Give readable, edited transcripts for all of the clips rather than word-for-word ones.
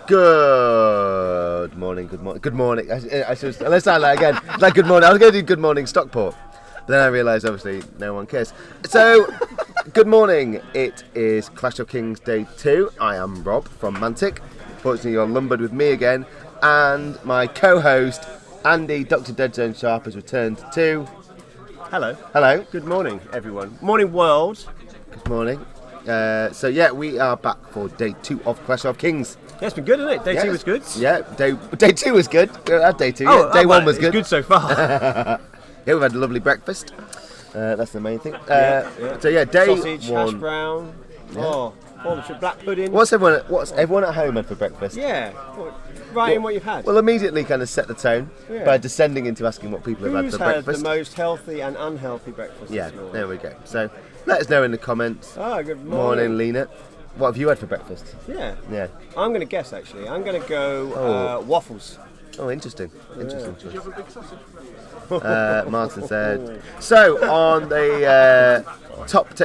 Good morning. Good morning. I should, let's start that again. It's like good morning. I was going to do good morning Stockport, but then I realised obviously no one cares. So, good morning. It is Clash of Kings Day 2. I am Rob from Mantic. Fortunately, you're lumbered with me again, and my co-host Andy, Dr. Deadzone Sharp, has returned too. Hello. Hello. Good morning, everyone. Morning, world. Good morning. So yeah, we are back for Day 2 of Clash of Kings. Yeah, it's been good, isn't it? Day 2 was good. Yeah, day 2 was good. We had Day 2. Yeah. Day 1 was good. It's good so far. Yeah, we've had a lovely breakfast. That's the main thing. So yeah, Day Sausage, 1. hash brown. Yeah. Black pudding. What's everyone at home had for breakfast? Yeah. Write in what you've had. We'll immediately kind of set the tone by descending into asking what people have had Who's for had breakfast. the most healthy and unhealthy breakfast? Yeah, this morning? there we go. So let us know in the comments. Good morning. Lena. What have you had for breakfast? Yeah. Yeah. I'm going to guess, actually. I'm going to go waffles. Oh, interesting. Interesting choice. Did you have a big sausage? Martin said. So on the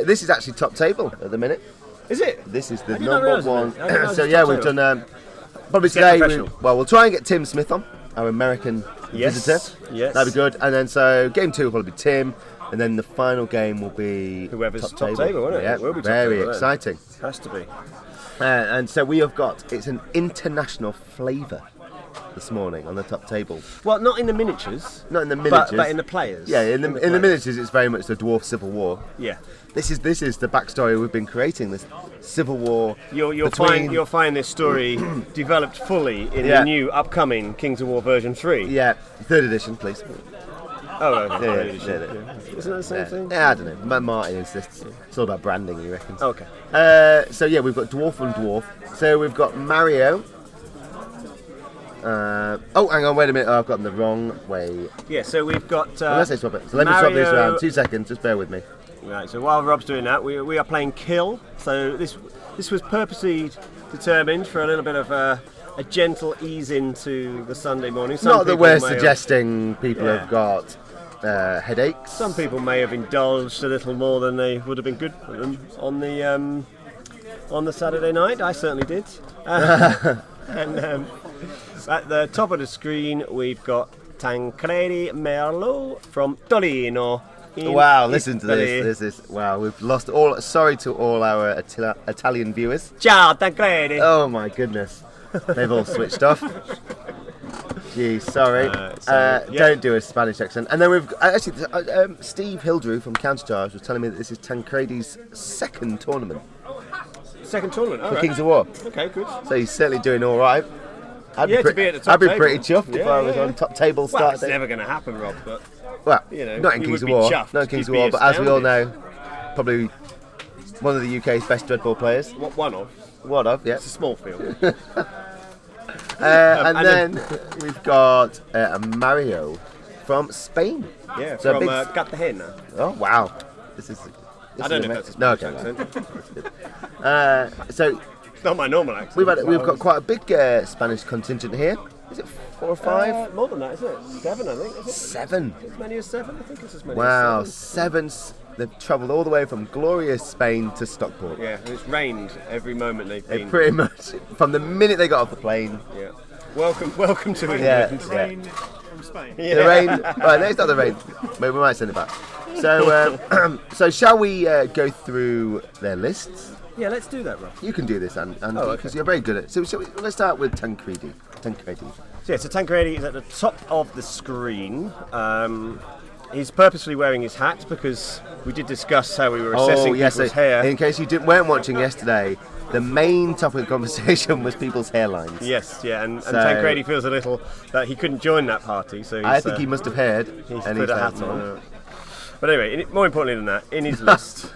this is actually top table at the minute. Is it? This is the I did not number realise one. that. I didn't know So it was yeah, top we've table. done probably Get today. professional. We'll try and get Tim Smith on, our American Yes, visitor. yes. That'd be good. And then so game 2 will probably be Tim, and then the final game will be Whoever's top table, won't it? Yeah, It will be top very table, then. exciting. Has to be. And so we have got it's an international flavour this morning on the top table. Well, not in the miniatures. Not in the miniatures, But in the players. Yeah, in the players. miniatures, it's very much the Dwarf Civil War. Yeah. This is the backstory we've been creating. This Civil War. You'll find this story developed fully in Yeah. the new upcoming Kings of War version 3. Yeah, 3rd edition, please. Oh, okay. Yeah, Third edition. yeah. Isn't that the same thing? Yeah, I don't know. Martin insists. It's all about branding, he reckons. Okay. So yeah, we've got Dwarf and Dwarf. So we've got Mario. Hang on, wait a minute. I've gotten the wrong way. Yeah, so we've got. Unless I swap it. So let me swap these Mario- around. 2 seconds. Just bear with me. Right, so while Rob's doing that, we are playing Kill. So this was purposely determined for a little bit of a gentle ease into the Sunday morning. Some Not that people we're may have- suggesting people Yeah. have got headaches. Some people may have indulged a little more than they would have been good for them on the Saturday night. I certainly did. And at the top of the screen, we've got Tancredi Merlot from Torino. in Wow, listen to Italy. this. This is wow. We've lost all. Sorry to all our Italian viewers. Ciao, Tancredi. Oh my goodness, they've all switched off. Gee, sorry. Yeah. Don't do a Spanish accent. And then we've actually Steve Hildrew from Countercharge was telling me that this is Tancredi's second tournament Second tournament. All for right. Kings of War. Okay, good. So he's certainly doing all right. I'd Yeah, to be at the top I'd be table. pretty chuffed if Yeah, I was yeah. on top table Well, start it's day. never going to happen, Rob. But Well, you know, not in you Kings of would be War, chuffed. not in Kings of You'd be War, but as we all astounded. know, probably one of the UK's best Dreadball players. one of. One of, yeah. It's a small field. And and then we've got a Mario from Spain. Yeah, So a from big- Cartagena. Oh wow, this is. I don't know if that's a no, Spanish okay. accent. So It's not my normal accent. we've got quite a big Spanish contingent here. Is it 4 or 5? More than that, isn't it? 7, I think. Is it 7. as many as 7? I think it's as many Wow, as 7. 7. They've travelled all the way from glorious Spain to Stockport. Yeah, and it's rained every moment they've They been. pretty much from the minute they got off the plane. Yeah. Welcome to Yeah, England. yeah. Rain from Spain. The rain. Right, no, it's not the rain. Maybe we might send it back. So, so shall we go through their lists? Yeah, let's do that, Rob. You can do this, Andy, Oh, okay. because you're very good at it. So, let's start with Tancredi. So yeah, so Tancredi is at the top of the screen. He's purposely wearing his hat because we did discuss how we were assessing people's hair. In case you weren't watching yesterday, the main topic of conversation was people's hairlines. Yes, yeah, and So- Tancredi feels a little that he couldn't join that party, so I think he must have heard. he's and put a hat on. But anyway, more importantly than that, in his list,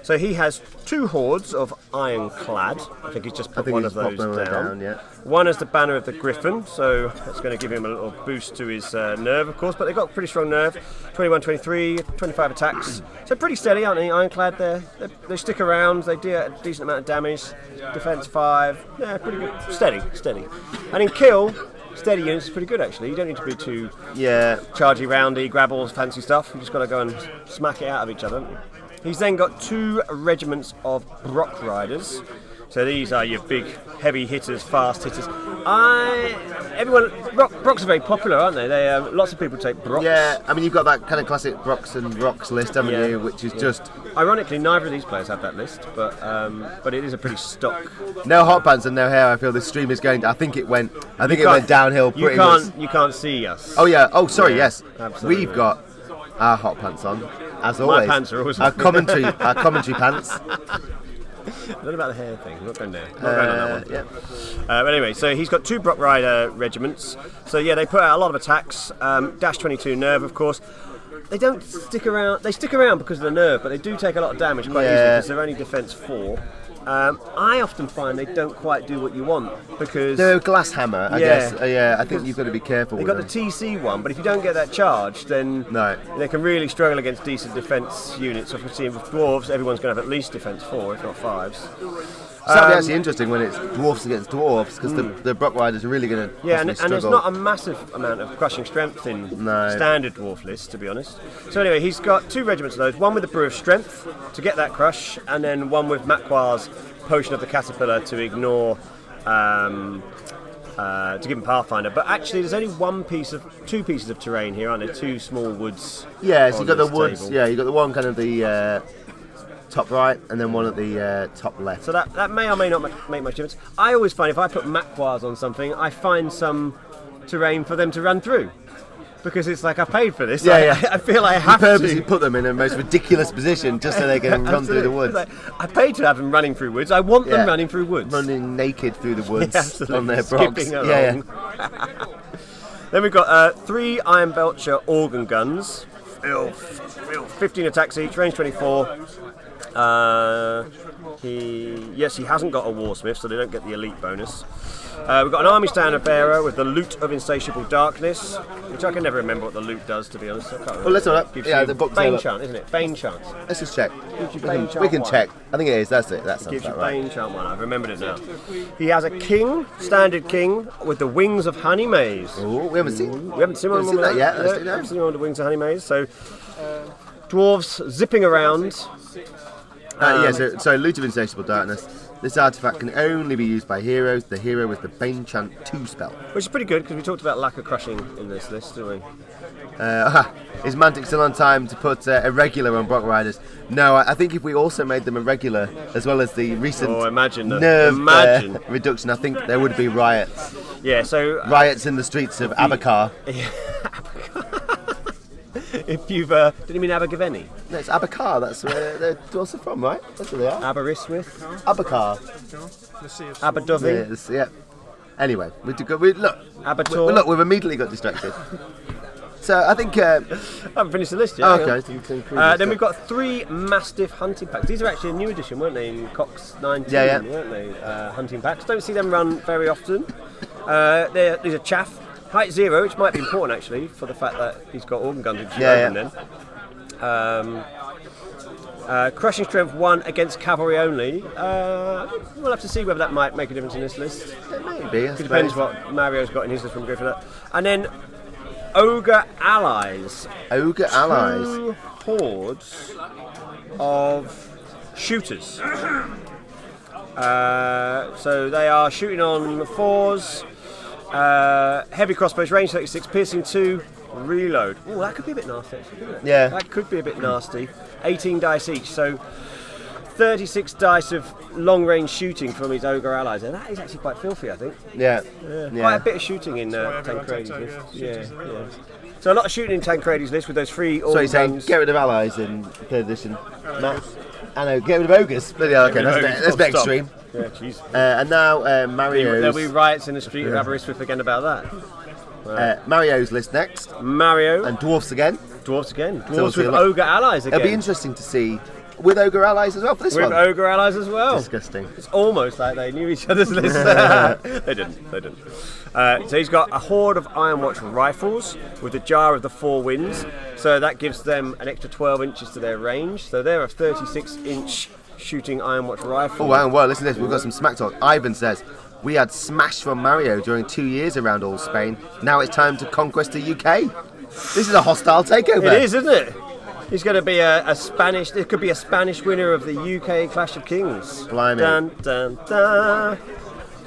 so he has 2 hordes of ironclad. I think he's just put one of those down. Yeah. One is the banner of the Griffin, so that's going to give him a little boost to his nerve, of course. But they've got pretty strong nerve. 21, 23, 25 attacks. So pretty steady, aren't they? Ironclad, they stick around. They do a decent amount of damage. Defense 5. Yeah, pretty good. Steady. And in kill, steady units is pretty good actually. You don't need to be too Yeah. chargy, roundy, grab all fancy stuff. You just got to go and smack it out of each other. He's then got 2 regiments of Brock Riders. So these are your big, heavy hitters, fast hitters. Brocks are very popular, aren't they? Lots of people take Brocks. Yeah, I mean, you've got that kind of classic Brocks and Rocks list, haven't you? Which is just... Ironically, neither of these players have that list, but it is a pretty stock. No hot pants and no hair. I feel the stream is going... I think it went downhill pretty much. You can't see us. Oh, yeah. Oh, sorry, yes. Absolutely. We've got our hot pants on, as always. My pants are always our commentary pants. Not about the hair thing. I'm not going there. Not going on that one. Yeah. But anyway, so he's got 2 Brock Rider regiments. So yeah, they put out a lot of attacks. Dash 22 Nerve, of course. They don't stick around. They stick around because of the Nerve, but they do take a lot of damage quite easily because they're only defense 4. I often find they don't quite do what you want because they're a glass hammer, I guess. I think you've got to be careful. They've with got them. the TC one, but if you don't get that charge, then they can really struggle against decent defence units. So if we see with dwarves, everyone's going to have at least defence 4, if not 5s. So that'd be actually interesting when it's dwarfs against dwarfs because the Brock Riders are really going to and there's not a massive amount of crushing strength in standard dwarf lists, to be honest. So anyway, he's got 2 regiments of those, one with the Brew of Strength to get that crush, and then one with Makwar's Potion of the Caterpillar to ignore, to give him Pathfinder. But actually there's only 2 pieces of terrain here, aren't there? 2 small woods. Yeah, so you've got the this woods, table. yeah, you've got the one kind of the top right and then one at the top left. So that may or may not make much difference. I always find if I put Makwars on something, I find some terrain for them to run through. Because it's like, I paid for this. I feel I have you purposely to. put them in a most ridiculous position just so they can run through the woods. Like, I paid to have them running through woods. I want them running through woods. Running naked through the woods on their Brocks. Brocks. Yeah. Then we've got 3 Iron Belcher Organ Guns. 15 attacks each, range 24. He hasn't got a Warsmith, so they don't get the elite bonus. We've got an Army Standard Bearer with the Loot of Insatiable Darkness, which I can never remember what the loot does, to be honest. I can't remember. Well, let's have that. Gives Yeah, you the book Bane Chant, isn't it? Bane Chant. Let's just check. Gives you Bane Chant We can 1. check. I think it is. That's it. That sounds Gives you about right. Bane Chant 1. I've remembered it now. He has a King, Standard King, with the Wings of Honey Maze. Oh, we haven't seen. We haven't seen one that yet. Let's do We haven't that. seen one with the Wings of Honey Maze. So, dwarves zipping around. So Loot of Insatiable Darkness. This artifact can only be used by heroes. The hero with the Bane Chant 2 spell. Which is pretty good because we talked about lack of crushing in this list, didn't we? Is Mantic still on time to put a regular on Brock Riders? No, I think if we also made them a regular, as well as the recent nerve reduction, I think there would be riots. Yeah, so... Riots in the streets of Abakar. If you've... did you mean Abergavenny? No, it's Abakar, that's where they're also from, right? That's where they are. Aberystwyth? Abakar. Aberdovey? Yeah. Anyway, look, Abertor? we've immediately got distracted. So I think... I haven't finished the list yet. Okay. So you can then we've got 3 Mastiff hunting packs. These are actually a new edition, weren't they, in Cox 19, weren't they? Hunting packs. Don't see them run very often. These are chaff. Height 0, which might be important actually for the fact that he's got organ guns which then. Crushing strength 1 against cavalry only. We'll have to see whether that might make a difference in this list. Maybe. It depends what Mario's got in his list when we go for that. And then Ogre Allies. Ogre Allies. 2 hordes of shooters. So they are shooting on 4s. Heavy crossbows, range 36, piercing 2, reload. Oh, that could be a bit nasty, actually, couldn't it? Yeah. That could be a bit nasty. 18 dice each, so 36 dice of long-range shooting from his Ogre Allies. And that is actually quite filthy, I think. Yeah. Quite a bit of shooting in Tancredi's list. Yeah. So a lot of shooting in Tancredi's list with those 3 So you're saying guns. get rid of allies in 3rd edition? Matt? I know, get rid of ogres. But yeah, okay, that's a bit extreme. Yeah, jeez. And now Mario's... There'll be riots in the street of Aberystwyth again about that. Mario's list next. Mario. And dwarfs again. Dwarves again. So Dwarves with we'll see Ogre Allies again. It'll be interesting to see with ogre allies as well for this With one. Ogre Allies as well. Disgusting. It's almost like they knew each other's lists. They didn't. So he's got a horde of Ironwatch rifles with the Jar of the 4 Winds. So that gives them an extra 12 inches to their range. So they're a 36-inch shooting Ironwatch rifle. Oh wow, well listen to this, we've got some smack talk. Ivan says, we had smash from Mario during 2 years around all Spain. Now it's time to conquest the UK. This is a hostile takeover. It is, isn't it? He's going to be a Spanish. It could be a Spanish winner of the UK Clash of Kings. Blimey. Dun, dun, dun.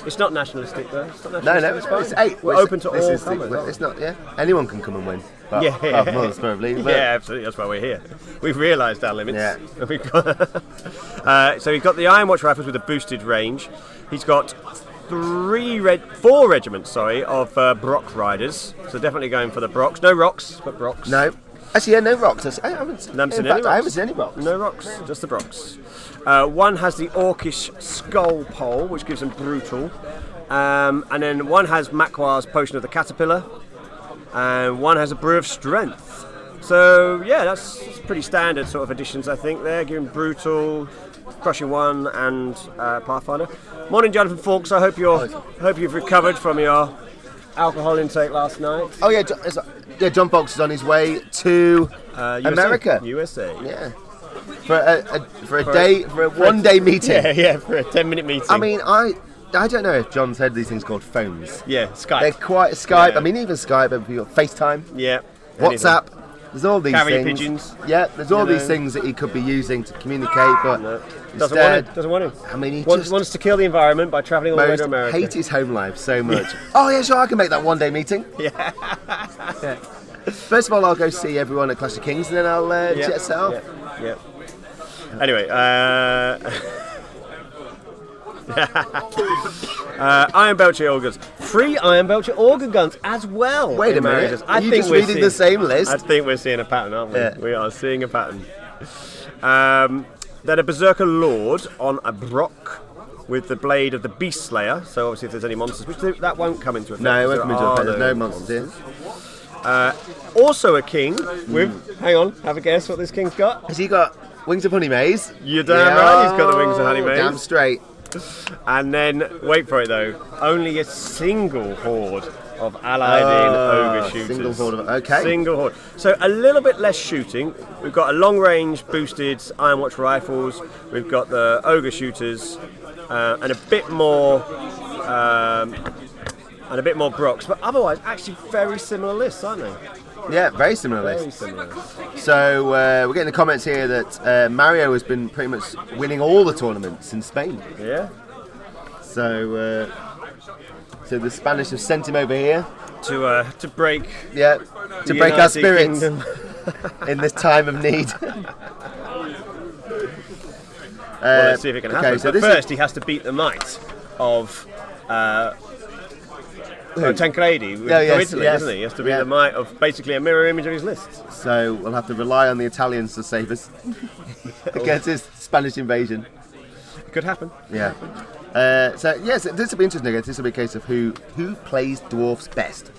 It's not nationalistic though. It's not No, nationalistic. no, It's it's fine. 8. We're open to this all is comers. the, It's not, yeah. Anyone can come and win. But, Yeah. apart from us, probably. But, Yeah, absolutely. That's why we're here. We've realised our limits. Yeah. We've got, so he's got the Iron Watch rifles with a boosted range. He's got 4 regiments, of Brock riders. So definitely going for the Brocks. No rocks, but Brocks. No. Actually, yeah, no rocks. I haven't seen Haven't seen in any fact, I rocks. haven't seen any rocks. No rocks, just the Brocks. One has the Orcish Skull Pole, which gives them brutal. And then one has Makwar's Potion of the Caterpillar. And one has a Brew of Strength. So, yeah, that's pretty standard sort of additions, I think, there. Giving brutal, crushing one, and Pathfinder. Morning, Jonathan Fawkes. I hope you've recovered from your alcohol intake last night. Oh, yeah, John Fox is on his way to America. USA. Yeah. For a one-day meeting. Yeah, for a 10-minute meeting. I mean, I don't know if John's heard these things called phones. Yeah, Skype. They're quite Skype. Yeah. I mean, even Skype. You've got FaceTime, Yeah. WhatsApp. There's all these Carrier things. pigeons. Yeah, there's all You these know. things that he could be using to communicate, but No. instead, Doesn't want to. I mean, he Wants just to kill the environment by travelling all the way most to America. hate his home life so much. Oh yeah, sure, I can make that one-day meeting. Yeah. Yeah. First of all, I'll go see everyone at Clash of Kings, and then I'll jet set off. Yeah. Anyway, Iron Belcher Auger guns. 3 Iron Belcher Auger guns as well. Wait a in minute, Marriages. are you just reading the same list? I think we're seeing a pattern, aren't we? Yeah. We are seeing a pattern. Then a Berserker Lord on a Brock with the blade of the Beast Slayer. So obviously if there's any monsters, which that won't come into effect. No, it won't because come into there effect. are There's no monsters here. Also a king with, hang on, have a guess what this king's got? Has he got Wings of Honey Maze? You're damn right, he's got the Wings of Honey Maze. Damn straight. And then, wait for it though, only a single horde of Aladdin Ogre shooters. Single horde of, okay. Single horde. So a little bit less shooting. We've got a long range boosted Iron Watch rifles. We've got the Ogre shooters and a bit more Brocks. But otherwise, actually very similar lists, aren't they? Yeah, very similar Very list. similar. So we're getting the comments here that Mario has been pretty much winning all the tournaments in Spain. Yeah. So the Spanish have sent him over here, To break. yeah, to the break our United spirits Kingdom. in this time of need. Well, let's see if it can happen. Okay, so but this first, he has to beat the might of Tancredi from Italy, yes, doesn't he? He has to beat yeah. the might of basically a mirror image of his list. So we'll have to rely on the Italians to save us against this Spanish invasion. It could happen. Yeah. So yes, this will be interesting. I guess this will be a case of who plays dwarfs best.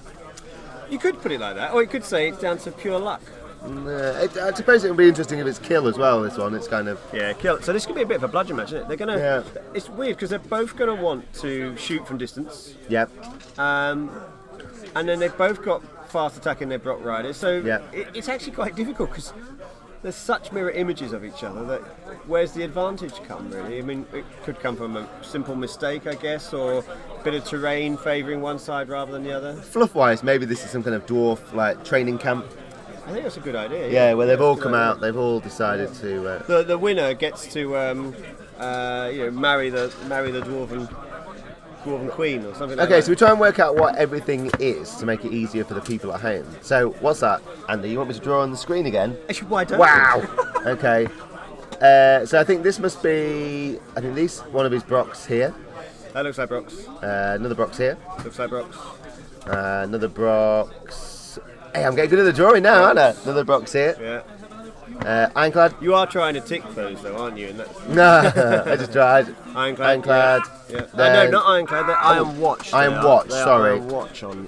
You could put it like that, or you could say it's down to pure luck. I suppose it would be interesting if it's kill as well. This one, it's kind of Yeah, kill. So this could be a bit of a bludgeon match, isn't it? They're gonna. Yeah. It's weird because they're both gonna want to shoot from distance, yep. and then they've both got fast attack in their Brock Riders. So Yeah. it's actually quite difficult because there's such mirror images of each other that where's the advantage come really? I mean, it could come from a simple mistake, I guess, or a bit of terrain favouring one side rather than the other. Fluff-wise, maybe this is some kind of dwarf like training camp. I think that's a good idea. Yeah, where they've That's a all good come idea. out. They've all decided to. The winner gets to marry the dwarven queen or something like Okay, that. so we try and work out what everything is to make it easier for the people at home. So what's that, Andy? You want me to draw on the screen again? Actually, why don't Wow. Okay. So I think this must be. I think these one of his Brocks here. That looks like Brocks. Another Brock's here. Looks like Brocks. Another Brock's. Hey, I'm getting good at the drawing now, aren't I? Another Brock's here. Yeah. Ironclad. You are trying to tick those though, aren't you? And that's No, I just tried. Ironclad. Ironclad. Yeah. No, Then- not Ironclad. They're Iron Watch. Iron they are. Watch, They are sorry. Iron Watch on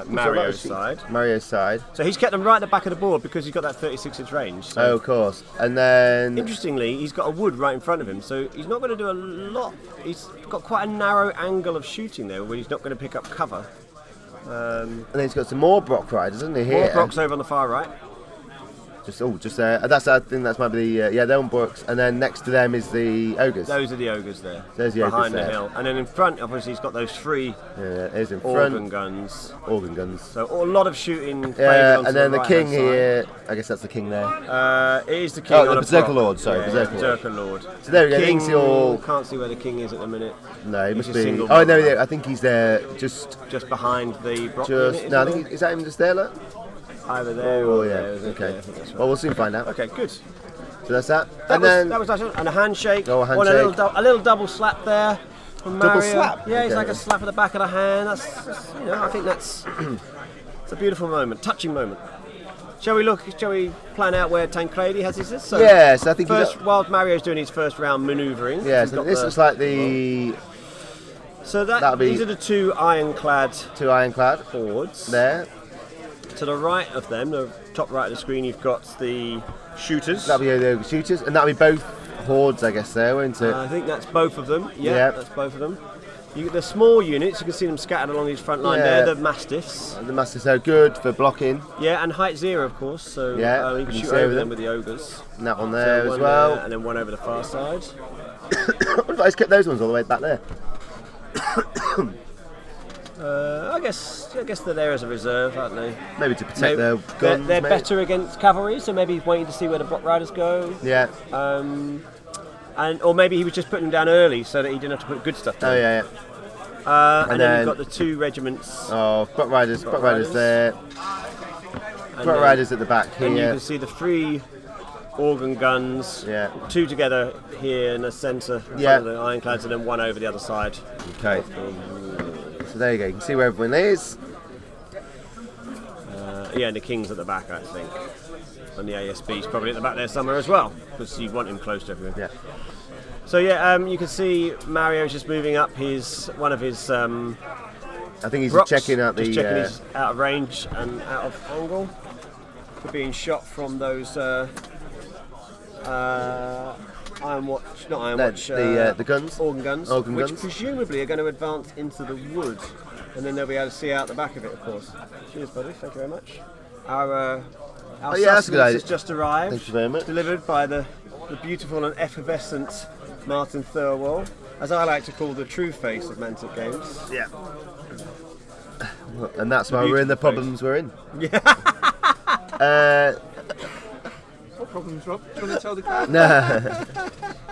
Mario's side. Mario's side. So he's kept them right at the back of the board because he's got that 36-inch range. So Oh, of course. And then. interestingly, he's got a wood right in front of him, so he's not going to do a lot. He's got quite a narrow angle of shooting there, where he's not going to pick up cover. And then he's got some more Brock riders, isn't he? Here. More Brocks over on the far right. just there. That's I think that's might be the they're on books, and then next to them is the ogres. Those are the ogres there. There's the ogres behind the there. hill, and then in front, obviously, he's got those 3 There's in front. organ guns. Organ guns. So a lot of shooting. Yeah, onto and then the right-hand king side. here. I guess that's the king there. It is the king. Oh, on the a Berserker prop. Lord, sorry, Yeah, Berserker Lord. So there we go. King, King's all. can't see where the king is at the minute. No, he He's must a be. single Oh no, man. yeah, I think he's there. Just behind the Brock just. unit, No, I isn't think is that him just there? Look. it? Either there Oh or yeah. there. isn't it? Okay. Yeah, I think that's right. Well, we'll soon find out. Okay, good. So that's that. That was nice. And a handshake. Oh, a One, handshake. a little double slap there from Double Mario. slap? Yeah, it's Okay. like a slap at the back of the hand. That's I think that's it's a beautiful moment, touching moment. Shall we plan out where Tancredi has his? So Yes, I think he's. first, while Mario's doing his first round manoeuvring. Yeah, he's so got this looks like the so that'll be- these are the 2 ironclad 2 ironclad hordes. there. To the right of them, the top right of the screen, you've got the shooters. That'll be the ogre shooters, and that'll be both hordes, I guess. There, won't it? I think that's both of them. Yeah, Yeah. that's both of them. The small units, you can see them scattered along his front line Yeah. there, the Mastiffs. The master's so good for blocking. Yeah, and height 0, of course, so Yeah, you you can can shoot see over over them them. with the ogres. And that one So there as one well. there, and then one over the far side. I wonder if I just kept those ones all the way back there. I guess they're there as a reserve, aren't they? Maybe to protect Maybe- their guns. they're maybe. better against cavalry, so maybe he's waiting to see where the Block Riders go. Yeah. Or maybe he was just putting them down early so that he didn't have to put good stuff down. Oh yeah, yeah. And then then- you've got the 2 regiments. Oh, Buck Riders Riders. there. and Buck then- Riders at the back And you here. can see the 3 organ guns, Yeah. 2 together here in the centre in Yeah. front of the ironclads, and then 1 over the other side. Okay. So there you go. You can see where everyone is. Yeah, and the king's at the back, I think. And the ASB's probably at the back there somewhere as well, because you want him close to everyone. Yeah. So yeah, you can see Mario's just moving up one of his I think he's rocks, checking out just the. checking he's out of range and out of angle for being shot from those Iron Watch, not Iron Watch, the guns. organ guns, Organ which guns. presumably are going to advance into the wood, and then they'll be able to see out the back of it, of course. Cheers, buddy. Thank you very much. Our yeah, that's a good sustenance idea. has just arrived. Thank you very much. Delivered by the beautiful and effervescent Martin Thirlwall, as I like to call the true face of Mantic Games. Yeah. And that's why we're in the Beautiful problems we're in. What problems, Rob? Do you want to tell the crowd? No.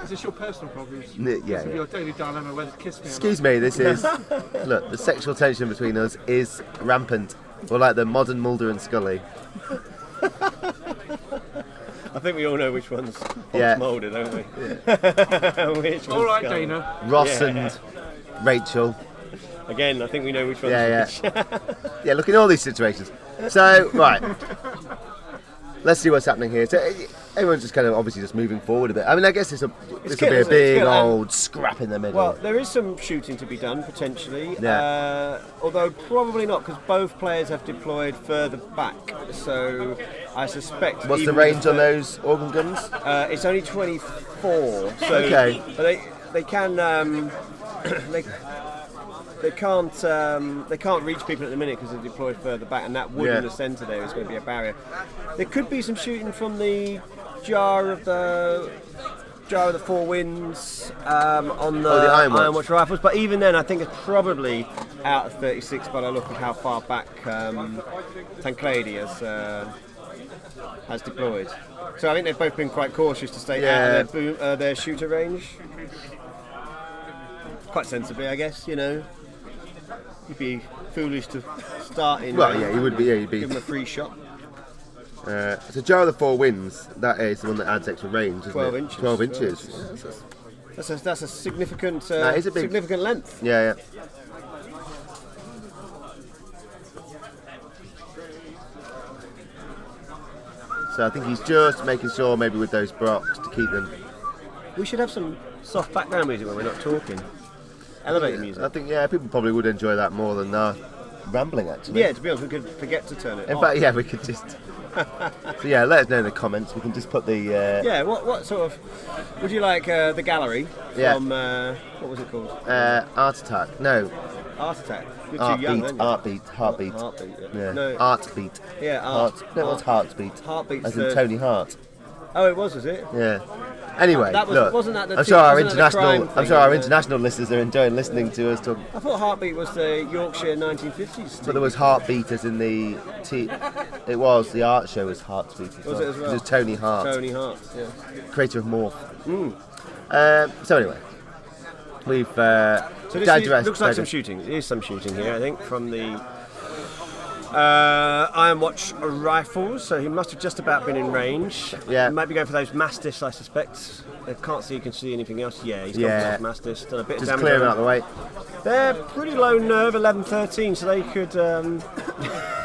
Is this your personal problems? Yeah. This is your daily dilemma whether to kiss me or Excuse me. This is. Look, the sexual tension between us is rampant. We're like the modern Mulder and Scully. I think we all know which one's Yeah. moulded, don't we? Which not. All one's right, Scully. Dana. Ross Yeah. and Rachel. Again, I think we know which one's Yeah, which. Yeah, look at all these situations. So, right. Let's see what's happening here. So, everyone's just kind of obviously just moving forward a bit. I mean, I guess this will It's be good, a isn't it? It's big good, and- old scrap in the middle. Well, there is some shooting to be done potentially, Yeah. although probably not because both players have deployed further back. So I suspect. What's the even with range on those organ guns? It's only 24. So Okay. But they can they can't reach people at the minute because they're deployed further back, and that wood Yeah. in the centre there is going to be a barrier. There could be some shooting from the jar of the Four Winds on the, the Iron Watch rifles, but even then, I think it's probably out of 36 by the look of how far back Tancredi has deployed. So I think they've both been quite cautious to stay out of their shooter range. Quite sensibly, I guess. You know, you'd be foolish to start in. Well, yeah, you would be. Yeah, you'd be. Give them a free shot. So, Jar of the Four Winds. That is the one that adds extra range, isn't 12 it? inches. 12 inches. That's a significant, That is a big- significant length. Yeah, yeah. So I think he's just making sure, maybe with those brocks, to keep them. We should have some soft background music when we're not talking. Elevator music. I think, yeah, people probably would enjoy that more than rambling, actually. Yeah, to be honest, we could forget to turn it In off. fact, yeah, we could just. So yeah, let us know in the comments. We can just put the. Yeah, what sort of would you like the gallery Yeah. from what was it called? Art Attack. No. Art Attack. You're too young, aren't you? Heartbeat. Heartbeat, yeah. Yeah. No. Heartbeat. Yeah, Heart. No, it's Heartbeat. Heartbeat's As in the- Tony Hart. Oh, it was it? Yeah. Anyway, That was- look. wasn't that the I'm two- sure our wasn't that the crime international. I'm thing, sure our yeah? international listeners are enjoying listening to us talk. I thought Heartbeat was the Yorkshire 1950s. But there was Heartbeat as in the. It was the art show was Heartbeat as well. Was it as well? It was Tony Hart, Tony Hart, yeah. creator of Morph. Hmm. So anyway, we've So this digressed. looks like some shooting. There is some shooting here, I think, from the Iron Watch rifles. So he must have just about been in range. Yeah. He might be going for those Mastiffs, I suspect. I can't see you can see anything else. Yeah, he's Yeah. got those Mastiffs. Done a bit Just of damage. clear on them out them. of the way. They're pretty low nerve, 11-13, so they could.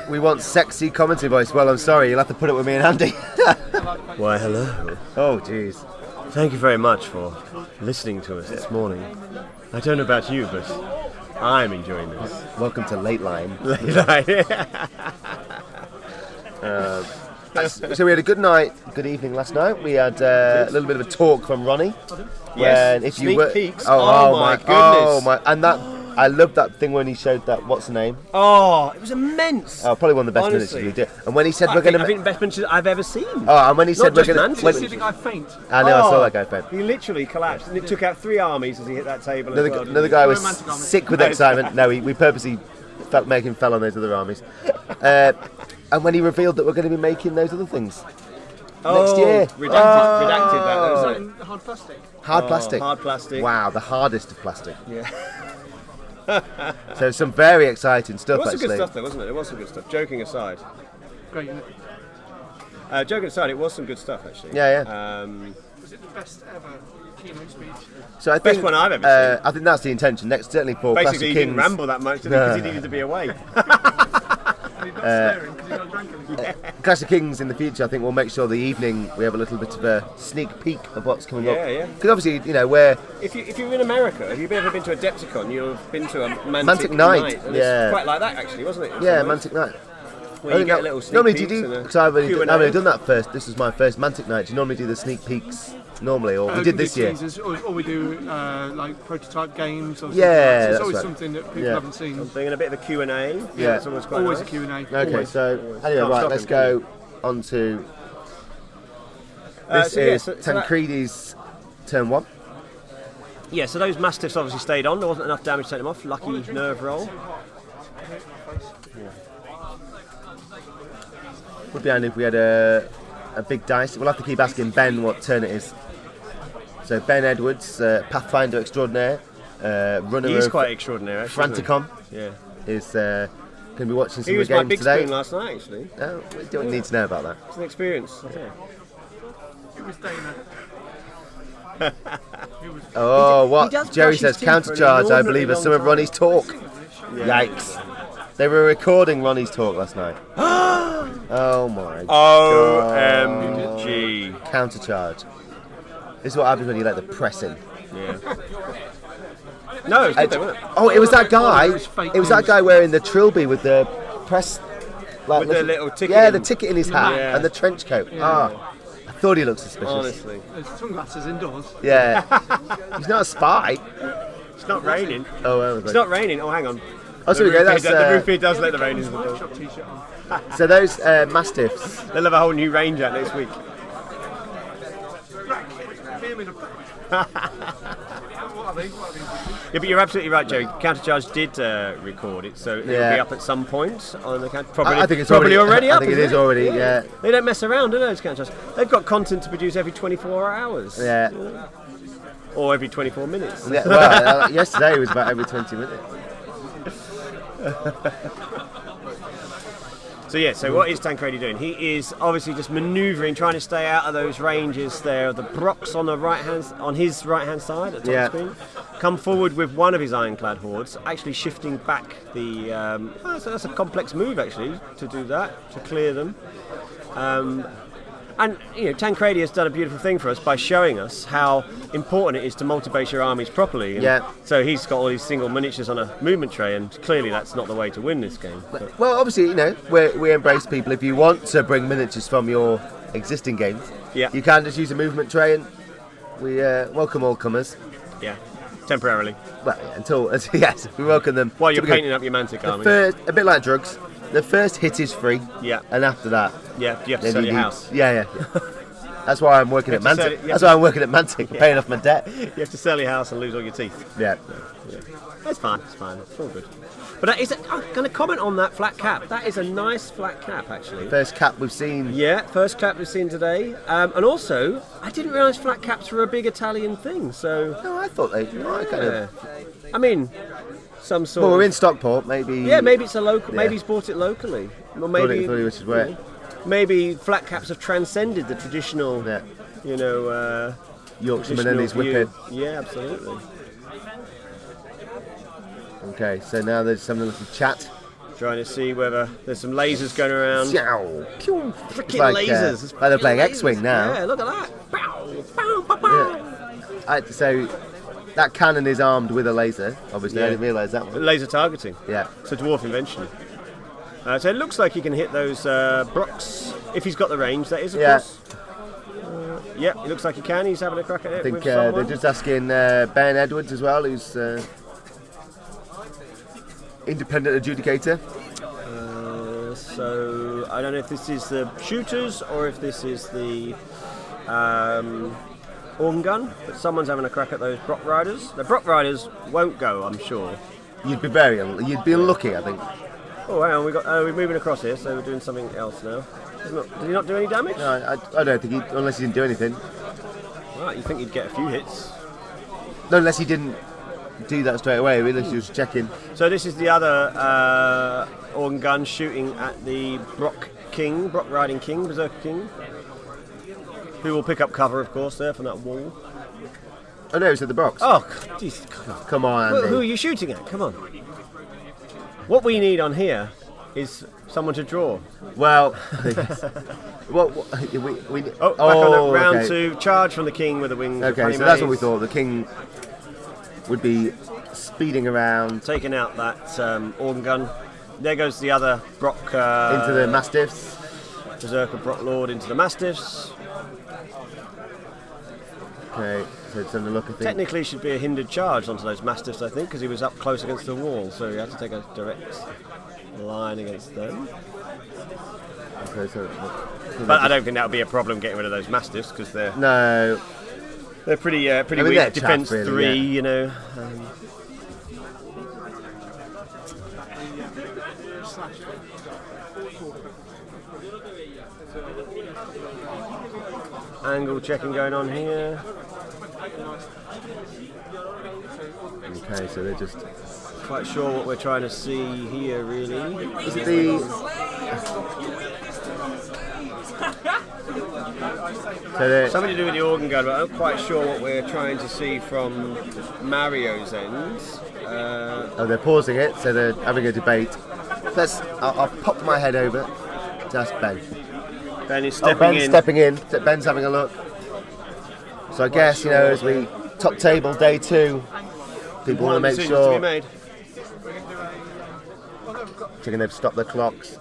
We want sexy commentary voice. Well, I'm sorry, you'll have to put it with me and Andy. Why, hello. Oh, jeez. Thank you very much for listening to us this morning. I don't know about you, but I'm enjoying this. Welcome to Late Line. So we had a good evening last night. We had a little bit of a talk from Ronnie. Yes. When if Sneak you were, peeks. Oh, Oh my my! Oh goodness. my! And that I loved that thing when he showed that. What's the name? Oh, it was immense. Oh, probably one of the best Honestly. minutes we did. And when he said I we're think, going I to. think the best minutes I've ever seen. Oh, and when he said we're just going Mantis. to. See the guy faint. I know, I saw Oh, that guy fed. He literally collapsed, and it took out 3 armies as he hit that table. Another, as well, didn't another he? guy was Romantic army. sick with excitement. No, we purposely make him fell on those other armies. And when he revealed that we're going to be making those other things. Next year. Redacted that, wasn't it? Hard plastic. Hard plastic. Hard plastic. Wow, the hardest of plastic. Yeah. So some very exciting It stuff was some actually. good stuff, though, wasn't it? It was some good stuff. Joking aside. Great, isn't it? Joking aside, it was some good stuff, actually. Yeah, yeah. Was it the best ever keynote speech? So I Best think, one I've ever seen. I think that's the intention. Next, certainly for Basically, Clash he of didn't Kings. ramble that much, did he? Because he needed to be away. And he's not staring because he's not drank anything. Clash of Kings in the future, I think we'll make sure the evening we have a little bit of a sneak peek of what's coming up. Yeah, yeah. Because obviously, you know, we're If you're in America, have you ever been to a Depticon? You'll have been to a Mantic Mantic Night, and yeah. It's quite like that, actually, wasn't it? In yeah, some ways? Mantic Night. Where you get a little sneak normally, do you peeks do? and a Because I've Q&A. only done that first. This was my first Mantic Night. Do you normally do the sneak peeks normally, or we did this year? Or we do like prototype games or something. Yeah, like that. So that's it's always right. something that people Yeah. haven't seen. Something and a bit of a Q&A. Yeah. It's always quite Always nice. a Q&A. Okay, Always. so anyway, Can't right, stop let's him, go on to. This so yeah, is so that- Tancredi's turn 1. Yeah, so those Mastiffs obviously stayed on. There wasn't enough damage to take them off. Lucky nerve roll. Would be handy if we had a big dice. We'll have to keep asking Ben what turn it is. So Ben Edwards, Pathfinder extraordinaire, runner He's of quite extraordinary, actually. isn't Franticom, he? Yeah. is going to be watching some He of was the my games big today. spoon last night, actually. No, we don't need to know about that. It's an experience. Yeah. It was Dana. Oh, what? does Jerry brush his says teeth for an countercharge, I inordinately believe, is long some of time. Ronnie's talk. Yikes. They were recording Ronnie's talk last night. Oh my OMG. countercharge. This is what happens when you let the press in. Yeah. No, it was good, though, wasn't it? Oh, it was that guy. It was fake It was that news. guy wearing the trilby with the press. Like, With the little ticket Yeah, in- the ticket in his hat Yeah. and the trench coat. Ah, I thought he looked suspicious. Honestly. There's sunglasses indoors. Yeah. He's not a spy. It's not raining. Oh, well, It's not raining. Oh, hang on. Oh, so we go. That's, the roof here does let the rain in. Shop t-shirt on. so those Mastiffs. They'll have a whole new range out next week. What are they? Yeah, but you're absolutely right, Joe. Countercharge did record it, so it'll Yeah. be up at some point on the count. Probably, I think it's probably already I up. think it isn't is already. Yeah. They don't mess around, do they, those Countercharge? They've got content to produce every 24 hours. Yeah. Or every 24 minutes. Yeah, well, yesterday was about every 20 minutes. So yeah, so what is Tancredi doing? He is obviously just manoeuvring, trying to stay out of those ranges there. The Brock's on his right hand side at the top Yeah. of the screen. Come forward with one of his ironclad hordes, actually shifting back the. So that's a complex move actually to do that, to clear them. And you know, Tancredi has done a beautiful thing for us by showing us how important it is to multi-base your armies properly. And Yeah. So he's got all these single miniatures on a movement tray, and clearly that's not the way to win this game. But Well, obviously, you know, we embrace people. If you want to bring miniatures from your existing games, Yeah. you can just use a movement tray, and we welcome all comers. yeah. Temporarily. Well, yeah, until yes, we welcome them. While you're to become- painting up your Mantic the army. first, a bit like drugs. The first hit is free. Yeah. And after that, Yeah, you have to then sell you your need- house. Yeah. That's why I'm working at You have to sell Mantic. it- you That's have why I'm working at Mantic. Paying off my debt. You have to sell your house and lose all your teeth. Yeah. That's fine. It's fine. It's all good. But that is. I'm going to comment on that flat cap. That is a nice flat cap, actually. First cap we've seen. Yeah, first cap we've seen today. And also, I didn't realise flat caps were a big Italian thing. So, No, I thought they. I kind yeah. of. I mean, some sort. Well, of, we're in Stockport. Maybe. Yeah, maybe it's a local. Yeah. Maybe he's bought it locally. Or Thought maybe. which is where. Maybe flat caps have transcended the traditional. Yeah. You know. Yorkshireman and his traditional whippet. view. Yeah, absolutely. Okay, so now they're just having a little chat. Trying to see whether there's some lasers going around. Ciao. Freaking like, lasers. like they're playing Freaking X-Wing lasers. now. Yeah, look at that. Bow, bow, bow, bow. So that cannon is armed with a laser. Obviously, I Yeah. didn't realise that one. Laser targeting. Yeah. It's a dwarf invention. So it looks like he can hit those Brocks, if he's got the range, that is, of Yeah. course. Yeah, it looks like he can. He's having a crack at it I think with they're someone. just asking Ben Edwards as well, who's independent adjudicator. So I don't know if this is the shooters or if this is the organ gun, but someone's having a crack at those Brock Riders. The Brock Riders won't go, I'm sure. You'd be you'd be unlucky, I think. Oh, hang on, we're moving across here, so we're doing something else now. Did he not do any damage? No, I don't think unless he didn't do anything. Right, you think he'd get a few hits. No, unless he didn't do that straight away. Unless he was checking. So this is the other organ gun shooting at the Brock Riding King, Berserker King, who will pick up cover, of course, there from that wall. Oh no, it's at the Brocks. Oh, jeez, come on. Come on, Andy. Who are you shooting at? Come on. What we need on here is someone to draw. Well, what we Back on the round okay. 2, charge from the king with the wings. of Okay, honey so that's what we maize. thought. The king would be speeding around Taking out that organ gun. There goes the other Brock. into the Mastiffs. Berserker Brock Lord into the Mastiffs. Okay, so it's under look, I think. Technically, should be a hindered charge onto those Mastiffs, I think, because he was up close against the wall, so he had to take a direct line against them. Okay, so But I don't think that would be a problem getting rid of those Mastiffs because they're no, pretty I mean, weak. they're Defense chaff, really, 3, yeah. you know. Angle checking going on here. okay, so they're just. Quite sure what we're trying to see here, really. Is it the? So they're, Something to do with the organ gun, but I'm not quite sure what we're trying to see from Mario's end. oh, they're pausing it, so they're having a debate. I'll pop my head over to ask Ben. Ben is Oh, stepping Ben's in. stepping in. Ben's having a look. So I guess, you know, as we top table day 2, people want to make Decisions to be sure, made. checking they've stopped their clocks.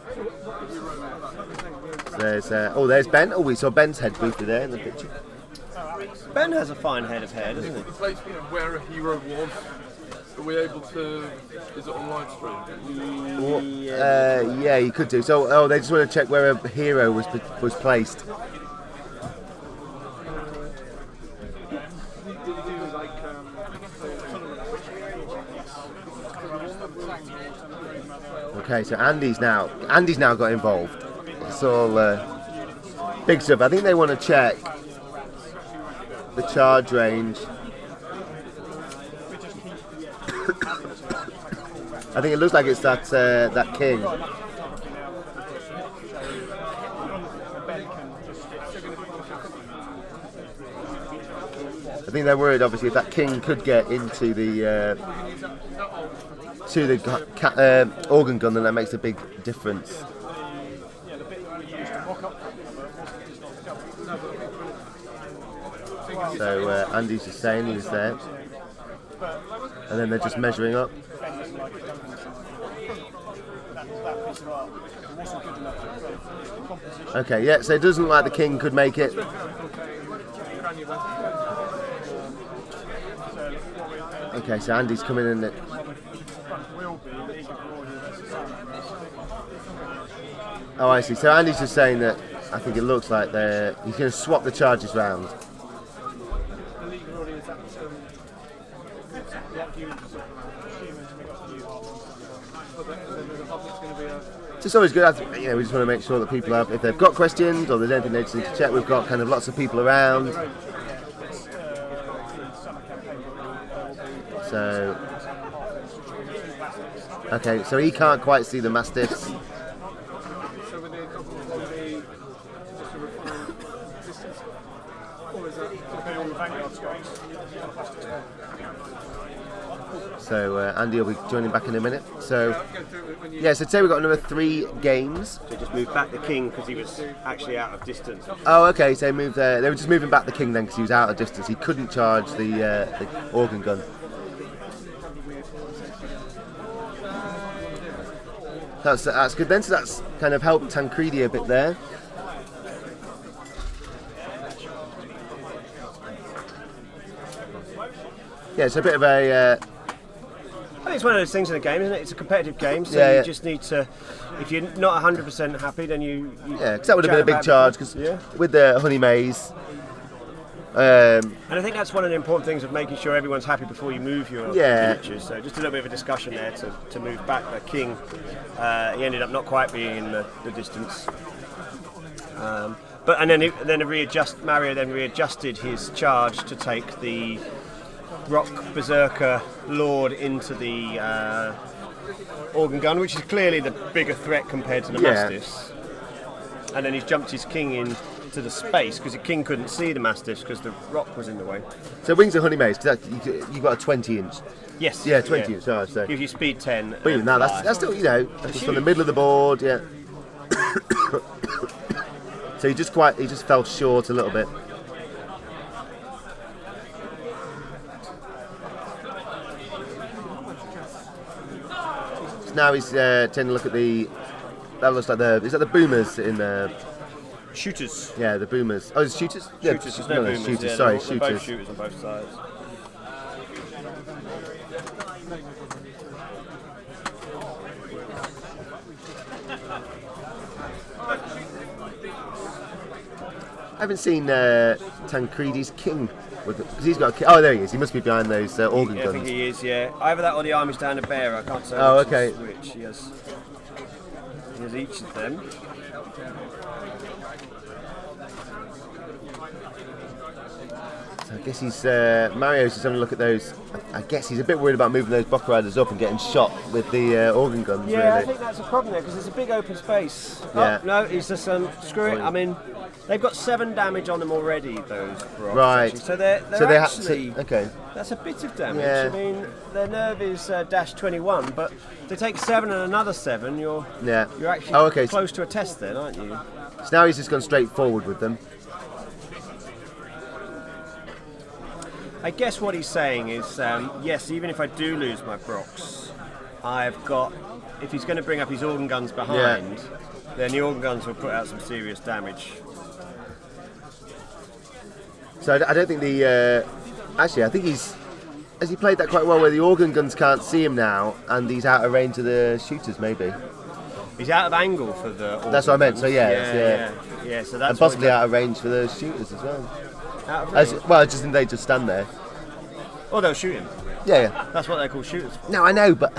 So there's Ben. Oh, we saw Ben's head briefly there in the picture. Ben has a fine head of hair, doesn't he? The place where a hero was. Are we able to? Is it on live stream? Yeah, you could do. So, they just want to check where a hero was placed. Okay, so Andy's now got involved. It's all big stuff. I think they want to check the charge range. I think it looks like it's that king. I think they're worried, obviously, if that king could get into the organ gun, then that makes a big difference. So Andy's just saying he was there, and then they're just measuring up. Okay, yeah, so it doesn't look like the king could make it. Okay, so Andy's coming in. Oh, I see. So Andy's just saying that I think it looks like he's going to swap the charges round. It's always good. We just want to make sure that people have, if they've got questions or there's anything they just need to check. We've got kind of lots of people around. So, okay, so he can't quite see the Mastiffs. So Andy will be joining back in a minute. So yeah, so today we've got another 3 games. So just moved back the king because he was actually out of distance. Oh, okay. So they were just moving back the king then because he was out of distance. He couldn't charge the organ gun. That's good then. So that's kind of helped Tancredi a bit there. Yeah, it's a bit of a. I think it's one of those things in a game, isn't it? It's a competitive game, so Yeah, you just need to. If you're not 100% happy, then you Yeah, because that would have been a big charge. Because with the honey maze. And I think that's one of the important things of making sure everyone's happy before you move your miniatures. So just a little bit of a discussion there to move back the king. He ended up not quite being in the distance. Mario then readjusted his charge to take the Rock Berserker Lord into the organ gun, which is clearly the bigger threat compared to the Mastiffs. And then he's jumped his king in to the space because the king couldn't see the Mastiffs because the rock was in the way. So Wings of Honey Maze, because you've got a 20-inch. Yes. Yeah, 20-inch charge. So. Gives you speed 10. But even that's still, that's just from the middle of the board, yeah. So he just fell short a little bit. So now he's taking a look at that looks like is that the boomers in the... Shooters. Yeah, the boomers. Oh, it's shooters? Shooters, there's no boomers. Shooters, yeah, sorry, they're both shooters. shooters on both sides. I haven't seen Tancredi's king. Because he's got a king. Oh, there he is. He must be behind those organ guns. I think he is, yeah. Either that or the army stand of bearer. I can't say which. He has each of them. So I guess Mario's just having a look at those. I guess he's a bit worried about moving those Bocker Riders up and getting shot with the organ guns. Yeah, really. I think that's a problem there because there's a big open space. Yeah. Oh, no, he's just screw it. I mean, they've got 7 damage on them already. Those rocks, right. Actually. So they're actually. Okay. That's a bit of damage. Yeah. I mean, their nerve is dash 21, but to take 7 and another 7, you're actually close to a test then, aren't you? So now he's just gone straight forward with them. I guess what he's saying is, yes, even if I do lose my Brox, I've got. If he's going to bring up his organ guns behind, then the organ guns will put out some serious damage. So I don't think actually, I think has he played that quite well where the organ guns can't see him now and he's out of range of the shooters, maybe? He's out of angle for the organ That's what I meant, guns. so yeah, so that's and possibly out of range for the shooters as well. Out of range? They just stand there. Oh, they'll shoot him. Yeah. That's what they're called, shooters. No, I know, but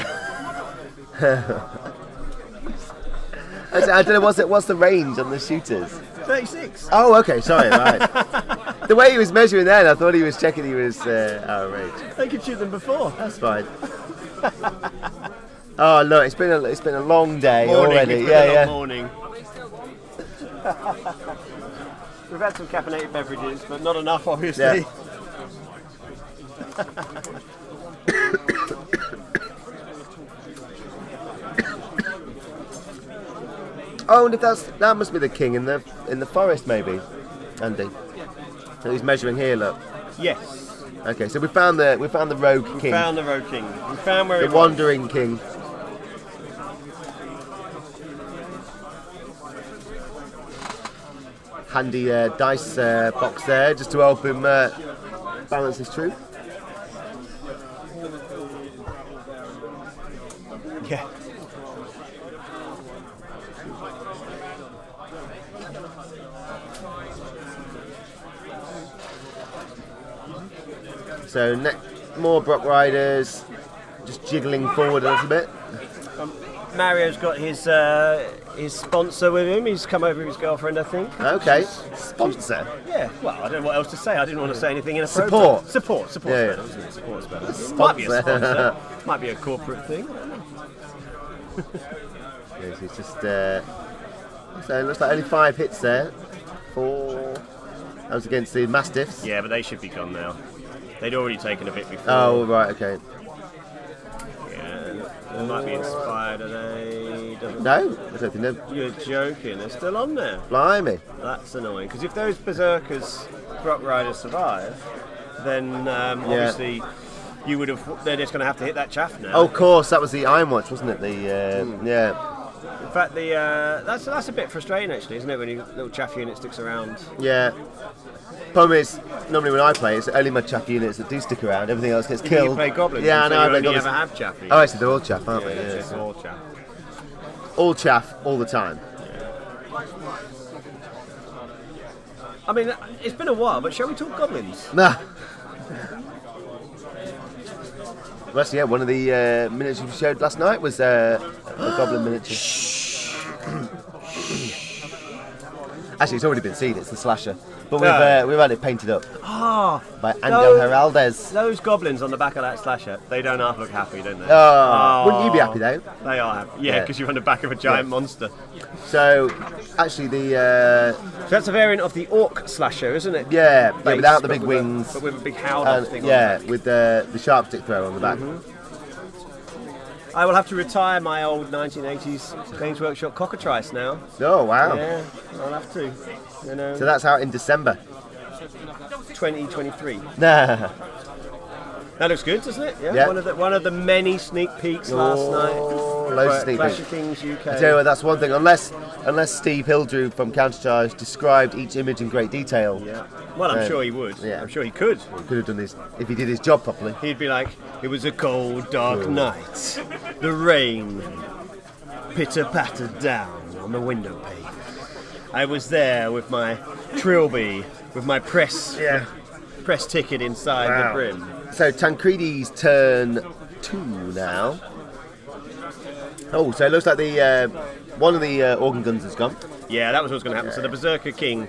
I don't know. What's the range on the shooters? 36. Oh, okay. Sorry. Right. The way he was measuring then, I thought he was checking he was out of range. They could shoot them before. That's fine. Oh look, it's been a long day already. It's been a long morning. We've had some caffeinated beverages, but not enough, obviously. Yeah. Oh, and if that must be the king in the forest, maybe, Andy. So he's measuring here. Look. Yes. Okay, so we found the rogue king. We found the rogue king. We found where the he was. wandering king. Handy dice box there, just to help him balance his troop. Yeah. So more Brock Riders, just jiggling forward a little bit. Mario's got his sponsor with him. He's come over with his girlfriend, I think. Okay, sponsor. Yeah. Well, I don't know what else to say. I didn't want to say anything inappropriate. Support. Support's Yeah, better, isn't it? Support's better. Sponsor. Might be a sponsor. Might be a corporate thing. Yes, it's just. So it looks like only 5 hits there. 4. That was against the Mastiffs. Yeah, but they should be gone now. They'd already taken a bit before. Oh right, okay. Yeah, they might be inspired. Are they? No, I don't think they're. You're joking. They're still on there. Blimey. That's annoying. Because if those berserkers, Brock Riders survive, then obviously you would have. They're just going to have to hit that chaff now. Oh, of course, that was the Iron Watch, wasn't it? Yeah. In fact, that's a bit frustrating actually, isn't it? When your little chaff unit sticks around. Yeah. Problem is, normally when I play, it's only my chaff units that do stick around. Everything else gets killed. You play goblins. Yeah, I know. I You play only goblins. ever have chaff. Oh, actually, they're all chaff, aren't they? Yeah, Yeah, it's so- all chaff. all chaff, all the time. I mean, it's been a while, but shall we talk goblins? Nah. Well, actually, yeah, one of the miniatures we showed last night was a goblin miniature. Actually, it's already been seen. It's the slasher, but we've had it painted up by Angel Heraldez. Those goblins on the back of that slasher, they don't half look happy, don't they? Oh, wouldn't you be happy though? They are happy. Yeah, because you're on the back of a giant monster. So, actually, the So that's a variant of the orc slasher, isn't it? yeah, Base, without the but big with wings, but with a big howdah thing. yeah, On with the sharp stick throw on the back. I will have to retire my old 1980s Games Workshop cockatrice now. Oh wow! Yeah, I'll have to. You know, So that's out in December. 2023. Nah. That looks good, doesn't it? Yeah. One of the many sneak peeks last night. Loads of for sneak Clash peeks. of Kings UK. I tell you what, that's one thing. Unless Steve Hildrew from Countercharge described each image in great detail, Yeah. Well, I'm sure he would. yeah. I'm sure he could. he could have done this if he did his job properly. He'd be like, it was a cold, dark night. The rain pitter-pattered down on the window pane. I was there with my trilby, with my press ticket inside Wow. the brim. So Tancredi's turn 2 now. Oh, so it looks like the one of the organ guns has gone. Yeah, that was what was going to happen. So the Berserker King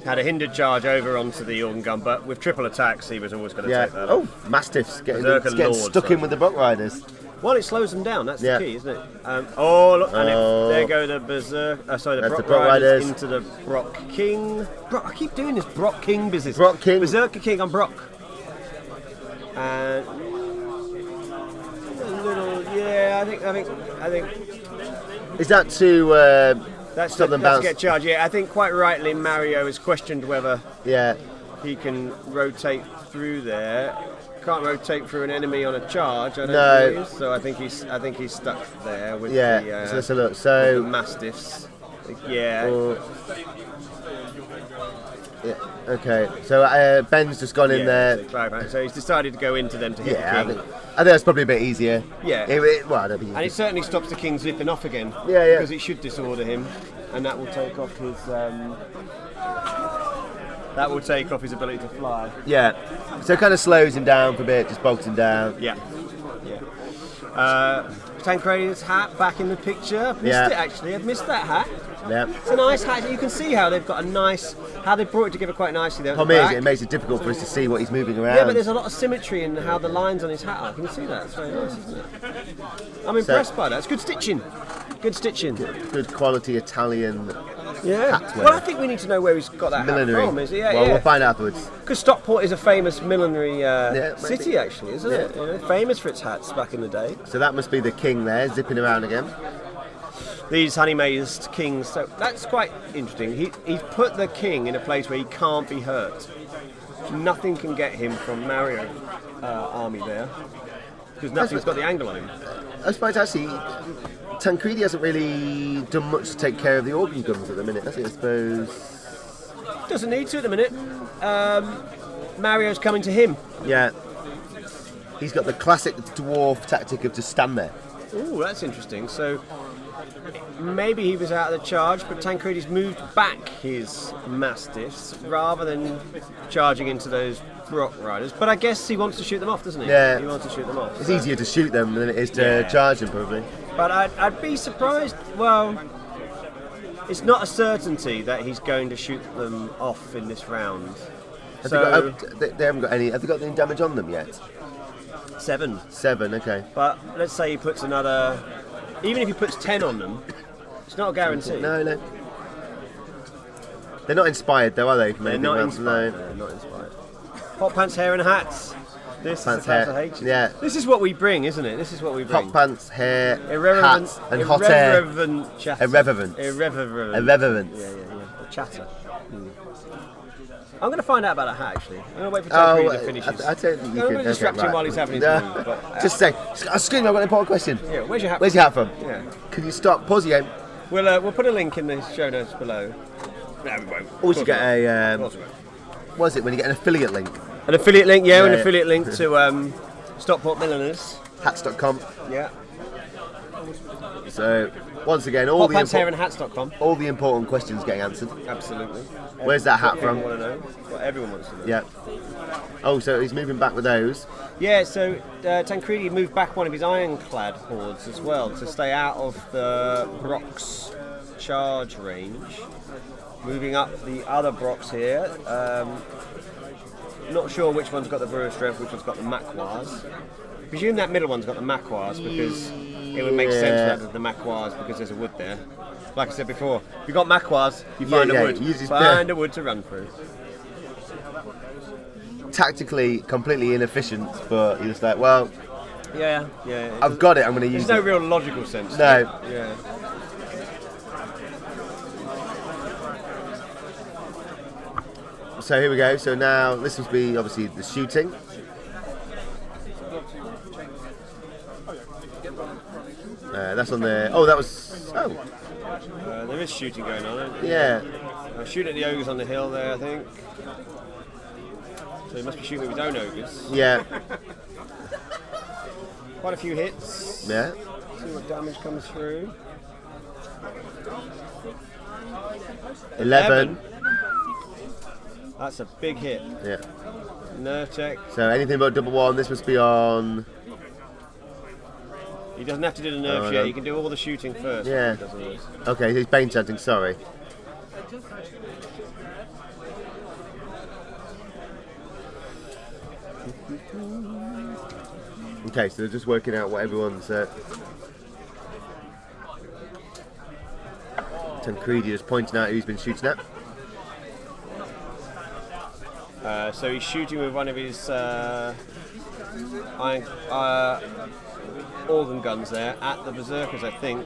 had a hindered charge over onto the organ gun, but with triple attacks, he was always going to Yeah. take that Oh, off. Mastiffs getting Berserker Lord, stuck sorry. in with the Brock Riders. Well, it slows them down. That's Yeah. the key, isn't it? Oh, look, and Oh. there go the Berserker. That's Brock the Brock Riders Riders. into the Brock King. I keep doing this Brock King business. Brock King. Berserker King on Brock. And a little, yeah. I think Is that to that's stop them that's bounce? get charged. Yeah, I think quite rightly Mario has questioned whether Yeah. he can rotate through there. Can't rotate through an enemy on a charge. I don't No. believe. So I think he's stuck there with Yeah. the, So let's have a look. the So Mastiffs. Yeah. yeah. Okay. So Ben's just gone in there. So he's decided to go into them to hit Yeah, I the king. think that's probably a bit easier. Yeah. Well, I don't think. And it certainly stops the king zipping off again. Yeah, yeah. Because it should disorder him, and that will take off his. That will take off his ability to fly. Yeah. So it kind of slows him down for a bit, just bogs him down. Yeah. Tancredi's hat back in the picture. I've missed Yeah. it actually. I've missed that hat. Yeah. It's a nice hat. You can see how they've got how they brought it together quite nicely there. At the Problem is, back. it makes it difficult for us to see what he's moving around. Yeah, but there's a lot of symmetry in how the lines on his hat are. Can you see that? It's very nice, isn't it? I'm impressed by that. It's good stitching. Good stitching. Good quality Italian Yeah. hat wear. Well, I think we need to know where he's got that millinery. hat from. Is it? Yeah, well, yeah. we'll find out afterwards. Because Stockport is a famous millinery maybe. city, actually, isn't it? You know, famous for its hats back in the day. So that must be the king there, zipping around again. These honey-mazed kings. So that's quite interesting. He's put the king in a place where he can't be hurt. Nothing can get him from Mario army there because nothing's got the angle on him. I suppose actually, Tancredi hasn't really done much to take care of the organ guns at the minute, has he? I suppose. Doesn't need to at the minute. Mario's coming to him. Yeah. He's got the classic dwarf tactic of just stand there. Oh, that's interesting. So maybe he was out of the charge, but Tancredi's moved back his Mastiffs rather than charging into those Brock riders. But I guess he wants to shoot them off, doesn't he? Yeah. He wants to shoot them off. It's easier to shoot them than it is to charge them, probably. But I'd be surprised. Well, it's not a certainty that he's going to shoot them off in this round. Have So they haven't got any. Have they got any damage on them yet? 7. 7. Okay. But let's say he puts another. Even if he puts 10 on them, it's not a guarantee. No. They're not inspired, though, are they? From They're anything not else? inspired. No. They're not inspired. Hot pants, hair, and hats. This Pants, is the class hair. of H. Yeah. This is what we bring, isn't it? This is what we bring. Hot pants, hair, Irreverent, hats, and hot air. irreverent chatter. Irreverent. Irreverent. Yeah. The chatter. I'm going to find out about that hat, actually. I'm going to wait for Tancredi to finish his. I don't think you I'm can. going to distract him while he's having his No. move, but, Just say, excuse me, I've got an important question. yeah, where's your hat? Where's your hat from? Yeah. Can you stop? Pause the game. We'll put a link in the show notes below. No, we won't. Always you get a. Of course we won't. What is it when you get an affiliate link? An affiliate link, Yeah, an yeah. affiliate link to Stockport Milliners. Hats.com. Yeah. So once again, all the Hotpantshairandhats.com. all the important questions getting answered. Absolutely. Where's that hat Everyone from? want to know. What everyone wants to know. Yeah. Oh, so he's moving back with those. Yeah, so Tancredi moved back one of his ironclad hordes as well to stay out of the Brock's charge range. Moving up the other Brocks here. Not sure which one's got the Brewer's Strength, which one's got the Macquars. Presume that middle one's got the Macquars because it would make sense for that the Macquars because there's a wood there. Like I said before, if you've got Macquars, you find a wood. use his- Find a wood to run through. Tactically, completely inefficient, but you're just like, well, Yeah. I've got it. I'm going to use There's no it. real logical sense. No. to it. Yeah. So here we go. So now this must be obviously the shooting. That's on the. Oh, that was. Oh, There is shooting going on. Isn't yeah. there? Shooting at the ogres on the hill there, I think. So he must be shooting with his own ogres. Yeah. Quite a few hits. Yeah. See what damage comes through. 11. That's a big hit. Yeah. Nerve check. So anything but double one. This must be on. He doesn't have to do the nerve Oh, yet. no. He can do all the shooting first. Yeah. Doesn't he? Okay, he's bane chanting. Sorry. Okay, so they're just working out what everyone's. Tancredi is pointing out who's been shooting at. So he's shooting with one of his organ guns there at the berserkers, I think,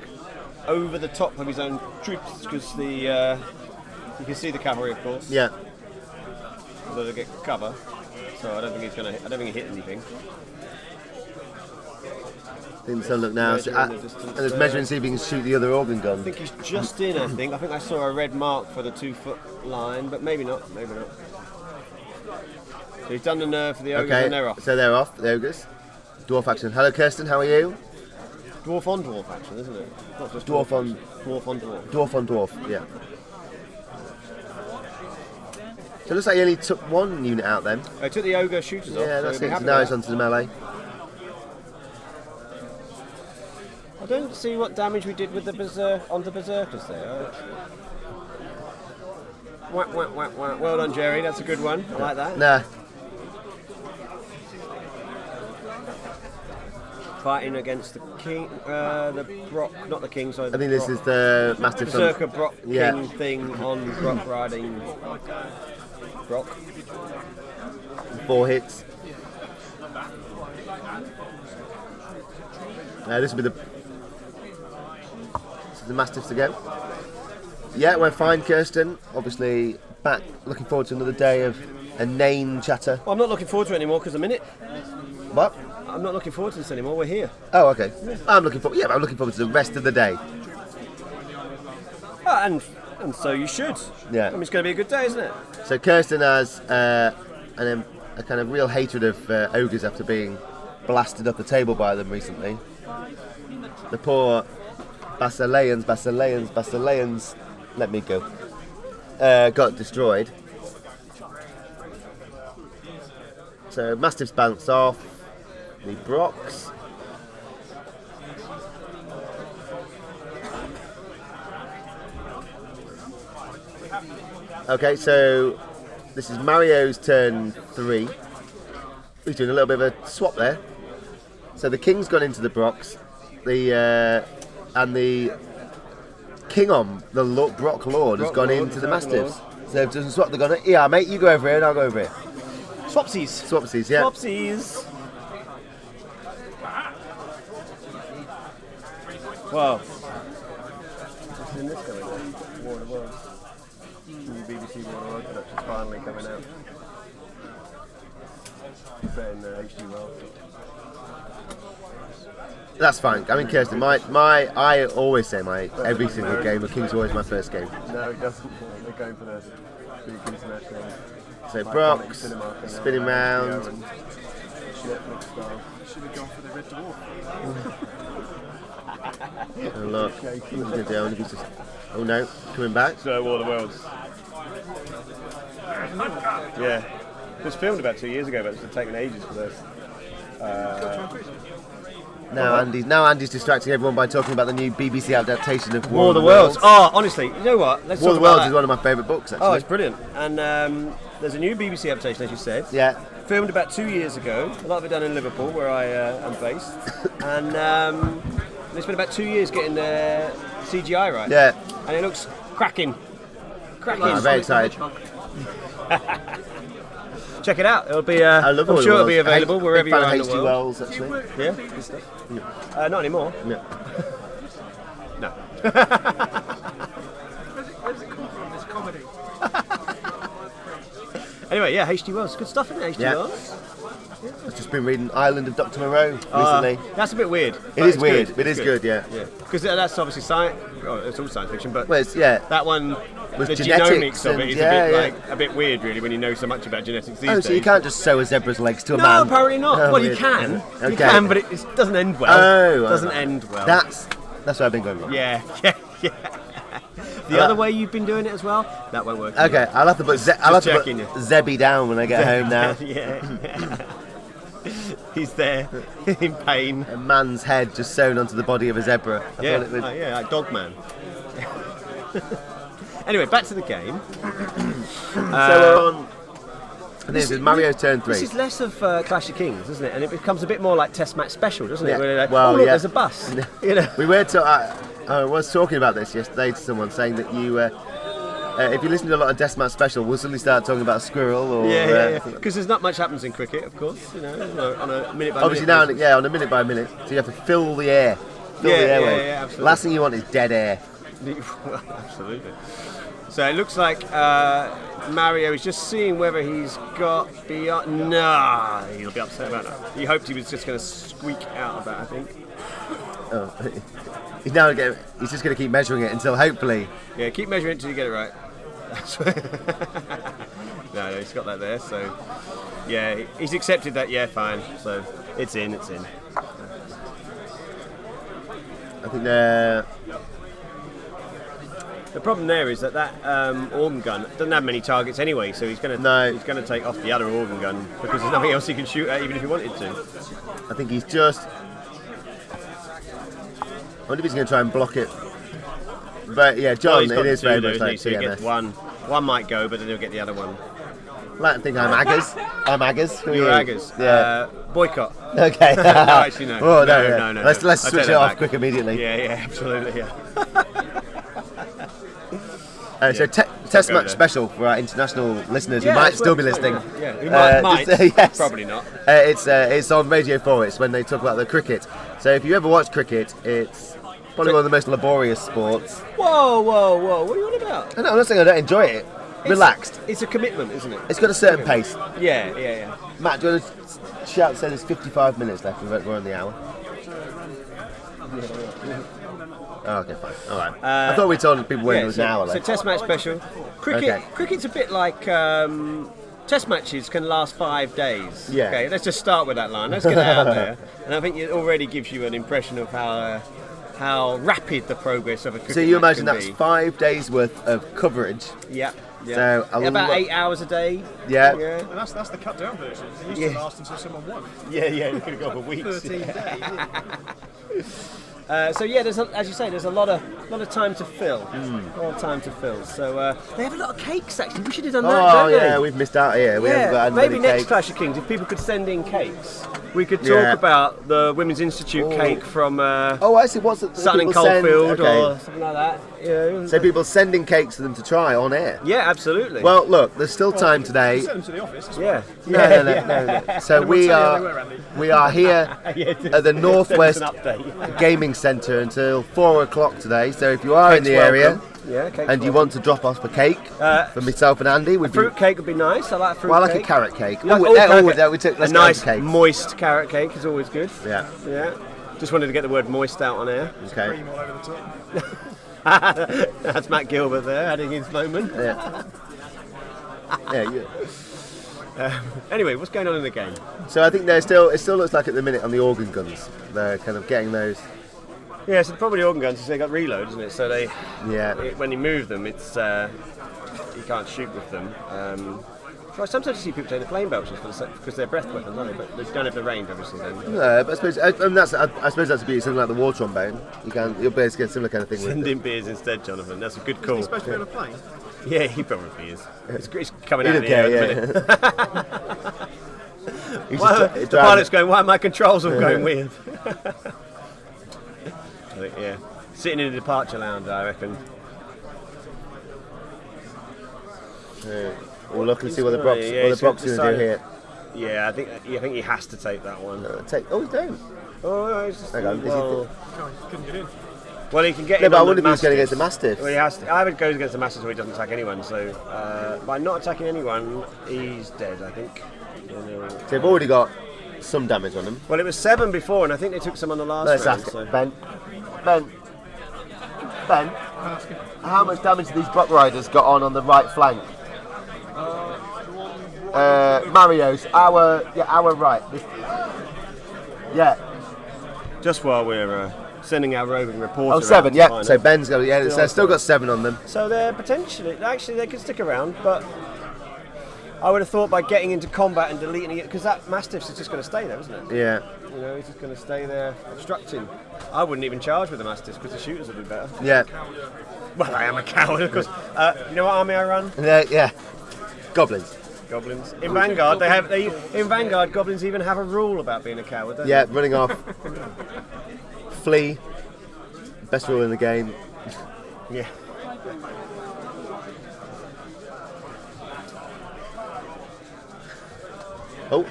over the top of his own troops because the you can see the cavalry, of course. Yeah. Although they get cover, so I don't think he's gonna. I don't think he hit anything. Didn't look now. So, Measuring the and distance there's there. measuring to see if he can shoot the other organ I gun. think he's just in. I think I saw a red mark for the 2-foot line, but maybe not. Maybe not. So he's done the nerve for the ogres and they're off. So they're off. The ogres. Dwarf action. Hello, Kirsten. How are you? Dwarf on dwarf action, isn't it? Not just Dwarf on dwarf on dwarf. dwarf on dwarf. Yeah. So it looks like he only took one unit out then. I took the ogre shooters off. Yeah, so that's we'll be it. So happy now with it's onto the melee. I don't see what damage we did with the on the berserkers there. Whack, whack, whack, whack. Well done, Jerry. That's a good one. I like that. Nah. Fighting against the king, the Brock, not the king. Sorry. I think this is the Mastiff. berserker Brock Yeah. king thing on Brock riding Brock. 4 hits. This will be the Mastiffs again. Yeah, we're fine, Kirsten. Obviously, back. Looking forward to another day of inane chatter. Well, I'm not looking forward to it anymore because I'm in it. What? I'm not looking forward to this anymore. We're here. Oh, okay. I'm looking forward. Yeah, I'm looking forward to the rest of the day. And so you should. Yeah. I mean, it's going to be a good day, isn't it? So Kirsten has a kind of real hatred of ogres after being blasted up the table by them recently. The poor Basileans, let me go, got destroyed. So Mastiffs bounce off. The Brox. Okay, so this is Mario's turn 3. He's doing a little bit of a swap there. So the King's gone into the Brox. And the Kingom, the Brock Lord, has gone into the Mastiffs. So if it doesn't swap, they're gone. Yeah, mate, you go over here and I'll go over here. Swapsies, yeah. Swapsies. Wow. Isn't this coming out? War of the Worlds. New BBC War of the Worlds production's finally coming out. Set in HD World. That's fine. I mean, Kirsten, I always say every single game of King's always my first game. No, it doesn't. They're going for the big international. So Brox, spinning round. Netflix style. Should have gone for the Red Dwarf. Oh, look, what's he going to do? Oh no, coming back. So War of the Worlds. Yeah. It was filmed about 2 years ago, but it's taken ages for this. Now Andy's distracting everyone by talking about the new BBC adaptation of War of the Worlds. Oh, honestly, you know what? Let's War of talk the Worlds about is one of my favourite books, actually. Oh, it's brilliant. And there's a new BBC adaptation, as you said. Yeah. Filmed about 2 years ago. A lot of it done in Liverpool, where I am based. And they spent about 2 years getting the CGI right. Yeah. And it looks cracking. I'm very excited. Check it out. It'll be. I love I'm War of sure the it'll be Worlds. available wherever you are in the H.G. world. Wells, actually. Yeah, good stuff. Not anymore. Yeah. No. Where's it come from, this comedy? Anyway, yeah, H.G. Wells. Good stuff, isn't it, H.G. Yeah. Wells? I've just been reading Island of Dr. Moreau recently. That's a bit weird. It is weird. It is good, yeah. Because that's obviously science. Oh, it's all science fiction, but Well, that one, with the genetics genomics of it is and- a bit weird, really, when you know so much about genetics these Oh, days. so you can't just sew a zebra's legs to a No, man? apparently not. Oh, well, you weird. can. Okay. You can, but it doesn't end well. Oh, doesn't end well. That's what I've been going wrong. Yeah. The other way you've been doing it as well, that won't work. Okay, I'll have to put checking you. Zebby down when I get home now. Yeah. He's there in pain. A man's head just sewn onto the body of a zebra. I Yeah, thought it would... like Dogman. Anyway, back to the game. So we're on. And this is Mario's turn 3. This is less of Clash of Kings, isn't it? And it becomes a bit more like Test Match Special, doesn't Yeah. it? Where they're like, Well, oh, look, yeah. there's a bus. You know. We were I was talking about this yesterday to someone, saying that you, if you listen to a lot of Deathmatch Special, we'll suddenly start talking about a squirrel or. Yeah. Because there's not much happens in cricket, of course. You know, on a minute by Obviously minute. now, on a minute by minute, so you have to fill the air. Fill the airway. Yeah, absolutely. Last thing you want is dead air. Absolutely. So it looks like Mario is just seeing whether he's got beyond. Nah, he'll be upset about that. He hoped he was just going to squeak out of that, I think. Oh. He's just going to keep measuring it until hopefully. Yeah, keep measuring it until you get it right. That's no, he's got that there. So yeah, he's accepted that. Yeah, fine. So it's in. I think the problem there is that organ gun doesn't have many targets anyway, so he's going to take off the other organ gun because there's nothing else he can shoot at, even if he wanted to. I think he's just. I wonder if he's going to try and block it. But yeah, John, he's got it is two very there, much isn't he? like So he gets TMS. one might go, but then he'll get the other one. I like to think I'm Aggers. I'm Aggers. Who are You're you? Aggers. Yeah. Boycott. Okay. No, actually no. Oh, no. Let's I switch take it that off back. quick immediately. Yeah, absolutely, yeah. So Test go Match there. Special for our international listeners Yeah, who might it's still be worth- listening. Yeah, who might. Yes. Probably not. It's on Radio 4. It's when they talk about the cricket. So if you ever watch cricket, it's probably one of the most laborious sports. Whoa! What are you on about? I'm not saying I don't enjoy it. Relaxed. It's a commitment, isn't it? It's got a certain pace. Yeah. Matt, do you want to shout? Say there's 55 minutes left. We're on the hour. Oh, okay, fine. All right. I thought we told people when there was an hour so left. Test Match Special. Cricket's a bit like Test matches can last 5 days. Yeah. Okay, let's just start with that line. Let's get it out there. And I think it already gives you an impression of how how rapid the progress of a cricket So you match imagine can that's be. 5 days worth of coverage. Yeah. So about 8 hours a day. Yeah. And that's the cut down version. It used to last until someone won. Yeah, it could go for weeks. 13 days. So yeah, as you say, there's a lot of time to fill. A lot of time to fill. So they have a lot of cakes actually. We should have done that. Oh don't yeah, they? we've missed out here. We haven't got maybe any next cake. Clash of Kings, if people could send in cakes, we could talk Yeah. about the Women's Institute cake from Oh, I see. What's it? Sutton and people send- Coldfield okay. or something like that. Yeah. So people sending cakes for them to try on air. Yeah, absolutely. Well, look, there's still time today. Send them to the office. It's yeah. No. So we tell you they were, Andy. are here at the Northwest Send us an update. Gaming Centre until 4 o'clock today. So if you are in Cake's the area welcome. Yeah, cake's and you welcome. want to drop off a cake for myself and Andy, would be Fruit cake would be nice. I like fruit well, I like cake. a carrot cake. You like- Oh, oh, carrot we cake. took A let's nice cake. moist carrot cake is always good. Yeah. Yeah. Just wanted to get the word moist out on air. Okay. cream all over the top. That's Matt Gilbert there, adding his moment. Yeah. Yeah. Anyway, what's going on in the game? So I think it still looks like at the minute on the organ guns they're kind of getting those. Yeah, so the problem with the organ guns is they got reload, isn't it? So when you move them, it's you can't shoot with them. So sometimes you see people taking the flame belchers because they're breath weapons, aren't they? But they don't have the range, obviously. Then No, but I suppose I suppose that's a beauty. Something like the war trombone. You'll basically get a similar kind of thing with send it. in beers instead, Jonathan. That's a good call. He's supposed to be on a plane. Yeah, he probably is. It's coming He out don't of the air care, at the minute. He's Why, just the driving pilot's it. going, why are my controls all going weird? I think, yeah. Sitting in the departure lounge, I reckon. We'll look and see what the Brock's Yeah, what the he's Brock's going to do decided- here. Yeah, I think he has to take that one. He's down. Oh, it's just, Hang on, is he well, Couldn't get in. well, he can get Yeah, in but I on wonder if the he was going against the Mastiffs. Mastiffs. Well, he has to. I would go against the Mastiffs where he doesn't attack anyone. So by not attacking anyone, he's dead, I think. So they've already got some damage on him. Well, it was 7 before, and I think they took some on the last Let's round. ask So. Ben, how much damage have these Brock Riders got on the right flank? Mario's, our right. Yeah. Just while we're sending our roving reporter. Oh, 7, out to yeah. find So out. Ben's got, yeah, so still got 7 on them. So they're potentially, actually, they could stick around, but I would have thought by getting into combat and deleting it, because that Mastiffs is just going to stay there, isn't it? Yeah. You know, he's just going to stay there obstructing. I wouldn't even charge with the Mastiffs because the shooters would be better. Yeah. Well, I am a coward, of course. You know what army I run? Yeah. Goblins. Goblins. In Vanguard, in Vanguard, goblins even have a rule about being a coward. Don't Yeah, running off. Flee. Best rule in the game. they? Yeah. Oh,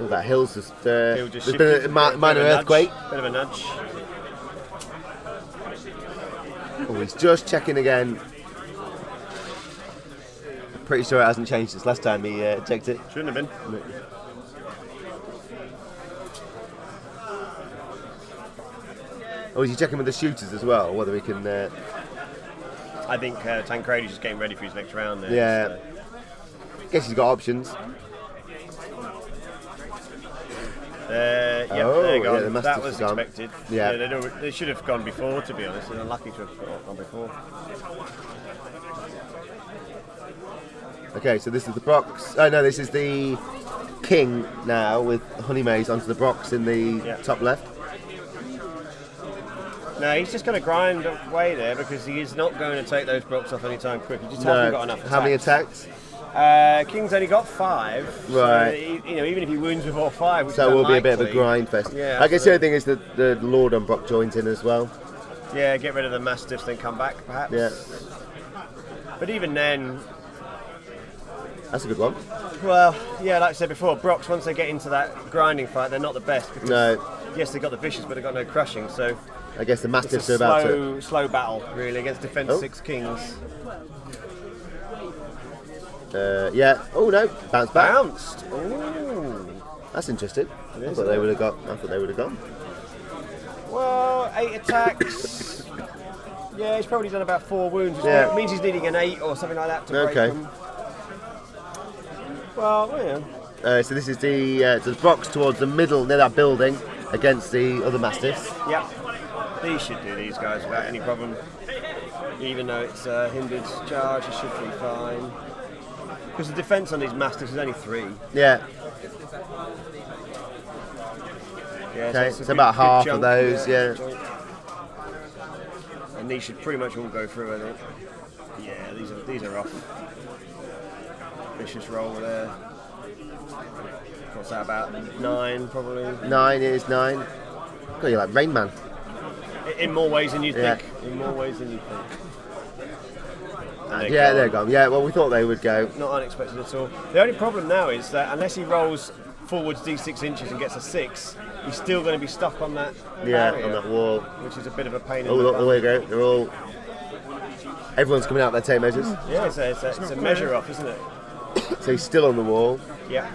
that hill's just. He'll just There's shift been it, a minor bit of a earthquake. nudge, Bit of a nudge. Oh, he's just checking again. Pretty sure it hasn't changed since last time he checked it. Shouldn't have been. Oh, is he checking with the shooters as well? Whether he can. I think Tancredi's just getting ready for his next round there. Yeah. So. Guess he's got options. Yeah, Oh, there you go. yeah, the That Mastiffs was have gone. expected. Yeah. They should have gone before, to be honest. They're unlucky to have gone before. Okay, so this is the Brox. Oh no, this is the King now with Honeymaze onto the Brox in the Yeah. top left. No, he's just going to grind away there because he is not going to take those blocks off anytime quick. He just No. hasn't got enough attacks. How many attacks? King's only got 5. Right. So, even if he wounds with all 5, which So is it will be a bit of a unlikely, grind fest. Yeah, I guess the other thing is that the Lord on Brock joins in as well. Yeah, get rid of the Mastiffs, then come back, perhaps. Yeah, But even then, that's a good one. well, yeah, like I said before, Brox, once they get into that grinding fight, they're not the best. Because, No, yes, they've got the Vicious, but they've got no crushing, so I guess the it's Mastiffs a are about to. slow battle, really, against Defence Oh. 6 Kings. Yeah. Oh no, bounce back. Bounced! Ooh. That's interesting. It I is, thought they isn't would have got. I thought they would have gone. Well, 8 attacks. Yeah, he's probably done about 4 wounds. Which Yeah. means he's needing an 8 or something like that to break Okay. them. Well, yeah. So this is the Brox towards the middle near that building. against the other Mastiffs. Yep. These should do these guys without any problem. Even though it's hindered charge, it should be fine. Because the defence on these Mastiffs is only 3. Yeah. Yeah, Okay, it's a so about good half chunk, of those, yeah. chunk. And these should pretty much all go through, I think. Yeah, these are off. Vicious roll there. What's that, about 9 probably? 9 is 9. God, you're like Rain Man. In more ways than you Yeah. think. In more ways than you think. And Yeah, they're gone. Yeah, well, we thought they would go. Not unexpected at all. The only problem now is that unless he rolls forwards d6 inches and gets a 6, he's still going to be stuck on that barrier, on that wall. which is a bit of a pain in Oh, the look, butt. there we go. They're all. Everyone's coming out their tape measures. Yeah, it's a measure off, isn't it? So he's still on the wall. Yeah.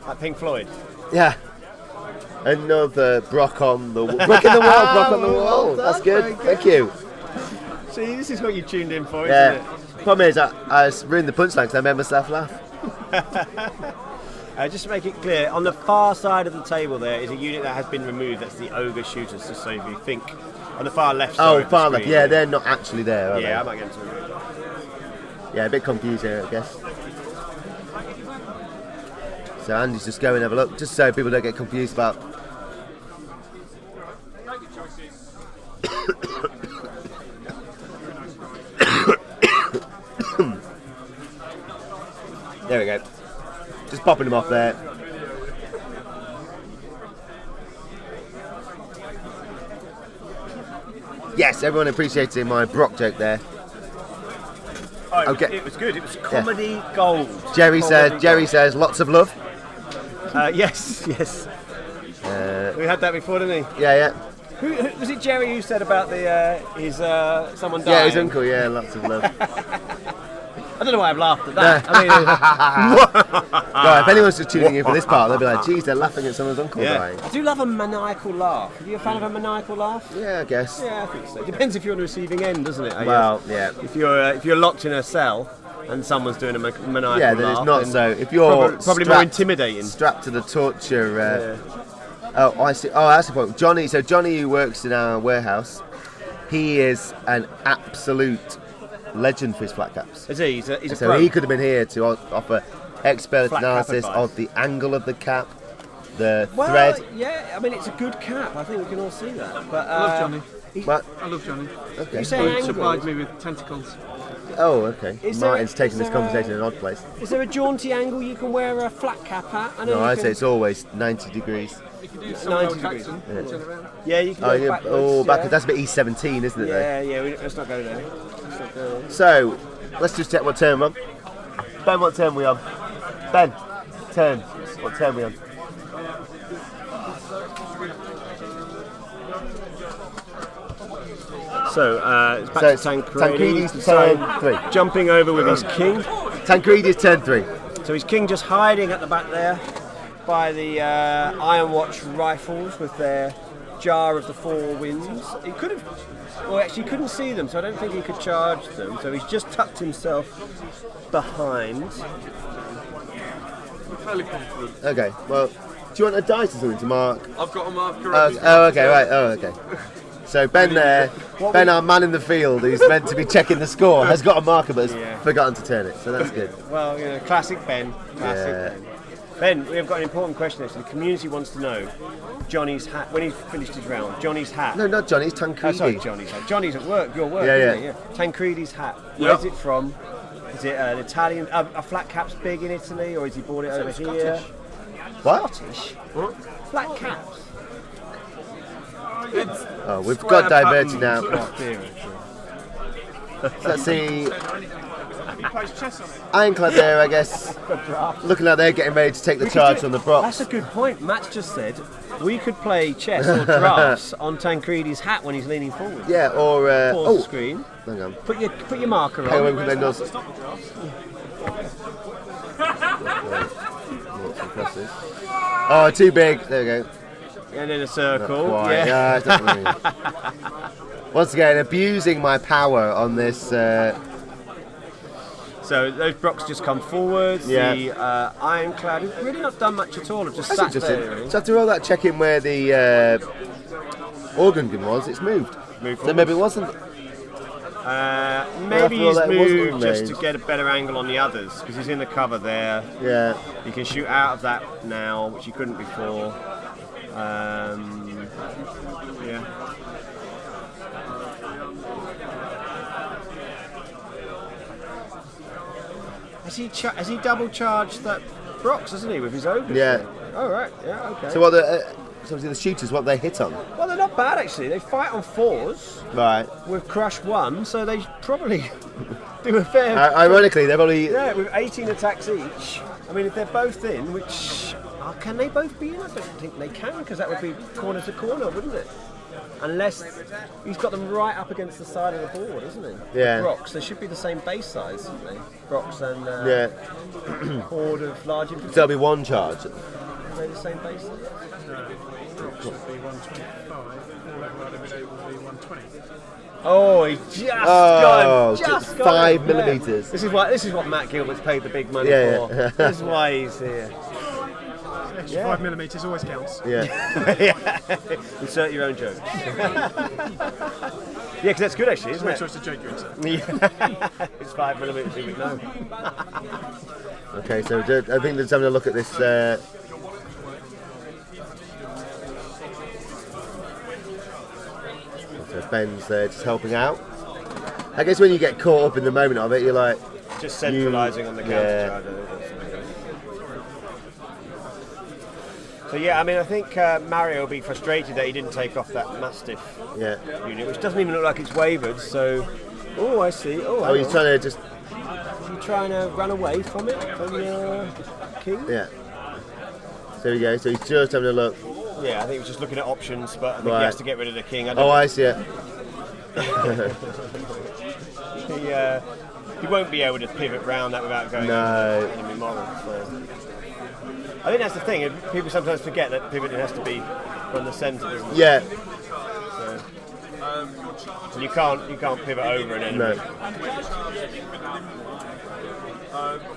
Like Pink Floyd. Yeah. Another Brock on the wall. Brock in the wall, Brock on the wall. That's good. Thank you. See, this is what you tuned in for, Yeah. isn't it? Problem is, I ruined the punchline because I made myself laugh. Just to make it clear, on the far side of the table there is a unit that has been removed. That's the Ogre Shooters, just so if you think. On the far left side. Oh, of the far left. screen. Yeah, they're not actually there, are Yeah, I they? might get into it. Yeah, a bit confusing, I guess. So Andy's just going and have a look, just so people don't get confused about. There we go. Just popping them off there. Yes, everyone appreciated my Brock joke there. Oh, Okay. it was good. It was comedy gold. Jerry Comedy says lots of love. gold. Yes. We had that before, didn't he? Yeah. Who was it? Jerry who said about the his someone dying? Yeah, his uncle, yeah, lots of love. I don't know why I've laughed at that. I mean, Right, if anyone's just tuning in for this part, they'll be like, geez, they're laughing at someone's uncle dying. I do love a maniacal laugh. Are you a fan of a maniacal laugh? Yeah, I guess. Yeah, I think so. Depends if you're on the receiving end, doesn't it? I Well, guess. yeah. If you're locked in a cell and someone's doing a maniacal Yeah, then laugh, it's not then so. If you're probably more intimidating. strapped to the torture. Oh, I see. Oh, that's the point. Johnny. So Johnny, who works in our warehouse, he is an absolute legend for his flat caps. Is he? He's a So pro. he could have been here to offer expert Flat cap analysis advice. of the angle of the cap, the Well, thread. yeah, I mean it's a good cap. I think we can all see that. But I love Johnny. But, I love Johnny. okay. You say He angle. supplied me with tentacles. Oh, okay. Is there- Martin's taking is this there conversation in an odd place. Is there a jaunty angle you can wear a flat cap at? I know No, you I'd can- say it's always 90 degrees. You can do Samuel 90 degrees. Jackson. Turn around. Yeah, you can Oh, go yeah. backwards. Oh, back. yeah. That's a bit E17, isn't it? Though? Yeah, let's not go there. Let's not go there. So, let's just check what turn we're on. Ben, what turn we on? Ben, turn. What turn we on? So, it's back So to it's Tancredi. Tancredi's turn 3. Jumping over with his king. Tancredi's turn 3. So his king just hiding at the back there by the Iron Watch rifles with their Jar of the Four Winds. He could have, well actually he couldn't see them, so I don't think he could charge them. So he's just tucked himself behind. I'm fairly confident. Okay, well, do you want a dice or something to mark? I've got a marker. Okay, right. Oh, okay. So Ben there, Ben, our man in the field, who's meant to be checking the score, has got a marker but has forgotten to turn it. So that's good. Well, classic Ben. Classic Yeah. Ben. Ben, we've got an important question actually. The community wants to know Johnny's hat, when he finished his round, Johnny's hat. No, not Johnny, it's Tancredi. Sorry, Johnny's hat. Johnny's at work, your work, Yeah, isn't yeah. it? Yeah. Tancredi's hat. Where's it from? Is it an Italian, a flat cap's big in Italy, or has he bought it over here? What? Scottish? What? Flat caps? It's Oh, we've square got diverted patterns. now. Oh, dear. Let's see. He plays chess on it. Ironclad there, I guess. Looking like they're getting ready to take the charge from the Brock. That's a good point. Matt's just said we could play chess or drafts on Tancredi's hat when he's leaning forward. Yeah, or. Pause the screen. Hang on. Put your marker Hang on, on. when does. Stop the draft. Oh, too big. There we go. And in a circle. Quite. Yeah. It's not really. Once again, abusing my power on this So those Brocks just come forwards. Yeah. The Ironclad has really not done much at all. Have just That's sat interesting. there. Really. So after all that checking where the organ gun was, it's moved. So maybe it wasn't. Maybe he's that wasn't moved just to made. get a better angle on the others because he's in the cover there. Yeah. He can shoot out of that now, which he couldn't before. Yeah. Has he double charged that Brox, hasn't he, with his ogre? Yeah. Oh right. Yeah. Okay. So what the so obviously the shooters, what they hit on? Well, they're not bad actually. They fight on 4s Right. with Crush 1, so they probably do a fair. Ironically, they're probably. Yeah, with 18 attacks each. I mean, if they're both in, which can they both be in? I don't think they can, because that would be corner to corner, wouldn't it? Unless he's got them right up against the side of the board, isn't he? Yeah. Brox, they should be the same base size, shouldn't they? Brox and Yeah. horde of large infantry. So there'll be one charge. Are they the same base size? Brooks would be 125. All over would be 120. Oh, he just Oh, got him. 5 Yeah. millimetres. This is what Matt Gilbert's paid the big money Yeah, for. yeah. This is why he's here. Extra 5mm always counts. Yeah. Yeah. Insert your own joke. Yeah, because that's good actually, isn't Which it? choice to joke you insert? It's 5mm, you would know. Okay, so I think let's have a look at this. So Ben's there just helping out. I guess when you get caught up in the moment of it, you're like, Just centralising on the counter yeah. charge. So yeah, I mean, I think Mario will be frustrated that he didn't take off that Mastiff yeah. unit, which doesn't even look like it's wavered. So, oh, I see. Oh, Oh, he's trying to just, Is he trying to run away from it, from the king? yeah. So there we go. So he's just having a look. Yeah, I think he was just looking at options, but I think Right. he has to get rid of the king. Oh, I see it. He won't be able to pivot round that without going No. into enemy model. So. I think that's the thing. People sometimes forget that pivoting has to be from the centre, doesn't it? Yeah. So, and you can't pivot over an enemy. No.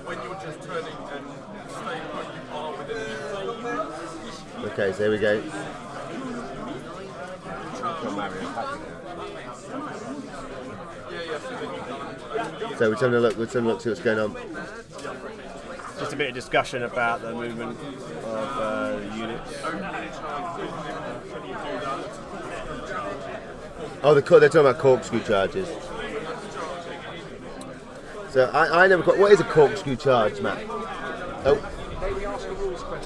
When you're just turning and staying like you are within Okay, so there we go. So we're having a look. Let's have a look. See what's going on. Just a bit of discussion about the movement of units. Oh, they're talking about corkscrew charges. So I never quite. What is a corkscrew charge, Matt? Oh,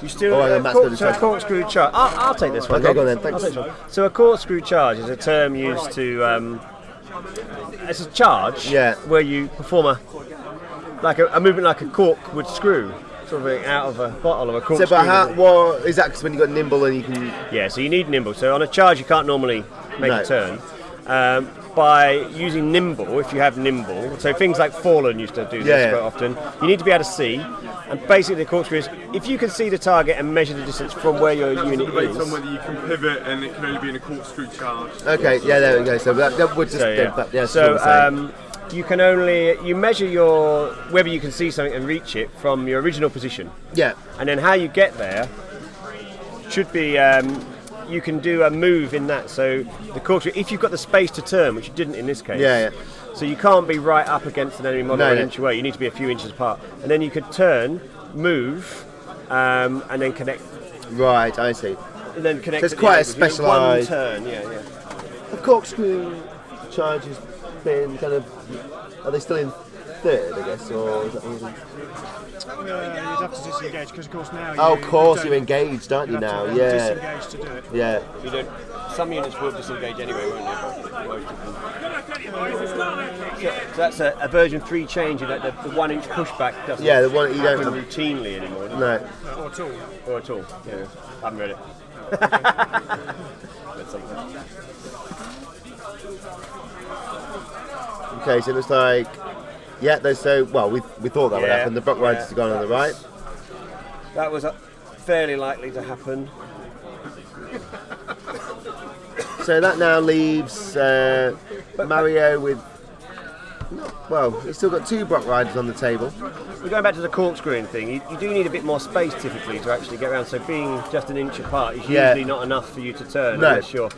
You still Oh, Matt's got his so a hand. corkscrew charge. I'll take this one. Okay, Rob. go on then, I'll thanks. take this one. So a corkscrew charge is a term used to. It's a charge Yeah. where you perform a movement like a cork would screw, sort of out of a bottle of a corkscrew. so but how? What is that? 'Cause when you got nimble and you can. Yeah, so you need nimble. So on a charge, you can't normally make No. a turn. By using nimble, if you have nimble, so things like Fallen used to do this Yeah. quite often, you need to be able to see. And basically, the corkscrew is if you can see the target and measure the distance from where your unit debate on is. whether you can pivot and it can only be in a corkscrew charge. Okay, yeah, there we go. So that would just. So, yeah. yeah, that's what I'm saying. You can you measure whether you can see something and reach it from your original position, Yeah. and then how you get there should be. You can do a move in that. So the corkscrew, if you've got the space to turn, which you didn't in this case. Yeah, yeah. So you can't be right up against an enemy model No, an no. inch away. You need to be a few inches apart, and then you could turn, move, and then connect. Right, I see. And then connect. So it's to the quite a enemies. You do specialised- One turn, yeah. Have corkscrew charges been kind of? Are they still in third, I guess, or? Is that, You'd have to disengage because, of course, now. oh, of course, don't- you're engaged, aren't you you'd have now? to Yeah. disengage to do it. Yeah. You don't. Some units will disengage anyway, won't they? But most of them. So that's a version 3 change in that the 1 inch pushback doesn't Yeah, the one you happen don't. routinely anymore, does it? No. Or at all. Or at all. Yeah. I haven't read it. Read something. Okay, so it looks like. Yeah, there's so. Well, we thought that would Yeah, happen. The Brock Riders yeah. have gone on the right. That was fairly likely to happen. So that now leaves Mario with Well, he's still got 2 Brock Riders on the table. We're going back to the corkscrewing thing. You do need a bit more space typically to actually get around. So being just an inch apart is Yeah. usually not enough for you to turn. No. Unless you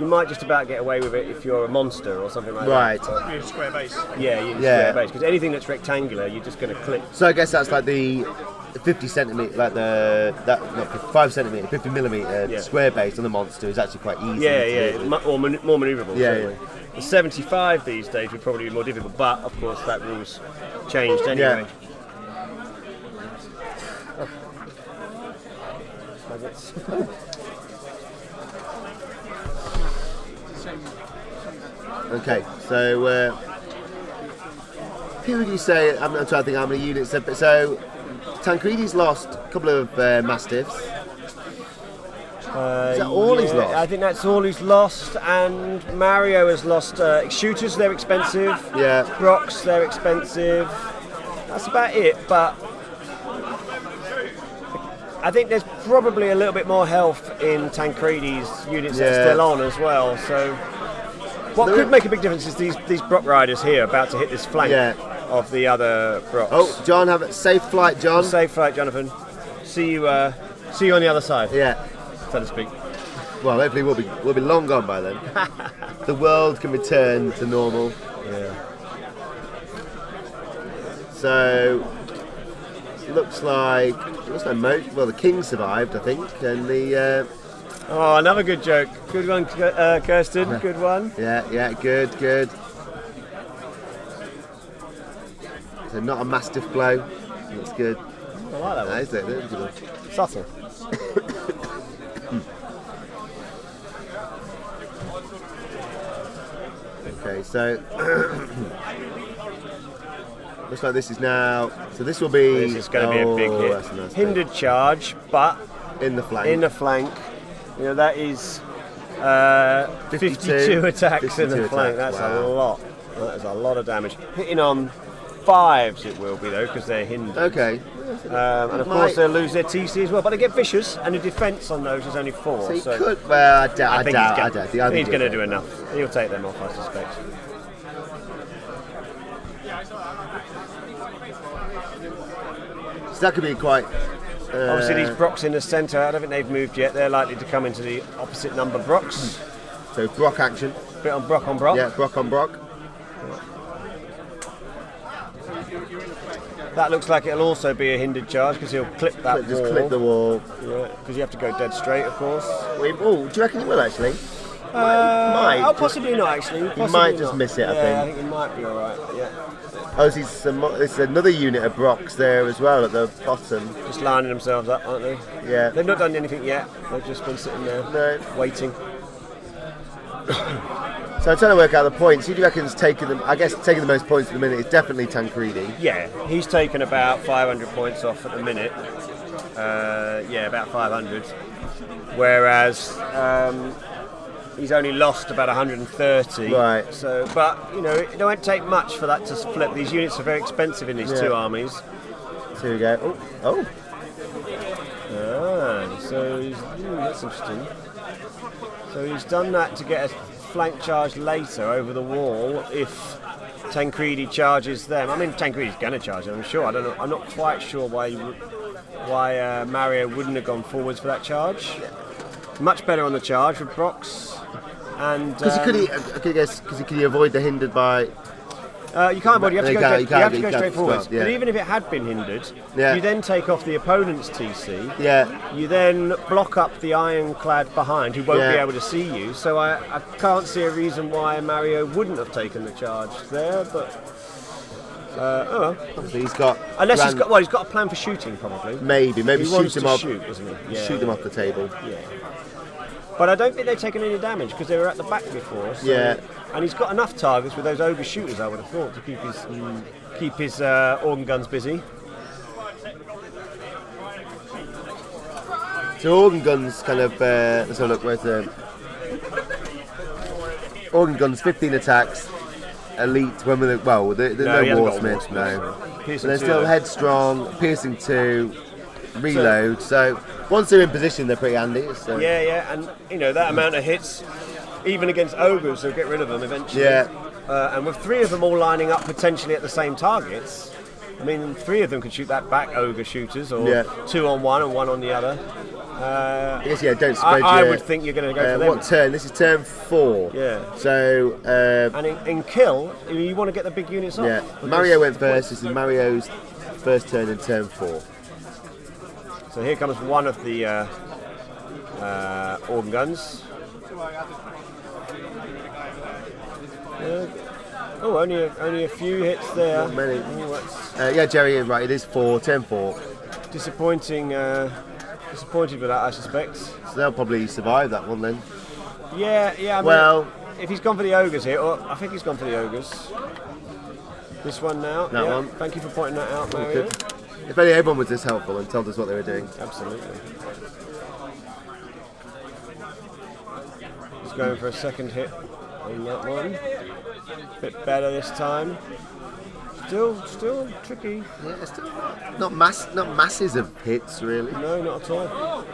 might just about get away with it if you're a monster or something like Right. that. You're a square base. Yeah, you Yeah. square base because anything that's rectangular, you're just going to clip. So I guess that's like the 50 centimetre, like not 5 centimetre, 50 millimetre Yeah. square base on the monster is actually quite easy. Yeah, to yeah, do. more manoeuvrable. Yeah, certainly. The 75 these days would probably be more difficult, but of course that rule's changed anyway. Oh. Nuggets. Okay, so who would you say? I'm trying to think how many units. So Tancredi's lost a couple of Mastiffs. Is that all he's lost? I think that's all he's lost, and Mario has lost shooters. They're expensive. Yeah. Brocks, they're expensive. That's about it. But I think there's probably a little bit more health in Tancredi's units that are Yeah. still on as well. So what could make a big difference is these Brock riders here about to hit this flank Yeah. of the other Brocks. Oh, John, have a safe flight, John. Safe flight, Jonathan. See you on the other side, Yeah. so to speak. Well, hopefully we'll be long gone by then. The world can return to normal. Yeah. So looks like the king survived, I think, and the Oh, another good joke. Good one, Kirsten. Good one. yeah, good. So not a mastiff blow. That's good. I like that That one. is it. That's good. Subtle. Okay, so looks like this is now. So this will be. This is going to be a big hit. That's a nice Hindered charge, but hit. In the flank. in the flank. You know, that is 52 attacks in the 52 flank. attacks, That's wow. a lot. That is a lot of damage. Hitting on 5s it will be though, because they're hindered. Okay. And of course they'll lose their TC as well, but they get vicious, and the defence on those is only 4. So he so could. Well, I doubt. I think he's I think he's going to he'll do take enough. He'll take them off, I suspect. So that could be quite. Obviously, these Brocks in the centre, I don't think they've moved yet. They're likely to come into the opposite number Brocks. So Brock action. Bit on Brock on Brock. Yeah, Brock on Brock. That looks like it'll also be a hindered charge because he'll clip that Just wall. clip the wall. Because you have to go dead straight, of course. Oh, do you reckon he will actually? might. Oh, possibly not actually. Possibly might just not. miss it, I yeah, think. I think he might be alright. Yeah. Oh, it's another unit of Brocks there as well at the bottom. Just lining themselves up, aren't they? Yeah. They've not done anything yet. They've just been sitting there No. waiting. So I'm trying to work out the points. Who do you reckon's taking them? I guess taking the most points at the minute is definitely Tancredi. Yeah, he's taken about 500 points off at the minute. Yeah, about 500. Whereas he's only lost about 130. Right. So, but you know, it won't take much for that to flip. These units are very expensive in these Yeah. two armies. So here we go. Oh. So that's interesting. So he's done that to get a flank charge later over the wall if Tancredi charges them. I mean, Tancredi's going to charge them, I'm sure. I don't know. I'm not quite sure why Mario wouldn't have gone forwards for that charge. Much better on the charge with Brocks. And Because could he avoid the hindered by? you can't avoid. You have to You go, can't- dead- you you can't- have to you go can't straight forwards. stop, yeah. But even if it had been hindered, Yeah. you then take off the opponent's TC. Yeah. You then block up the ironclad behind, who won't be Yeah. able to see you. So I can't see a reason why Mario wouldn't have taken the charge there. But oh well. Obviously he's got. Unless he's grand- got a plan for shooting, probably. Maybe He shoot wants him to off. shoot, doesn't he? Yeah. Shoot him off the table. Yeah. But I don't think they've taken any damage because they were at the back before. So, Yeah. And he's got enough targets with those ogre shooters, I would have thought, to keep his organ guns busy. So organ guns kind of. Let's have a look. Where's the organ guns? 15 attacks. Elite. When were the, well, there's No, no, he hasn't got a Warsmith. No. Warsmith. But they're still headstrong. Piercing 2. Reload. So once they're in position, they're pretty handy. So. Yeah, and you know that amount of hits, even against ogres, they'll get rid of them eventually. Yeah. and with 3 of them all lining up potentially at the same targets, I mean, 3 of them could shoot that back ogre shooters, or 2 on one and 1 on the other. I guess, don't spread I would think you're going to go for them. What turn? This is turn 4. Yeah. So. And in kill, you want to get the big units off. Yeah. Mario went first. This is Mario's first turn in turn 4. So here comes one of the organ guns. Only a few hits there. Not many. Ooh, that's Jerry, right, it is 4, turn 4. disappointed with that, I suspect. So they'll probably survive that one then. Yeah. I mean, Well, if he's gone for the ogres here, or I think he's gone for the ogres. This one now. That one. Thank you for pointing that out, Mario. good. If only everyone was this helpful and told us what they were doing. Absolutely. He's going for a second hit on that one. Bit better this time. Still tricky. Yeah, it's still not masses of hits really. No, not at all.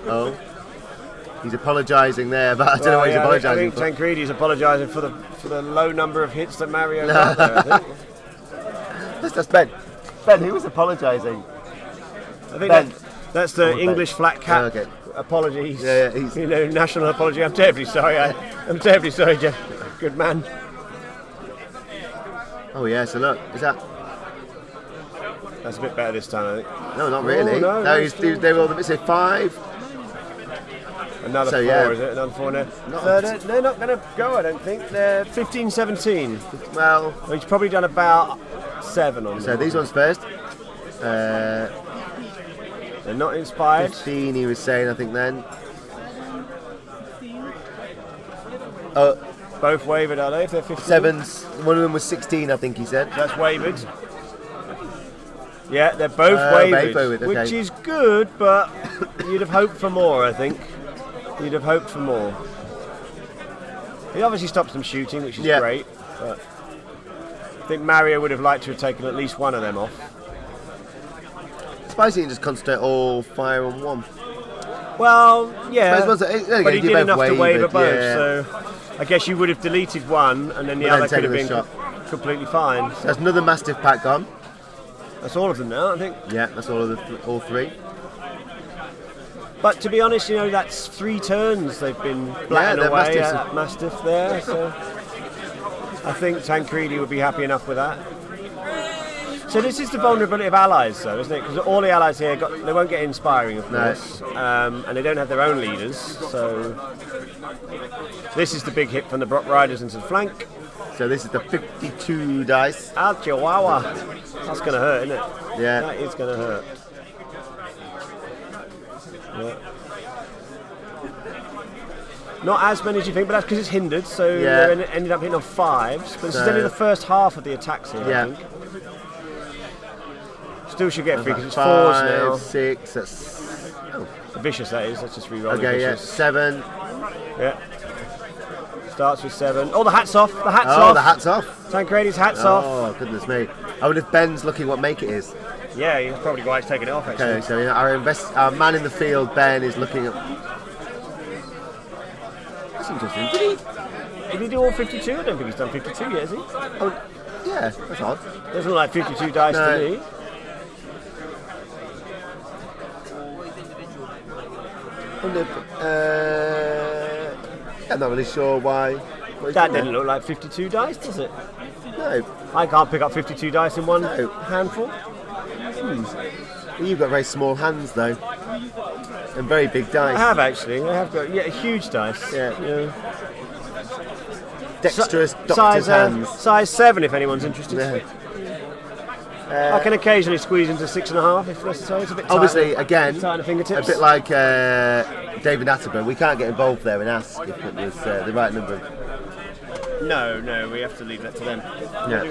Oh. He's apologising there, but I don't know what he's apologising I think for. Tancredi's apologising for the low number of hits that Mario got there, I think. That's Ben. Ben, who was apologising? I think that's the English flat cap Okay. apologies. Yeah, he's- National apology. I'm terribly sorry. I'm terribly sorry, Jeff. Good man. Oh yeah, so look, is that? That's a bit better this time, I think. No, not really. no, they were all the 5. Another So, 4, yeah. is it? Another 4 now. Not- So they're not going to go, I don't think. They're 15-17. Well, Well, he's probably done about 7 on so them. these ones first. They're not inspired. 15, he was saying, I think then. Oh, Both wavered, are they? If they're 15? 7s. One of them was 16, I think he said. That's wavered. Yeah, they're both both wavered, wavered, okay. which is good, but you'd have hoped for more, I think. You'd have hoped for more. He obviously stops them shooting, which is Yeah. great, but I think Mario would have liked to have taken at least one of them off. Spicy just concentrate all fire on one. Well, yeah, Suppose once- there you go, but he you did both enough to waver wavered, both, yeah. so I guess you would have deleted one, and then the But then other could have taken been the completely fine. There's another Mastiff pack gone. That's all of them now, I think. Yeah, that's all of all 3. But to be honest, that's 3 turns they've been blatting they're away Mastiffs. at Mastiff there, so I think Tancredi would be happy enough with that. So this is the vulnerability of allies, though, isn't it? Because all the allies here, they won't get inspiring, of No. course, and they don't have their own leaders, so this is the big hit from the Brock Riders into the flank. So this is the 52 dice. Ah, Chihuahua. That's going to hurt, isn't it? Yeah. That is going to hurt. Yeah. Not as many as you think, but that's because it's hindered, so Yeah. they ended up hitting on 5s. But this is So- only the first half of the attacks here, Yeah. I think. Still should get 3 because it's 4s 5, now. 6, that's... Vicious, that is. Let's just re-roll the Okay, yeah, vicious. 7. Yeah. Starts with 7. Oh, the hat's off. The hat's Oh, off. the hat's off. Tancredi's hat's off. Oh, goodness me. I wonder if Ben's looking what make it is. Yeah, he's probably why he's taking it off, actually. Okay, so our man in the field, Ben, is looking at... That's interesting. Did he do all 52? I don't think he's done 52 yet, has he? Oh, yeah, that's odd. Doesn't look like 52 dice No. to me. Wonder if, I'm not really sure why. what he's That doing didn't look like 52 dice, does it? there. No. I can't pick up 52 dice in one No. handful. You've got very small hands, though. And very big dice. I have actually. I have got huge dice. Yeah. Dexterous doctor's Size, hands. size 7 if anyone's interested. Yeah. I can occasionally squeeze into 6.5 if necessary. It's a bit tight. Obviously, again, tight on the a fingertips. bit like David Attenborough, we can't get involved there and ask if it was the right number. No, we have to leave that to them. Yeah. Do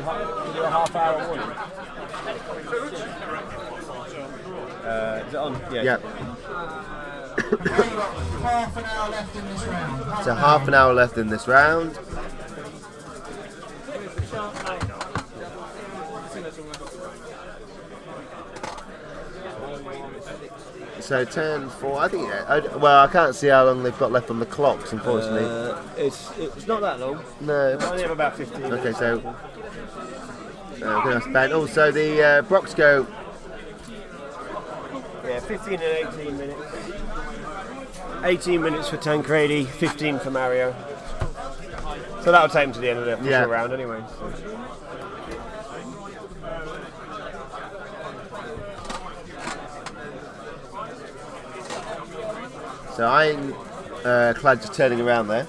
a half-hour warning. Is it on? Yeah. Half an hour left in this round. So half an hour left in this round. So 10, 4. I think. Well, I can't see how long they've got left on the clocks, unfortunately. It's not that long. No. I only have about 15 minutes. Okay, so. Also, the Brocs go. Yeah, 15 and 18 minutes. 18 minutes for Tancredi, 15 for Mario. So that'll take him to the end of the official round anyway. So Ironclad just turning around there.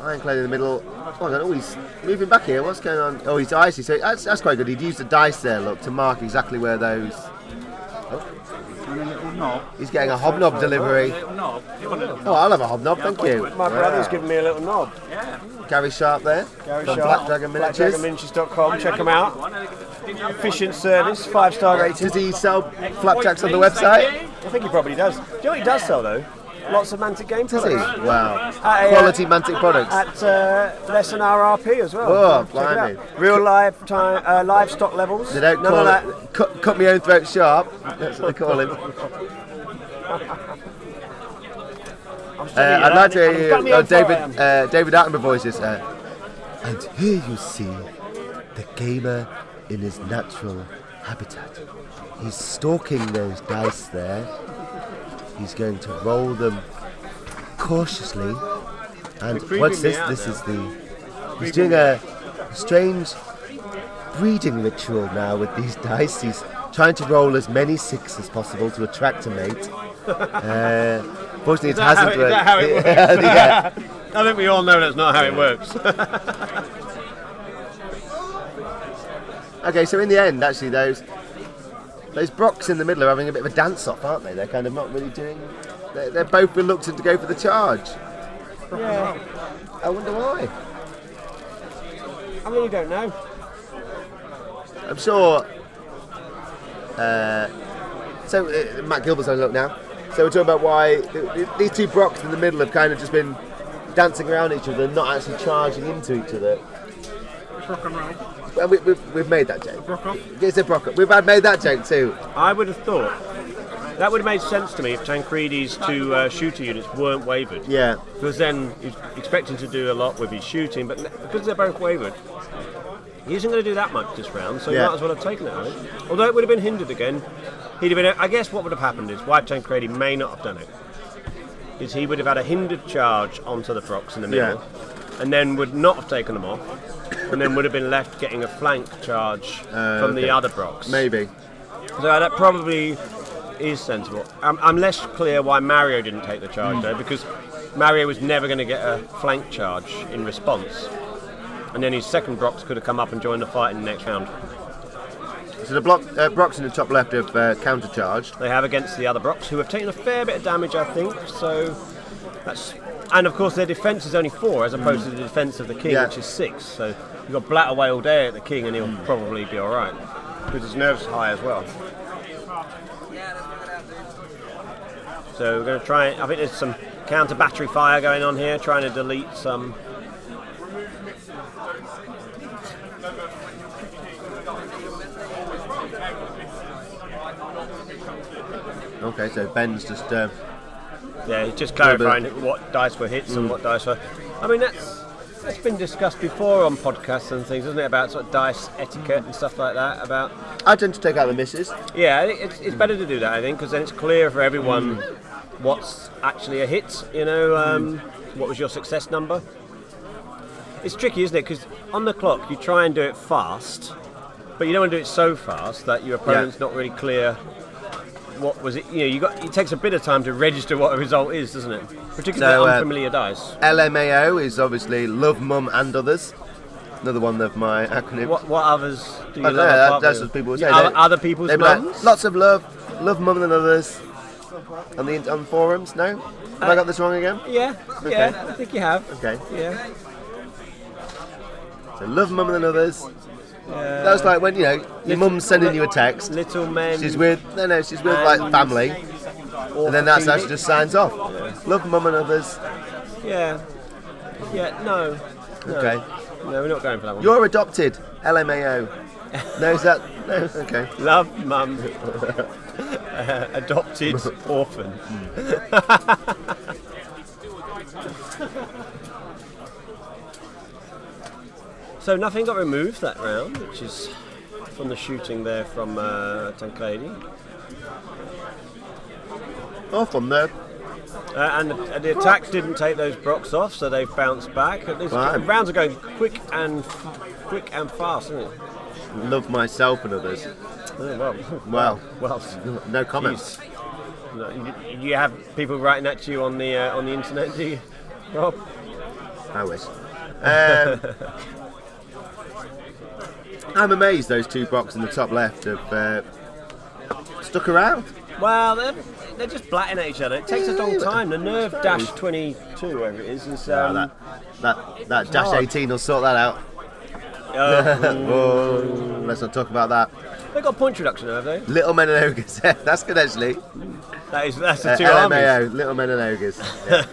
Ironclad in the middle. Oh, he's moving back here. What's going on? Oh, he's icy. So that's quite good. He'd used the dice there, look, to mark exactly where those. And a little knob. He's getting a hobnob delivery. Little knob. You want a little Oh, I'll have a hobnob, thank you. My brother's giving me a little knob. Gary Sharp there. Gary from Sharp, Black Dragon Miniatures. BlackDragonMiniatures.com, check them out. Efficient service, 5-star rated. Does he sell flapjacks on the website? I think he probably does. Do you know what he does sell though? Lots of Mantic game Does he? products. Wow. Quality Mantic products. At less than RRP as well. Oh, Check it out. blimey. Real live stock levels. They don't None call of it cut me own throat sharp. That's what they call him. I'd like to hear David Attenborough voices. And here you see the gamer in his natural habitat. He's stalking those dice there. He's going to roll them cautiously. And what's this? This is He's doing a strange breeding ritual now with these dice. He's trying to roll as many 6 as possible to attract a mate. Fortunately, it hasn't worked. Is that how it works? Yeah. I think we all know that's not how it works. Okay, so in the end, actually, those Brocs in the middle are having a bit of a dance-off, aren't they? They're kind of not really doing. They're both reluctant to go for the charge. Yeah. I wonder why. I really don't know. I'm sure. Matt Gilbert's on a look now. So we're talking about why these two Brocs in the middle have kind of just been dancing around each other, and not actually charging into each other. rock and roll. Well, we've made that joke. Brock off. It's a Brock off. We've made that joke too. I would have thought that would have made sense to me if Tancredi's two shooter units weren't wavered. Yeah. Because then he's expecting to do a lot with his shooting, but because they're both wavered, he isn't going to do that much this round, so he might as well have taken it, I think. Although it would have been hindered again. He'd have been. I guess what would have happened is why Tancredi may not have done it is he would have had a hindered charge onto the Brocs in the middle, and then would not have taken them off, and then would have been left getting a flank charge from the other Brocs. Maybe. So that probably is sensible. I'm less clear why Mario didn't take the charge though, because Mario was never going to get a flank charge in response, and then his second Brocs could have come up and joined the fight in the next round. So the Brocs in the top left have countercharged. They have against the other Brocs, who have taken a fair bit of damage, I think. So that's, and of course their defence is only 4 as opposed to the defence of the King, which is 6. So you've got Blatt away all day at the King, and he'll probably be all right because his nerves high as well. So we're going to try. I think there's some counter battery fire going on here, trying to delete some. Okay, so Ben's just. Yeah, he's just clarifying what dice were hits and what dice were. I mean, that's been discussed before on podcasts and things, isn't it? About sort of dice etiquette and stuff like that. About. I tend to take out the misses. Yeah, it's better to do that, I think, because then it's clear for everyone what's actually a hit. You know, what was your success number? It's tricky, isn't it? Because on the clock you try and do it fast, but you don't want to do it so fast that your opponent's not really clear. What was it? You know, it takes a bit of time to register what a result is, doesn't it? Particularly with unfamiliar dice. LMAO is obviously Love, Mum and Others. Another one of my acronyms. What others do you love? That's what people would say. Other people's mums? Like, lots of love, Mum and Others. On the forums, no? Have I got this wrong again? Yeah, okay. Yeah, I think you have. Okay. Yeah. So Love, Mum and Others. That was like when your mum's sending you a text. Little men. She's with like family, and then that's how she just signs off. Love mum and others. Yeah. No. Okay. No, we're not going for that one. You're adopted. LMAO. No, is that no? Okay. Love, mum. Adopted orphan. So nothing got removed that round, which is from the shooting there from Tancredi. Off on there. And the attacks didn't take those Brocks off, so they've bounced back. The rounds are going quick and fast, isn't it? Love myself and others. Well, No comments. You have people writing that to you on the internet, do you, Rob? I wish. I'm amazed those two Brocks in the top left have stuck around. Well, they're just blatting at each other. It takes a long time. The Nerve Dash 22, whatever it is that Dash hard. 18 will sort that out. Oh, let's not talk about that. They've got point reduction, have they? Little Men and Ogres. That's good actually. That's the two LMAO, armies. Little Men and Ogres. Yeah.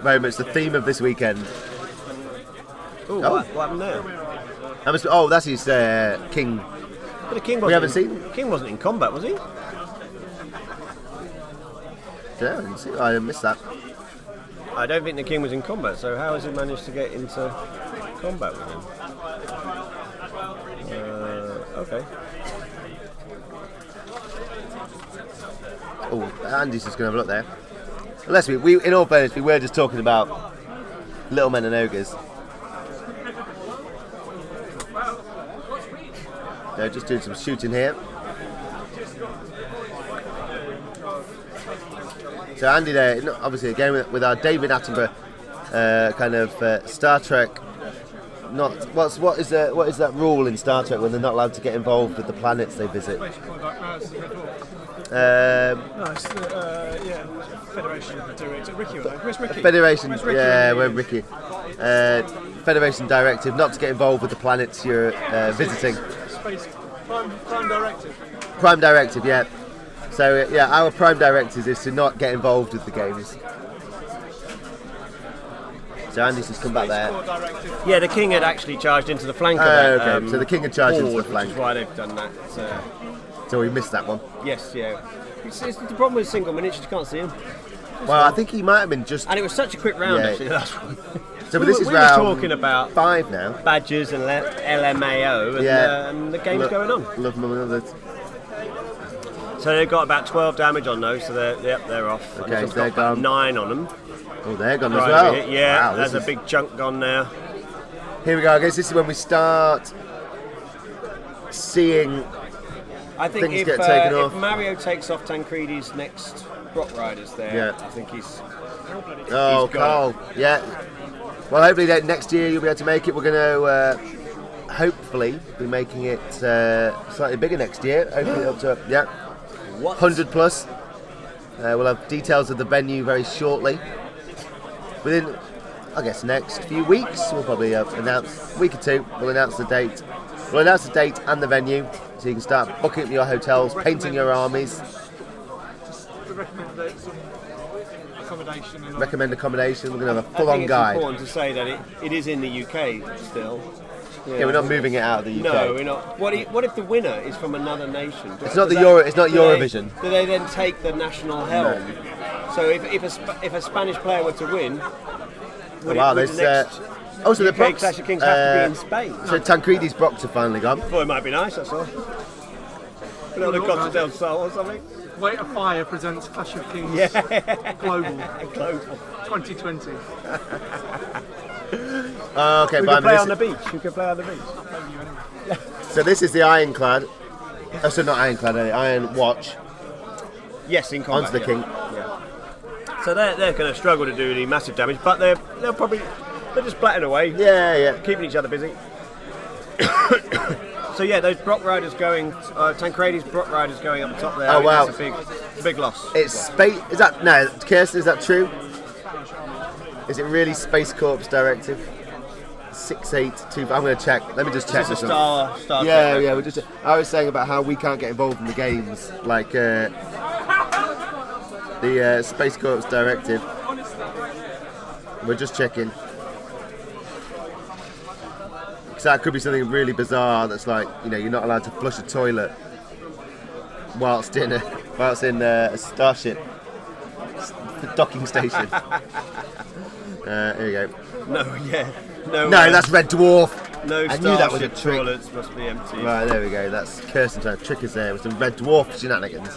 Very much the theme of this weekend. Ooh, what happened there? That's his King. But the King We haven't wasn't seen. King wasn't in combat, was he? Yeah, I didn't see. I missed that. I don't think the King was in combat, so how has he managed to get into combat with him? Okay. Oh, Andy's just going to have a look there. Unless we, in all fairness, we were just talking about Little Men and Ogres. They're just doing some shooting here. So Andy there, obviously again with our David Attenborough kind of Star Trek. What is that rule in Star Trek when they're not allowed to get involved with the planets they visit? Federation do it. Ricky, where's Ricky? Federation, Where's Ricky? yeah, we're Ricky. Federation directive not to get involved with the planets you're visiting. Space Prime Directive. Prime directive, yeah. So our prime directive is to not get involved with the games. So Andy's just come back there. Yeah, the King had actually charged into the flank of Oh, that. okay. So the King had charged into the board, flank. Which is why they've done that. So we missed that one. Yes, yeah. It's the problem with single miniatures, you can't see them. Well, I think he might have been just. And it was such a quick round, Yeah. actually. That's one. So we this were, is we were round talking about 5 now. badges and LMAO, and, and the game's going on. Love mum and others. So they've got about 12 damage on those, so they're off. Okay, And so they've got they're about gone. 9 on them. Oh, they're gone as Right, well. yeah, Wow, there's a is- big chunk gone now. Here we go. I guess this is when we start seeing. I think Things if, get taken if off. Mario takes off Tancredi's next Brock Riders there, Yeah. I think he's... Oh, He's got Carl. Yeah. Well, hopefully next year you'll be able to make it. We're going to hopefully be making it slightly bigger next year. Hopefully up to 100 plus. We'll have details of the venue very shortly. Within, I guess, next few weeks, we'll probably announce, week or two, we'll announce the date. We'll announce the date and the venue, so you can start booking your hotels, painting your armies, To recommend some accommodation. And recommend accommodation. We're going to have a I full-on think it's guide. important to say that it is in the UK still. Yeah, we're not moving it out of the UK. No, we're not. What if the winner is from another nation? It's not it's not Eurovision. Do they then take the national helm? So if a Spanish player were to win, would Wow, would there's the next also the UK Brocks. Clash of Kings have to be in Spain? So Tancredi's Brocks are finally gone. Thought it might be nice. That's all. Another Costa del Sol or something. Weight of Fire presents Clash of Kings Global Global. 2020. Okay, We but could play on the beach. We could play on the beach. so this is the Ironclad. Oh, so not Ironclad, Iron Watch Yes, in combat. onto the King. So they're going to struggle to do any massive damage, but they're just blatting away, Yeah. keeping each other busy. So yeah, those Brock Riders going, Tancredi's Brock Riders going up the top there. Oh, wow. It's a big loss. It's space. Is that no, Kirsten? Is that true? Is it really Space Corps directive? 682. I'm going to check. Let me just check It's a this. star. Yeah, yeah. We're just. I was saying about how we can't get involved in the games, like the Space Corps directive. We're just checking. Because that could be something really bizarre. That's like, you're not allowed to flush a toilet whilst in a starship docking station. Here we go. No, that's Red Dwarf. No, I knew that was a Starship trick. toilets must be empty. Right, there we go. That's Kirsten trying to trick us there with some Red Dwarf shenanigans.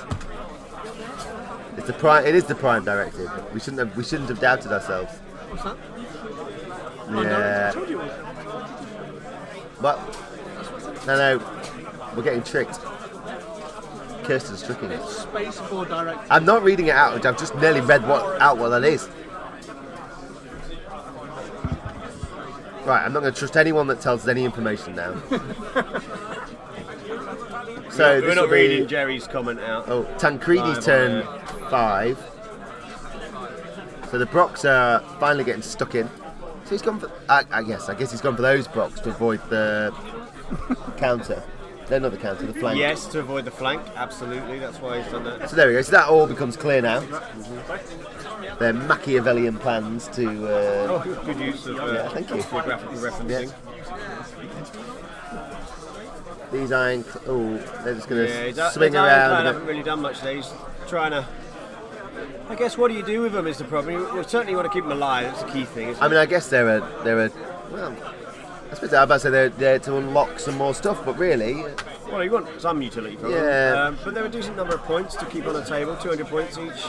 It's the prime. It is the Prime Directive. We shouldn't have doubted ourselves. What's that? Yeah. I told you it was. But no, we're getting tricked. Kirsten's tricking us. Space Force Directive. I'm not reading it out. I've just nearly read out what that is. Right, I'm not going to trust anyone that tells us any information now. So We're not reading Jerry's comment out. Oh, Tancredi's turn 5. So the Brocks are finally getting stuck in. So he's gone for. I guess he's gone for those Brocks to avoid the counter. No, not the counter, the flank. Yes, to avoid the flank. Absolutely, that's why he's done that. So there we go. So that all becomes clear now. Their Machiavellian plans to. Good use of Thank you. geographical referencing. Yes. These iron. They're just going to swing around. I haven't really done much there. He's trying to. I guess what do you do with them is the problem. You certainly want to keep them alive. That's the key thing. Isn't I mean, I guess they're a. Well, I suppose I'm about to say they're there to unlock some more stuff, but really. Well, you want some utility from Yeah. them. But they're a decent number of points to keep on the table. 200 points each.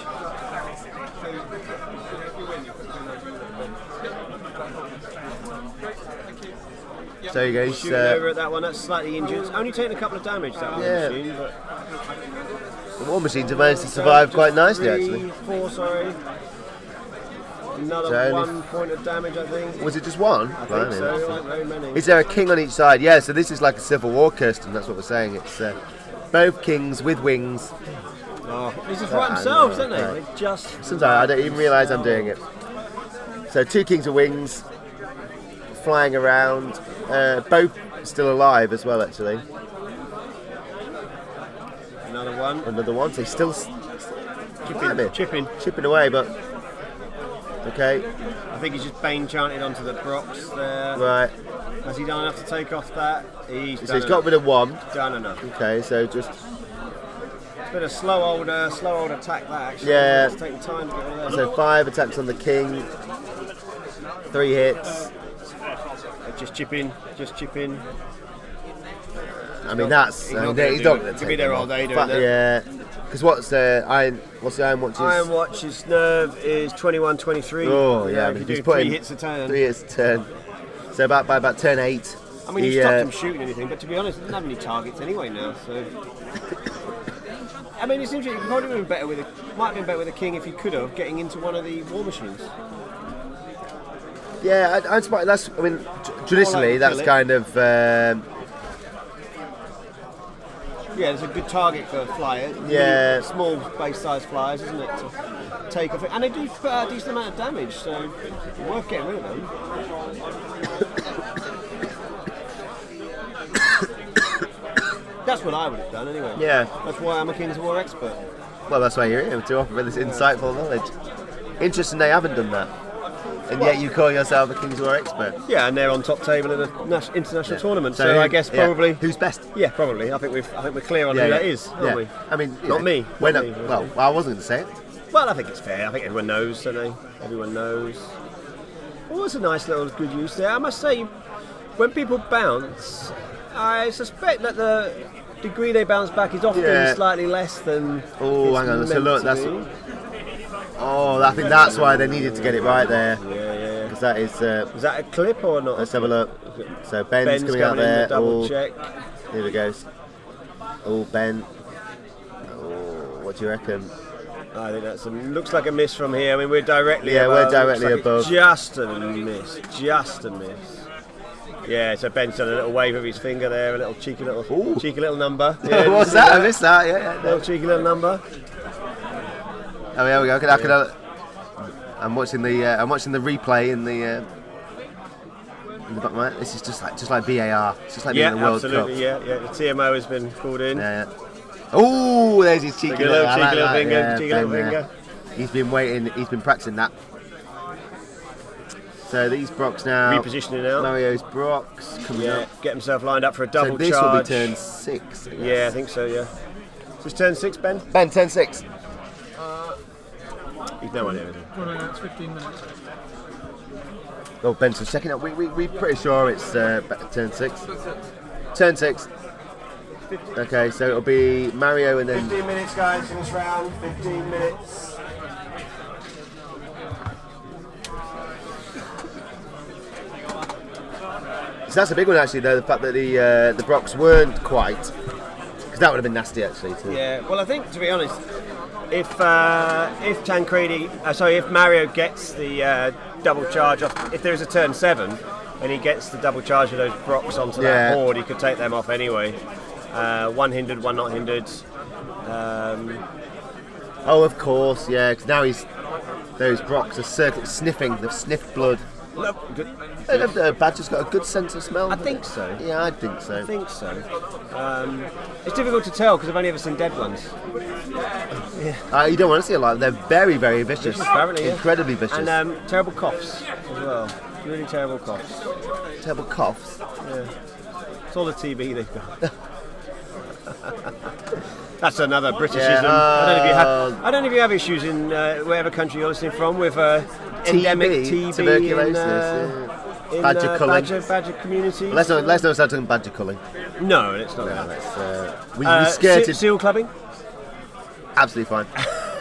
So you go. Shooting over at that one. That's slightly injured. Only taking a couple of damage. That one machine. But The War Machines have managed to survive quite nicely, actually. 4, sorry. Another So only 1 point of damage, I think. Was it just one? I think so. Not very many. Is there a king on each side? Yeah, so this is like a civil war, Kirsten, that's what we're saying. It's both kings with wings. These are right themselves, aren't they? Right. They just. Sometimes I don't even realise I'm doing it. So 2 kings with wings, flying around, both still alive as well, actually. Another one. Another one, so he's still chipping away, but okay. I think he's just Bane chanted onto the Brocks there. Right. Has he done enough to take off that? He's got rid of one. Done enough. Okay, so just. It's been a slow old attack that actually. Yeah. It's taking time to get all So 5 attacks on the king, 3 hits. Just chip in. I mean that's. He's not he's gonna not do going it. to He'll be there all day doing but, that. Yeah. Because what's the Iron Watch's? Iron Watch's nerve is 21-23. Oh yeah, I mean, he's he's doing putting 3 hits a turn. 3 hits a turn. So by about turn 8. I mean, he stopped him shooting anything, but to be honest, he doesn't have any targets anyway now. So, I mean, it seems like he probably would have been better with might have been better with a king if he could have getting into one of the war machines. Yeah, I'm surprised. That's. I mean, traditionally that's kind of. Yeah, it's a good target for a flyer. Yeah. Small base-sized flyers, isn't it, to take off it, and they do put a decent amount of damage, so worth getting rid of them. That's what I would have done anyway. Yeah. That's why I'm a Kings of War expert. Well, that's why you're here, to offer this insightful knowledge. Interesting they haven't done that. And yet you call yourself a Kings of War expert. Yeah, and they're on top table in an international tournament. So I guess probably who's best? Yeah, probably. I think we're clear on who that is, aren't we? I mean, Not me. When Not me. well, I wasn't going to say it. Well, I think it's fair. I think everyone knows, don't they? Everyone knows. Oh, it's a nice little good use there. I must say, when people bounce, I suspect that the degree they bounce back is often slightly less than. Oh, hang on. So look, that's. Oh, I think that's why they needed to get it right there. Yeah. Because that is. Is that a clip or not? Let's have a look. So Ben's coming out in there. the double check. Here we go. Oh, Ben. Oh, what do you reckon? I think that's looks like a miss from here. I mean, we're directly Yeah, above. we're directly Looks like above. it's just a miss. Just a miss. Yeah, so Ben's done a little wave of his finger there, a little cheeky little number. Yeah, What's that? I missed that. Yeah. Little cheeky little number. Oh, there we go. I'm watching the replay in the. in the back right. This is just like VAR. It's just like being in the World absolutely. Cup. Yeah. The TMO has been called in. Yeah. Oh, there's his cheeky Cheeky little, little that, finger, yeah, cheeky little thing there. finger. He's been waiting. He's been practicing that. So these Brocks now. Repositioning now. Mario's Brocks coming up. Get himself lined up for a double So this charge. will be turn 6. I guess. Yeah, I think so. Yeah. So it's turn 6, Ben. Ben, turn 6. He's no idea. Well, no, it's 15 minutes. Oh, Ben's just checking out. We're pretty sure it's turn 6. Turn 6. Okay, so it'll be Mario and then 15 minutes, guys, in this round. 15 minutes. So that's a big one actually, though, the fact that the Brocks weren't quite, because that would have been nasty actually. Yeah, well, I think, to be honest, if Mario gets the double charge off, if there's a turn 7 and he gets the double charge of those Brocks onto that board, he could take them off anyway. One hindered, one not hindered. Oh, of course, yeah, because now those Brocks are sniffing, they've sniffed blood. Good. The Badger's got a good sense of smell. I think so. Yeah, I think so. It's difficult to tell because I've only ever seen dead ones. You don't want to see a lot. They're very, very vicious. Apparently, yeah. Incredibly vicious. And terrible coughs as well. Really terrible coughs. Terrible coughs. Yeah. It's all the TB they've got. That's another Britishism. I don't know if you have issues in whatever country you're listening from with endemic TB tuberculosis, in badger culling. Badger community. Let's not start talking badger culling. No, it's not that. We skirted. Seal clubbing? Absolutely fine.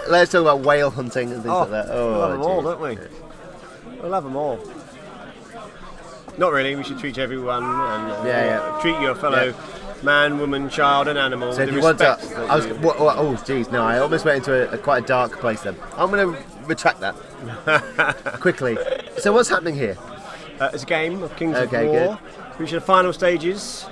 Let's talk about whale hunting and things like that. We'll love them all, don't we? We'll love them all. Not really. We should treat everyone and treat your fellow man, woman, child, and animal So with if the you want to, respect. no, I almost went into a quite a dark place then. I'm going to retract that quickly. So what's happening here? It's a game of Kings of Okay, War. Which are the final stages.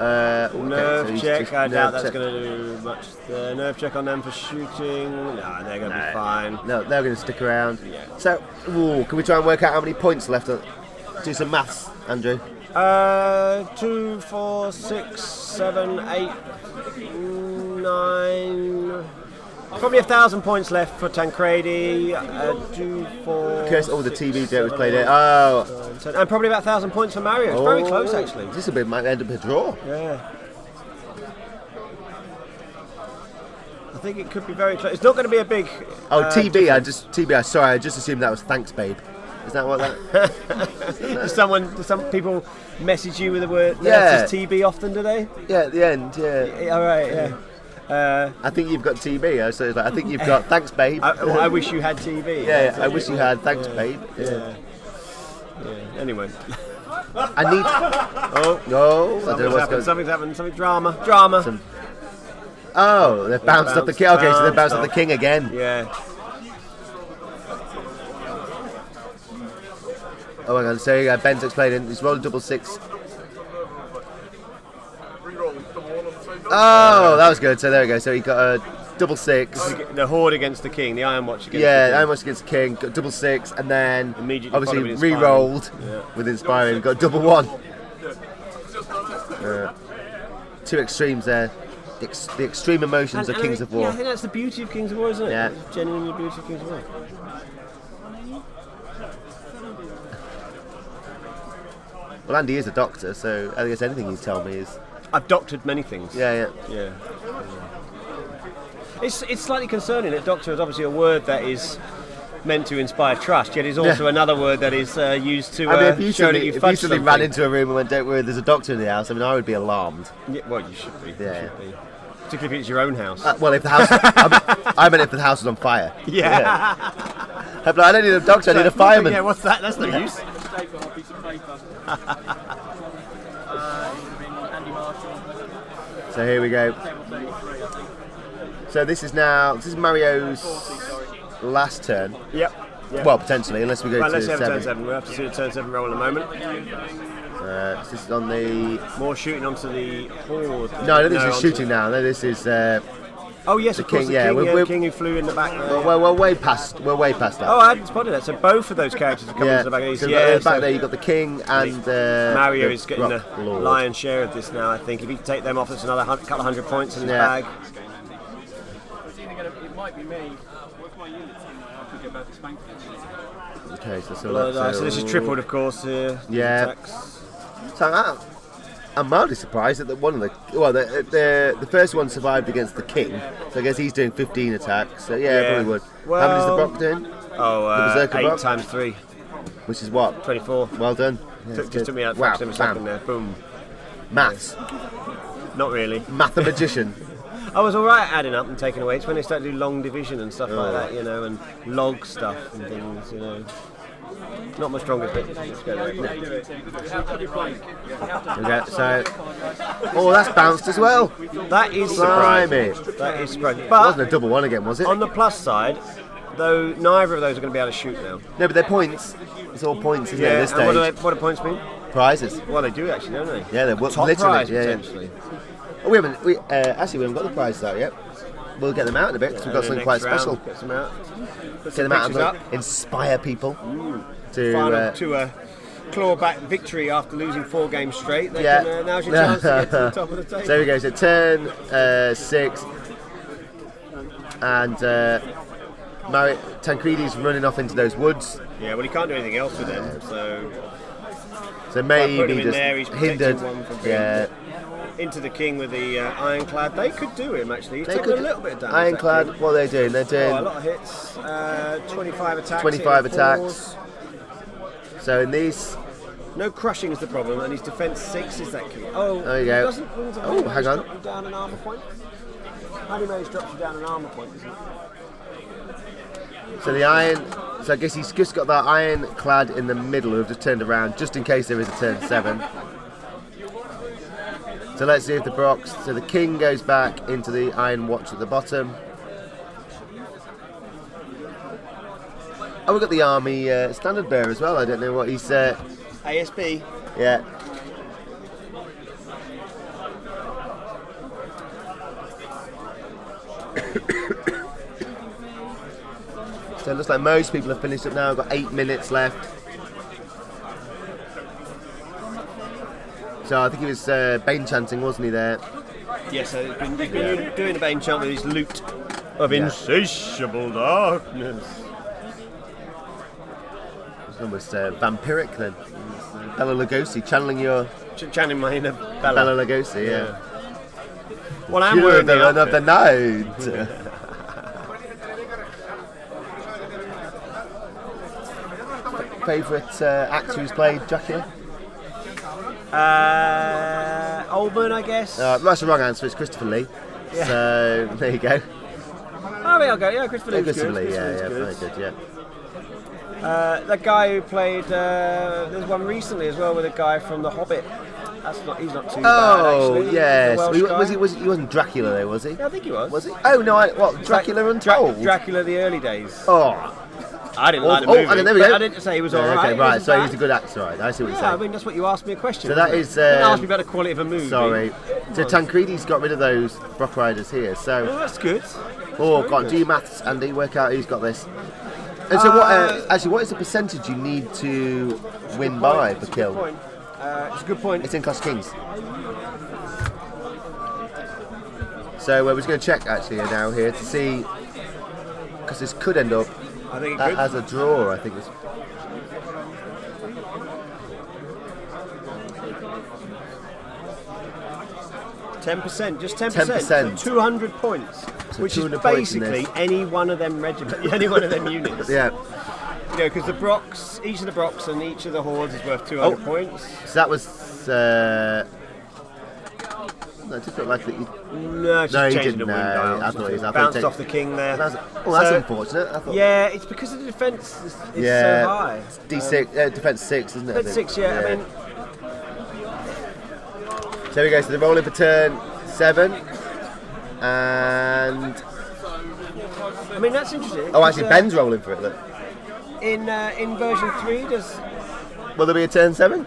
Nerve so check. I doubt that's check. going to do much. Nerve check on them for shooting. No, they're going to be fine. No, they're going to stick around. Yeah. So, can we try and work out how many points left? Do some maths, Andrew. 2, 4, 6, 7, 8, 9. Probably 1,000 points left for Tancredi. 2, 4. Because all the TV that was played it. Oh, 10, and probably about 1,000 points for Mario. It's very close actually. This might end up a draw. Yeah. I think it could be very close. It's not going to be a big. TB. I just assumed that was thanks, babe. Is that what that? Does some people message you with the word TB often, do they? Yeah, at the end. Yeah. All right. Yeah. I think you've got TB. So it's like, I think you've got thanks, babe. I wish you had TB. Yeah, I wish you had thanks, babe. Yeah. Anyway. I need. I don't know what's going on. Something's happened. Something drama. They've bounced off the king. Okay, so they've bounced off the king again. Yeah. Oh my god, so Ben's explaining. He's rolled double 6. Oh, that was good. So there we go. So he got a double 6. The Horde against the King, the Iron Watch against the King. Iron Watch against the King, got double 6, and then Immediately obviously followed with re-rolled with Inspiring, got double 1. Two extremes there. The extreme emotions of Kings of War. Yeah, I think that's the beauty of Kings of War, isn't it? Yeah. It's genuinely the beauty of Kings of War. Well, Andy is a doctor, so I guess anything you tell me is. I've doctored many things. Yeah. It's slightly concerning that doctor is obviously a word that is meant to inspire trust, yet is also another word that is used to show that you fudged if you something. ran into a room and went, "Don't worry, there's a doctor in the house," I mean, I would be alarmed. Yeah, well, you should be. Yeah. You should be. Particularly if it's your own house. Well, if the house, I meant if the house was on fire. Yeah. I'd be like, I don't need a doctor, I need a fireman. Yeah, what's that? That's no use. So here we go. So this is Mario's last turn. Yep. Well, potentially, unless we go to let's have 7. turn 7. We'll have to see the turn 7 roll in a moment. This is on the. More shooting onto the Horde. No, this is shooting now. No, this is. Oh yes, of course, king, the yeah, king, we're- king who flew in the back there. We're way past that. Oh, I hadn't spotted that. So both of those characters are coming yeah. to the back of these. So Yeah, back there you got the king and Mario the is getting the Rock Lord. lion's share of this now. I think if he can take them off, it's another couple of hundred points in his Yeah. bag. It might be me. What's my units in there? I could get back to spank this. Okay, so So this is tripled, of course. Yeah. Attacks. So I'm mildly surprised that one of the first one survived against the king, so I guess he's doing 15 attacks. So yeah, probably would. How many is the Well- Brock doing? Oh, The Berserker 8 Brock? times 3, Which is what? 24. Well done. Yeah, Just good. took me out Wow, fraction of a second bam. there. Boom. Maths, Not really. mathematician. I was alright adding up and taking away. It's when they start to do long division and stuff like that, you know, and log stuff and things, you know. Not my strongest bit. Let's go there. Okay, so that's bounced as well. That is Blimey. surprising. That is surprising. It wasn't a But double one again, was it? on the plus side, though, neither of those are going to be able to shoot now. No, but they're points. It's all points, isn't it? At this and stage. what do points mean? Prizes. Well, they do actually, don't they? Yeah, they're Top literally. prize, yeah, yeah. potentially. Oh, we haven't got the prizes out yet. We'll get them out in a bit because we've got something quite Next round, special. Get some out. Put Get some them out and pictures up. inspire people to. Final to a claw-back victory after losing 4 games straight. They Yeah. can, now's your chance to get to the top of the table. So here we go. So turn 6, and Tancredi's running off into those woods. Yeah, well, he can't do anything else with them, so So put maybe him in just there, he's protected hindered. one from being Yeah, into the king with the ironclad. They could do him actually. He's they taken could. a little bit of damage. Ironclad. that king. What are they doing? They're doing. Oh, a lot of hits. 25 attacks. 25 hitting attacks. fours. So in these. No crushing is the problem, and his defense 6 is that key. Oh, There you go. Doesn't, Oh, hang on. Drop you down an armor point. Honey Maze drops you down an armor point, isn't it? So the iron. So I guess he's just got that ironclad in the middle who have just turned around, just in case there is a turn 7. So let's see if the Brocks. So the king goes back into the iron watch at the bottom. Oh, we've got the army standard bearer as well. I don't know what he's. ASB. Yeah. So it looks like most people have finished up now. We've got 8 minutes left. So I think he was Bane chanting, wasn't he there? Yes, so he's been doing a Bane chant with his loot of insatiable darkness. It's almost vampiric then. Bela Lugosi channeling your Chanting my inner Bela Bella. Lugosi, yeah. Well, I'm You're wearing the the one of the outfit. night. Favourite actor who's played Dracula? Oldman, I guess. That's the wrong answer. It's Christopher Lee. So there you go. Oh, yeah, I'll go. Yeah, Christopher Lee's Christopher good. Lee. Yeah, Christopher yeah, Lee's very good. Yeah. That guy who played, there's one recently as well with a guy from The Hobbit. He's not too bad Oh actually. yes. The Welsh guy. He wasn't Dracula though, was he? Yeah, I think he was. Was he? Oh no! What Dracula Untold? Dracula the early days. Oh. I didn't like the Oh, movie. okay, there we but go. I didn't say he was Yeah, alright. okay, right. He So wasn't he's a good actor, right? I see what you're Yeah, I saying. mean that's what you asked me a question. So that wasn't is, it? You didn't ask me about the quality of a movie. Sorry. So Tancredi's got rid of those Brock Riders here. Well, So, that's good. can't good. do your maths, Andy. Work out who's got this. And so, what is the percentage you need to win by for It's a good kill? point. It's a good point. It's in Clash Kings. So we're just going to check actually now here to see, because this could end up I think it could. as a draw. I think it's. Just 10%. 10%. So 200 points, So which is 200 points in basically this. any one of them any one of them units. Yeah. You know, because the Brocks, each of the Brocks and each of the Hordes is worth 200 Oh. points. So that was. No, it just looked like that. No, it's No, just he changing didn't, the wind no, dial. I thought he was- I thought bounced he'd off the king there. That's So- unfortunate. I thought. Yeah, it's because of the defence is Yeah. so high. D6, defense 6, isn't it? I Defence think? 6, yeah. I mean, So we go. So they're rolling for turn 7, and that's interesting. oh, actually, because, Ben's rolling for it. Look. in version 3, does Will there be a turn 7?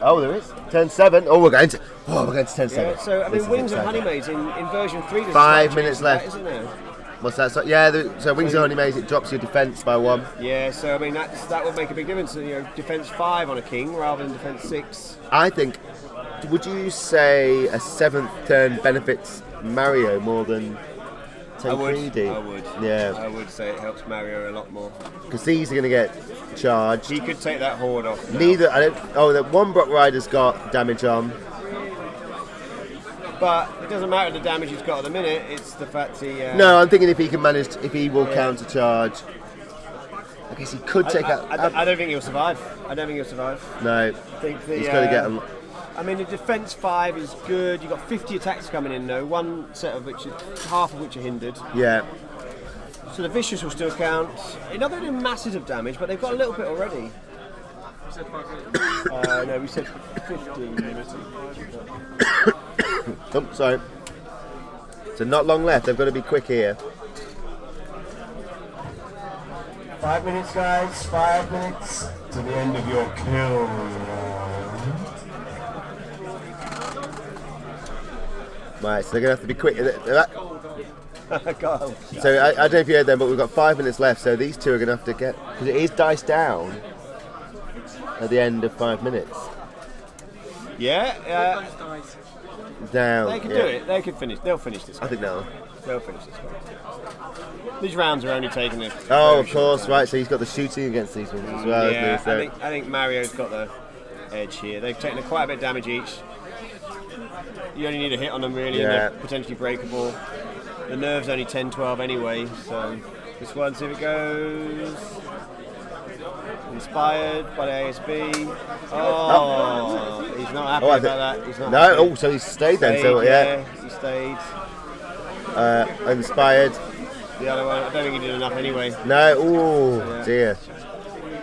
Oh, Oh, there is. Turn 7. Oh, we're going to turn 7. Yeah, so, I This mean, is Wings of exciting. Honeymaids in version 3... there's 5 strategy minutes to that, left. isn't there? What's that? So, yeah, so Wings of Honeymaze, it drops your defence by 1. Yeah, so, I mean, that would make a big difference. You know, defence 5 on a king rather than defence 6. I think, would you say a 7th turn benefits Mario more than Tancredi? I would. Yeah, I would say it helps Mario a lot more. because these are going to get charged. He could take that horde off. now. Neither, the one Brock Rider's got damage on. But it doesn't matter the damage he's got at the minute, it's the fact he... No, I'm thinking if he can manage, if he will counter charge. I guess he could take out. I don't think he'll survive. No, I think he's got to get him. I mean, the defence 5 is good. You've got 50 attacks coming in though, half of which are hindered. Yeah, So the vicious will still count. They're not going to do masses of damage, but they've got a little bit already. No, we said 15. oh, sorry. So not long left. They've got to be quick here. 5 minutes, guys. 5 minutes to the end of your kill. Right, so they're going to have to be quick. God. So I don't know if you heard them, but we've got 5 minutes left. So these two are going to have to get, because it is dice down at the end of 5 minutes. Yeah, Down. they can yeah. do it. They can finish. They'll finish this. I think now. They'll finish this one. These rounds are only taking it. Oh, of course, right. So he's got the shooting against these ones as well. Yeah, isn't he? So- I think Mario's got the edge here. They've taken quite a bit of damage each. You only need a hit on them really, and Yeah. they're potentially breakable. The nerve's only 10-12 anyway, so this one, see if it goes. Inspired by the ASB. Oh, he's not happy Oh, I about think- that. He's not No, happy. oh, so he stayed then. So yeah, he stayed. inspired. The other one, I don't think he did enough anyway. No, oh dear.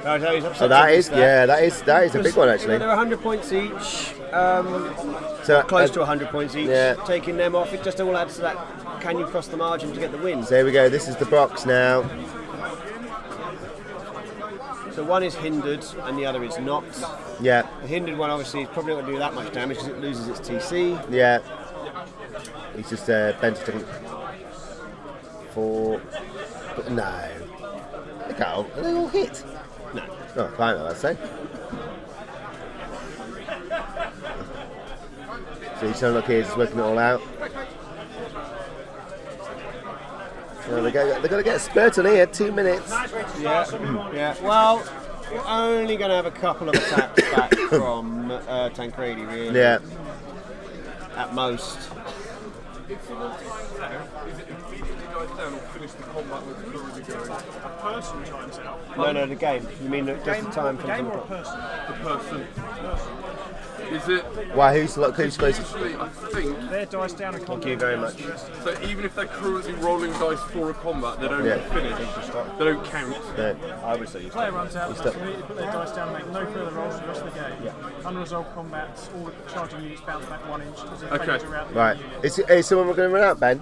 No, he's upset Oh, that to is miss that is a big one actually. They're 100 points each, So close to 100 points each. Yeah. Taking them off, it just all adds to that. Can you cross the margin to get the win? So there we go. This is the box now. So one is hindered and the other is not. Yeah, The hindered one obviously is probably not going to do that much damage because it loses its TC. yeah. He's just bent it. 4. But no. Look how are they all hit. No. Oh, fine, I'd say. So he's trying to look here, just working it all out. So they've got to get a spurt on here, 2 minutes. Yeah, yeah. Well, you're only going to have a couple of attacks back from Tancredi, really. Yeah. At most. If you want to find out, is it immediately dies down or finish the combat with the currently going? A person times out. No, the game. You mean just the time from Game or a person? The person. Is it Why? Who's supposed to? usually, I think, Their dice down and Thank you very much. so even if they're currently rolling dice for a combat, they don't Yeah. finish. They don't count. No. I would say you player runs out, stop. they immediately put their dice down and make no further rolls for the rest of the game. Unresolved combats, all charging units bounce back 1 inch as if Okay. failure to route the Right. unit. Is someone going to run out, Ben?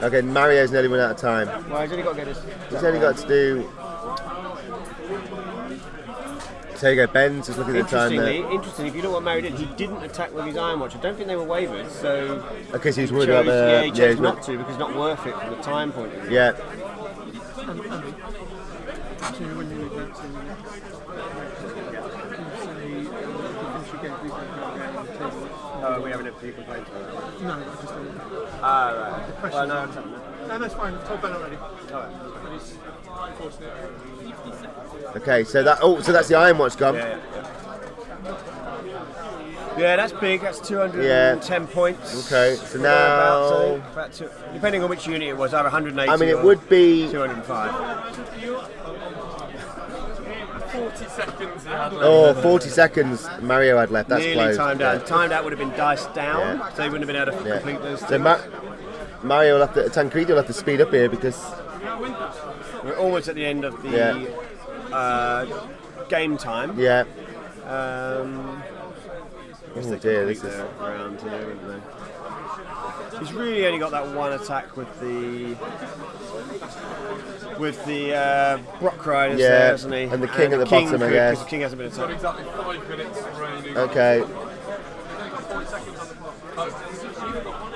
Okay, Mario's nearly run out of time. Well, he's only got to get his. He's only got to do. So you go, Ben's just looking at the time there. Interestingly, if you look what Mario did, he didn't attack with his Iron Watch. I don't think they were wavered, so Because he's he worried chose, about the. he chose he's not to because it's not worth it from the time point of view. Yeah. So when you advance in the next We haven't had people complain. No, I just don't. Ah, right. Well, no, No, that's fine. I've told Ben already. Alright. But it's unfortunate. Okay, so that's the Iron Watch gone. Yeah, that's big. That's 210 points. Okay, so About, now. about two, depending on which unit it was, either 180. I mean, it or would be. 205. 40 seconds he had left. Oh, 40 seconds Mario had left. That's Nearly close. timed out. Timed out would have been dice down, Yeah. so he wouldn't have been able to Yeah. complete those. So Mario will have to. Tancredi will have to speed up here because. We're almost at the end of the Yeah. game time. Yeah. Guess Oh they dear, complete this is. their round here, haven't they? He's really only got that one attack with the with the Brock Riders Yeah, there, hasn't he? and the King at the bottom, I could, guess. 'cause the King hasn't been Got attacked. exactly 5 minutes remaining. Okay. 40 seconds on the clock.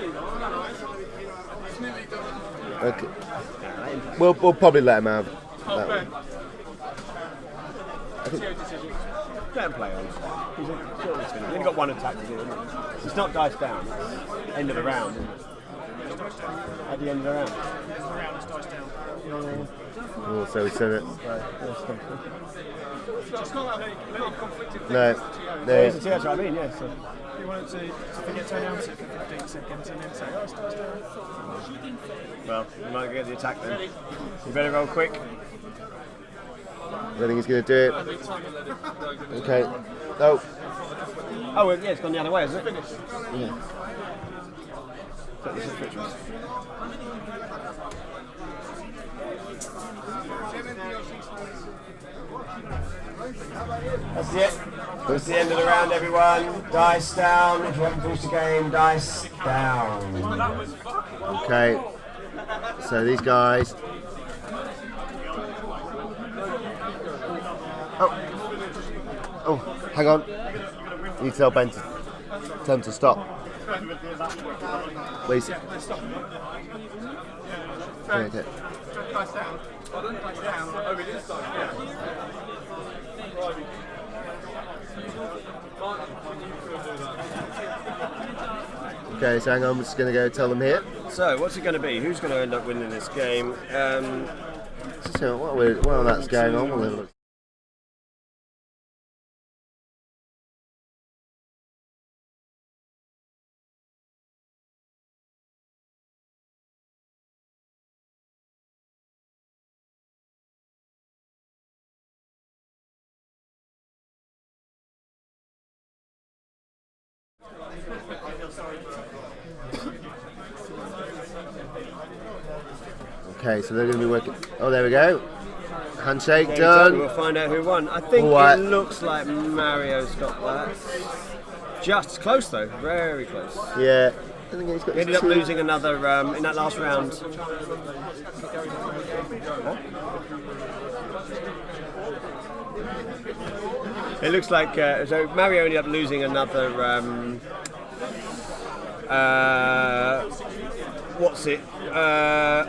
It's nearly done. Okay. We'll probably let him have that Okay. one. Let him play on. He's only got one attack to do, isn't it? It's not dice down, it's end of the round, isn't it? At the end of the round. Round is dice down. Oh, so he said it. It's not that conflicted. No. Yeah, No. that's what I mean, yeah. So. If you wanted to get to announce it for 15 seconds and then say, oh, it's dice down. Well, you might get the attack then. You better roll quick. I think he's going to do it. Okay. Oh. Oh, well, yeah, it's gone the other way, hasn't it? Yeah. So this is Richards. That's it. That's the end of the round, everyone. Dice down. If you haven't finished the game, dice down. Okay. So these guys. Oh, hang on. You need to tell Ben to tell him to stop. Please. Okay. Dice down. Dice down. Oh, it is dice down. Okay, so hang on, I'm just going to go tell them here. So, what's it going to be? Who's going to end up winning this game? So while that's going on, we'll have a look. Okay, so they're going to be working. Oh, there we go. Handshake done. We'll find out who won. I think Alright. it looks like Mario's got that. Just close though, very close. Yeah. I think he's got He ended up two. losing another in that last round. It looks like so Mario ended up losing another. What's it?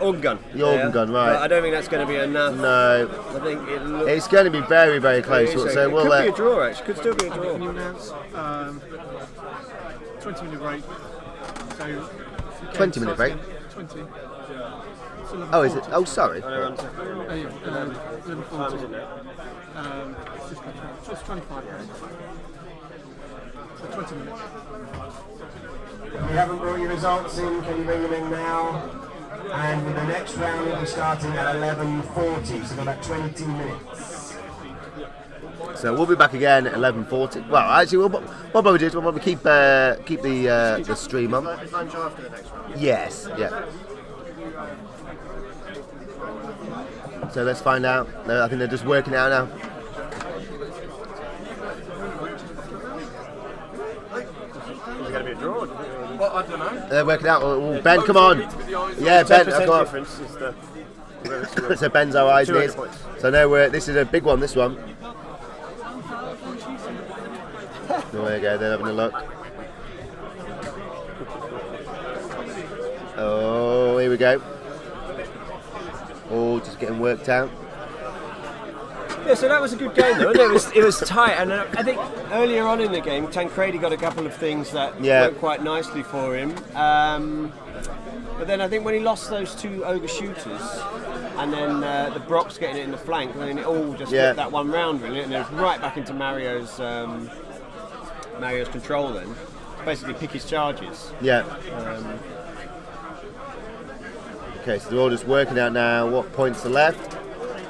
Organ gun. The organ gun, right. But I don't think that's going to be enough. No. I think it looks. It's going to be very, very close. it So we'll could let. be a draw. Actually, could still be a Can you draw. announce 20-minute break? So 20-minute break? 20. Oh, is it? Oh, sorry. 11:40. Just 25 minutes. So 20 minutes. If you haven't brought your results in, can you bring them in now? And the next round will be starting at 11:40, so about 20 minutes. So we'll be back again at 11:40. Well, actually, what probably do is we'll probably keep the stream on. Yes. Yeah. So let's find out. No, I think they're just working it out now. Is it going to be a draw? Well, I don't know. They're working out. Oh, Ben, come on. Yeah, Ben, 10% come on. difference is the. So Ben's our eyes 200 needs. points. So no, this is a big one. This one. Oh, there you go. They're having a look. Oh, here we go. Oh, just getting worked out. Yeah, so that was a good game though. It was tight, and I think earlier on in the game, Tancredi got a couple of things that went quite nicely for him. But then I think when he lost those two ogre shooters, and then the Brock's getting it in the flank, and then it all just flipped that one round really, and it was right back into Mario's control then. Basically pick his charges. Yeah. Okay, so they're all just working out now what points are left.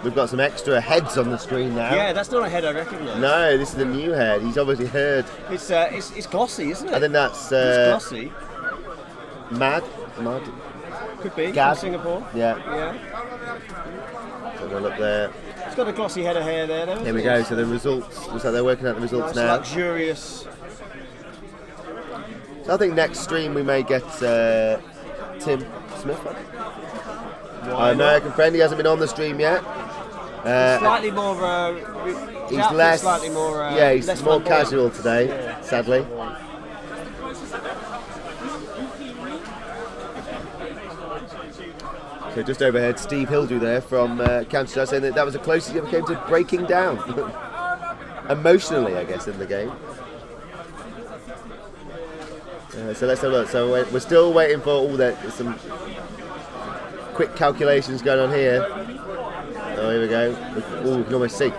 We've got some extra heads on the screen now. Yeah, that's not a head I recognise. No, this is a new head. He's obviously heard. It's glossy, isn't it? I think that's it's glossy. Mad. Could be. Gab. From Singapore. Yeah. Yeah. So we'll look there. It's got a glossy head of hair there, though. Here we go. So the results. Looks like they're working out the results Nice, now. luxurious. So I think next stream we may get Tim Smith. Our American friend, he hasn't been on the stream yet. Slightly more. He's less. Slightly more. Yeah, he's less more flamboyant. casual today, sadly. So just overhead, Steve Hildrew there from Counter saying that was the closest he ever came to breaking down. Emotionally, I guess, in the game. So let's have a look. So we're still waiting for all that. Some quick calculations going on here. Oh, here we go. Oh, we can almost see.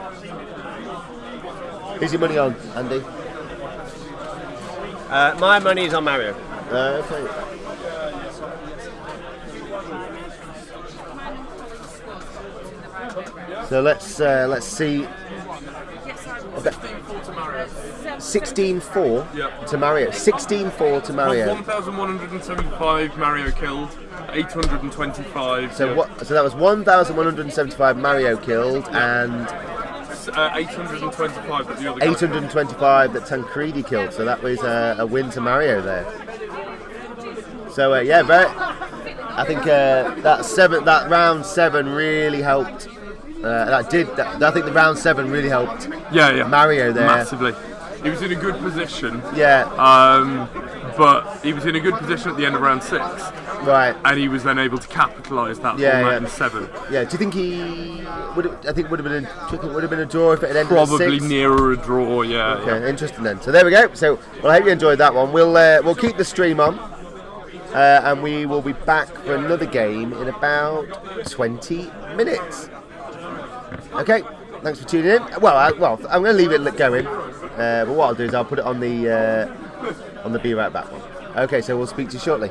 Who's your money on, Andy? My money is on Mario. Okay. So let's see. Okay. 16-4 to Mario. 16-4 to Mario. 1,175 Mario killed, 825. So what? So that was 1,175 Mario killed and 825 that the other guy 825 that Tancredi killed. So that was a win to Mario there. So yeah, I think that round 7 really helped. I think the round 7 really helped. Yeah. Mario there massively. He was in a good position. Yeah. But he was in a good position at the end of round 6. Right. And he was then able to capitalise that on round 7. Yeah. Do you think he would? I think would have been a draw if it had ended at 6? Probably nearer a draw. Yeah. Okay. Yeah. Interesting then. So there we go. So well, I hope you enjoyed that one. We'll keep the stream on. And we will be back for another game in about 20 minutes. Okay, thanks for tuning in. Well, I'm going to leave it going, but what I'll do is I'll put it on the Be Right Back one. Okay, so we'll speak to you shortly.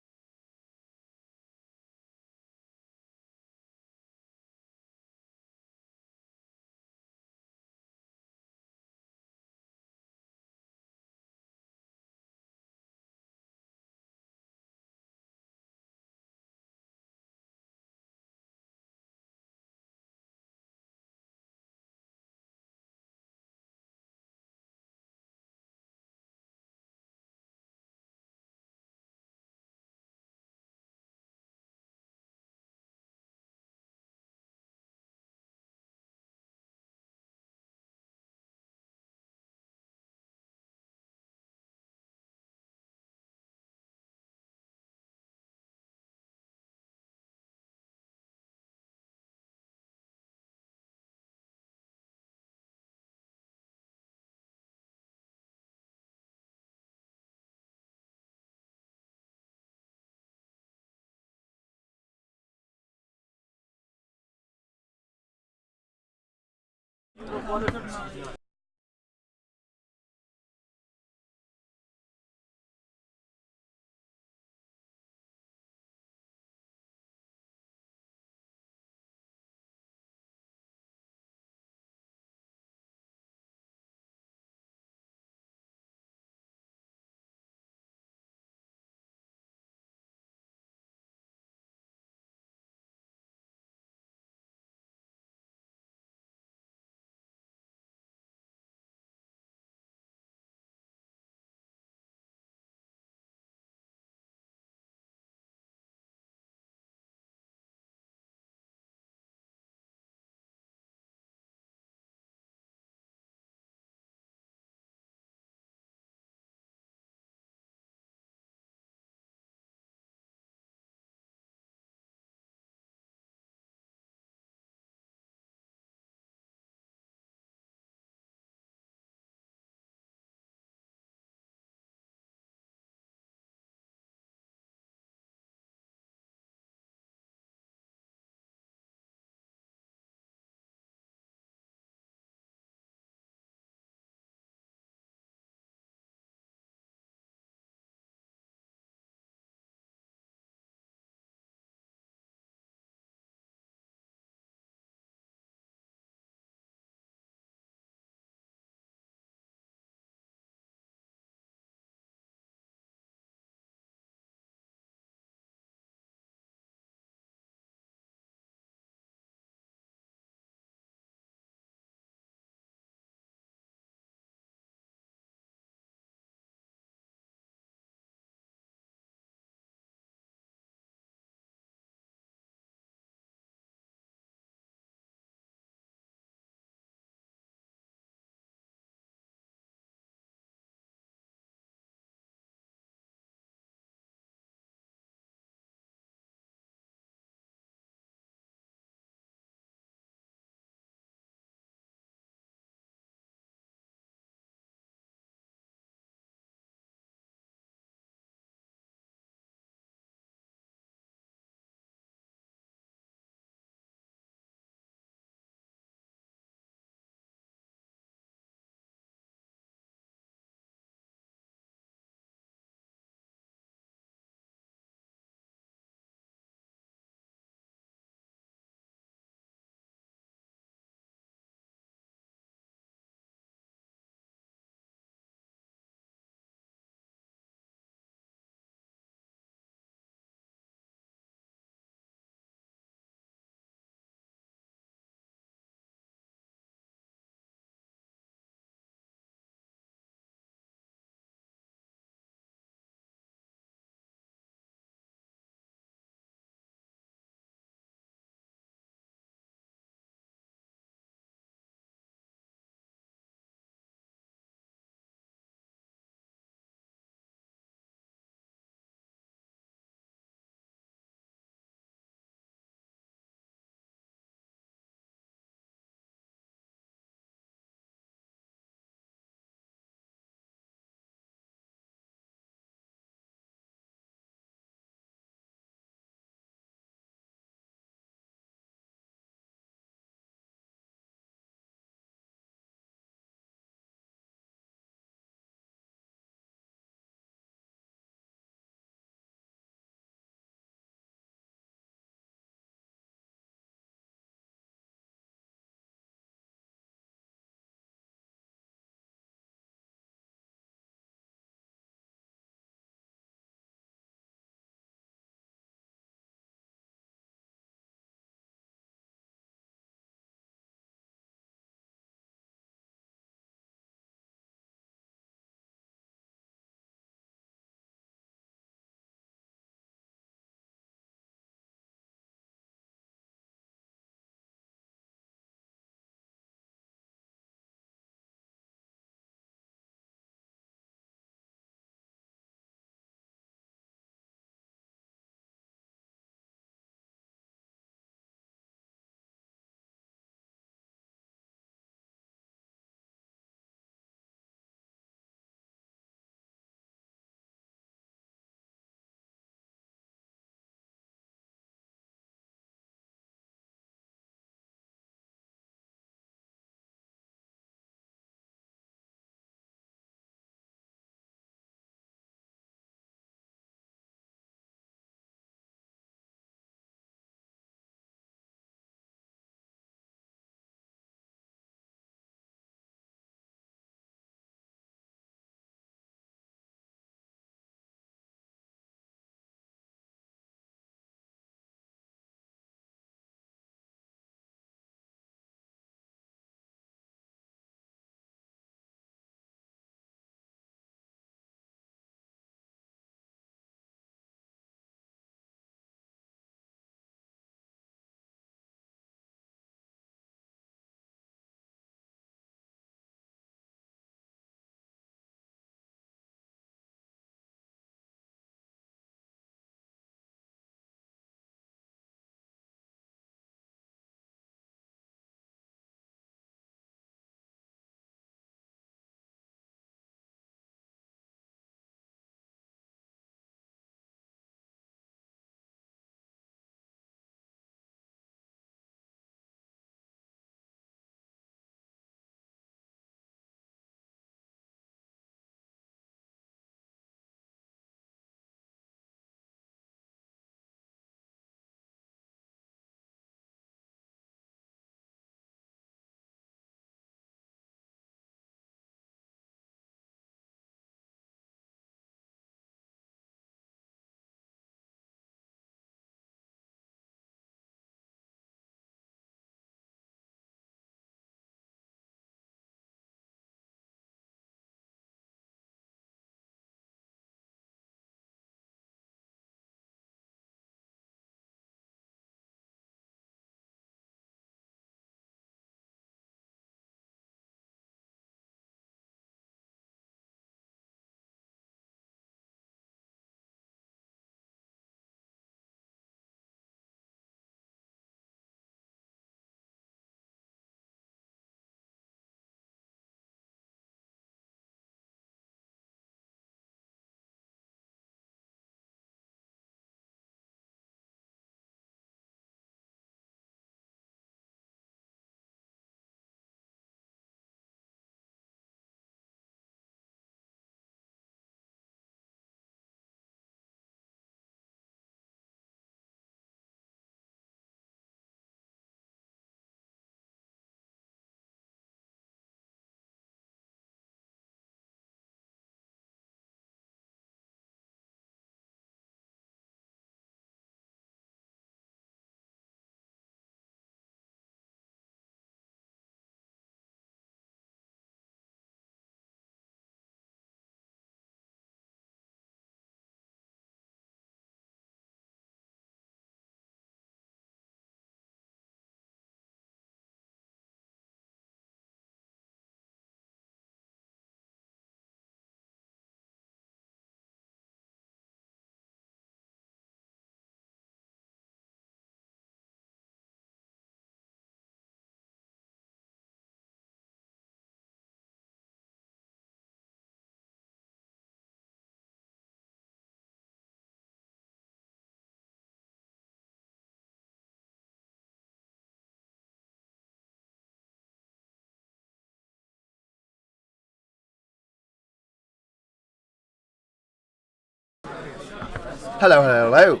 Hello, hello, hello.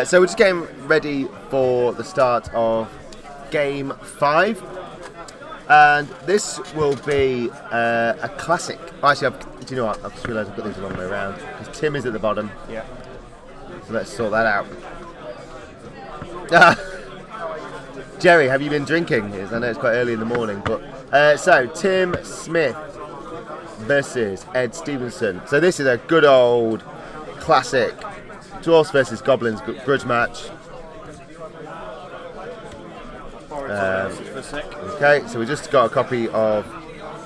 So we're just getting ready for the start of Game 5. And this will be a classic. Actually, do you know what? I've just realised I've got these the wrong way around. Because Tim is at the bottom. Yeah. So let's sort that out. Jerry, have you been drinking? I know it's quite early in the morning, but so Tim Smith versus Ed Stevenson. So this is a good old classic Dwarfs versus Goblins grudge match. Okay, so we just got a copy of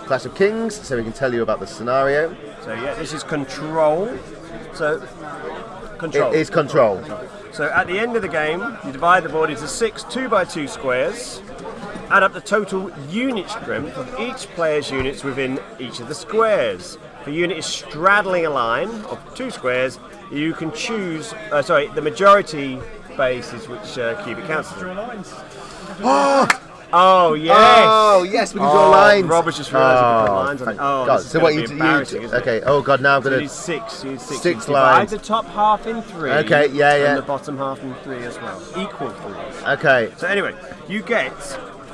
Clash of Kings, so we can tell you about the scenario. So yeah, this is Control. So Control. It is Control. So at the end of the game, you divide the board into 6 2x2 squares, add up the total unit strength of each player's units within each of the squares. If a unit is straddling a line of 2 squares, you can choose, the majority base is which cube it counts as. Oh yes! Oh yes, we can draw lines. Robert's just realised we can put lines on it. Oh, God. this is So gonna what be you embarrassing, isn't it? Okay. Oh God, now I'm So you gonna. need 6. You need 6. Six You divide lines. the top half in 3. Okay, yeah, yeah. And the bottom half in 3 as well. Equal 3. Okay. So anyway, you get.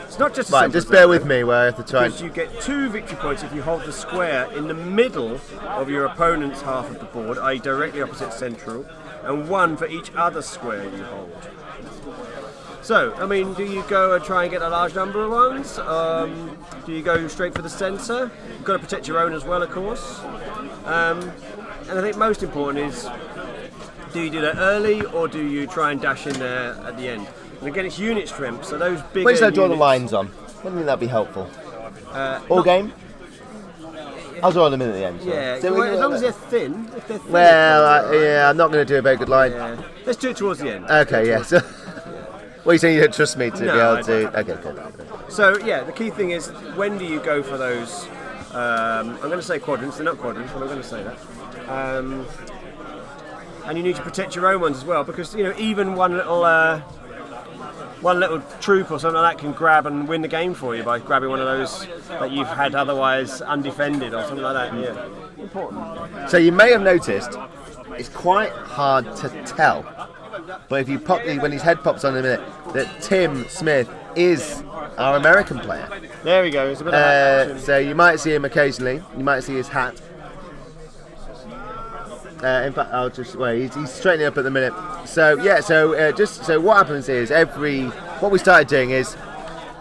It's not just a Right, simple just bear thing, with me where I have to try. because you get 2 victory points if you hold the square in the middle of your opponent's half of the board, i.e. directly opposite central, and 1 for each other square you hold. So, I mean, do you go and try and get a large number of ones? Do you go straight for the centre? You've got to protect your own as well, of course. And I think most important is, do you do that early or do you try and dash in there at the end? And again, it's unit strength, so those big. Where should I draw the lines on? I think that'd be helpful. All game? I'll draw them in at the end. Yeah, So well, as long as they're thin. If they're thin. Well, yeah, I'm not going to do a very good line. Yeah. Let's do it towards the end. Okay, yeah. So, what are you saying? You don't trust me to No, be I able to? Okay, good. So yeah, the key thing is when do you go for those? I'm going to say quadrants. They're not quadrants, but I'm going to say that. And you need to protect your own ones as well, because even one little troop or something like that can grab and win the game for you by grabbing one of those that you've had otherwise undefended or something like that. Yeah, important. So you may have noticed it's quite hard to tell, but if you when his head pops on in a minute, that Tim Smith is our American player. There we go. It's a bit of action. So you might see him occasionally. You might see his hat. In fact, I'll just wait. He's straightening up at the minute. So yeah. So what happens is what we started doing is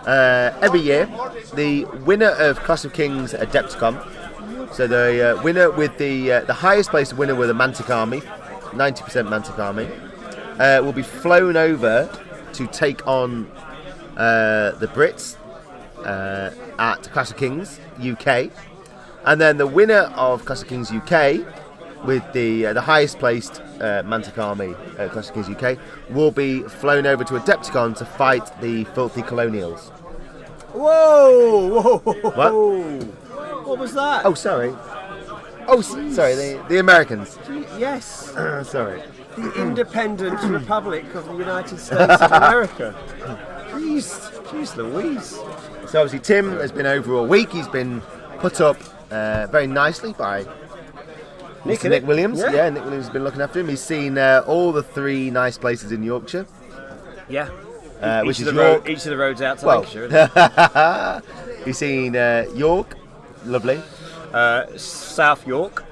every year the winner of Clash of Kings Adepticon. So the winner with the highest placed winner with a Mantic Army, 90% Mantic Army, will be flown over to take on the Brits at Clash of Kings UK, and then the winner of Clash of Kings UK with the highest placed Mantic Army at Clash of Kings UK will be flown over to Adepticon to fight the filthy Colonials. Whoa! What? What was that? Oh, sorry. Oh, sorry. The Americans. Yes. Sorry. The independent Republic of the United States of America. Jeez Louise. So obviously Tim has been over all week. He's been put up very nicely by Nick Williams. Yeah, Nick Williams has been looking after him. He's seen all the 3 nice places in Yorkshire. Yeah. Which each is of York. each of the roads out to Lancashire. Isn't He's seen York, lovely. South York.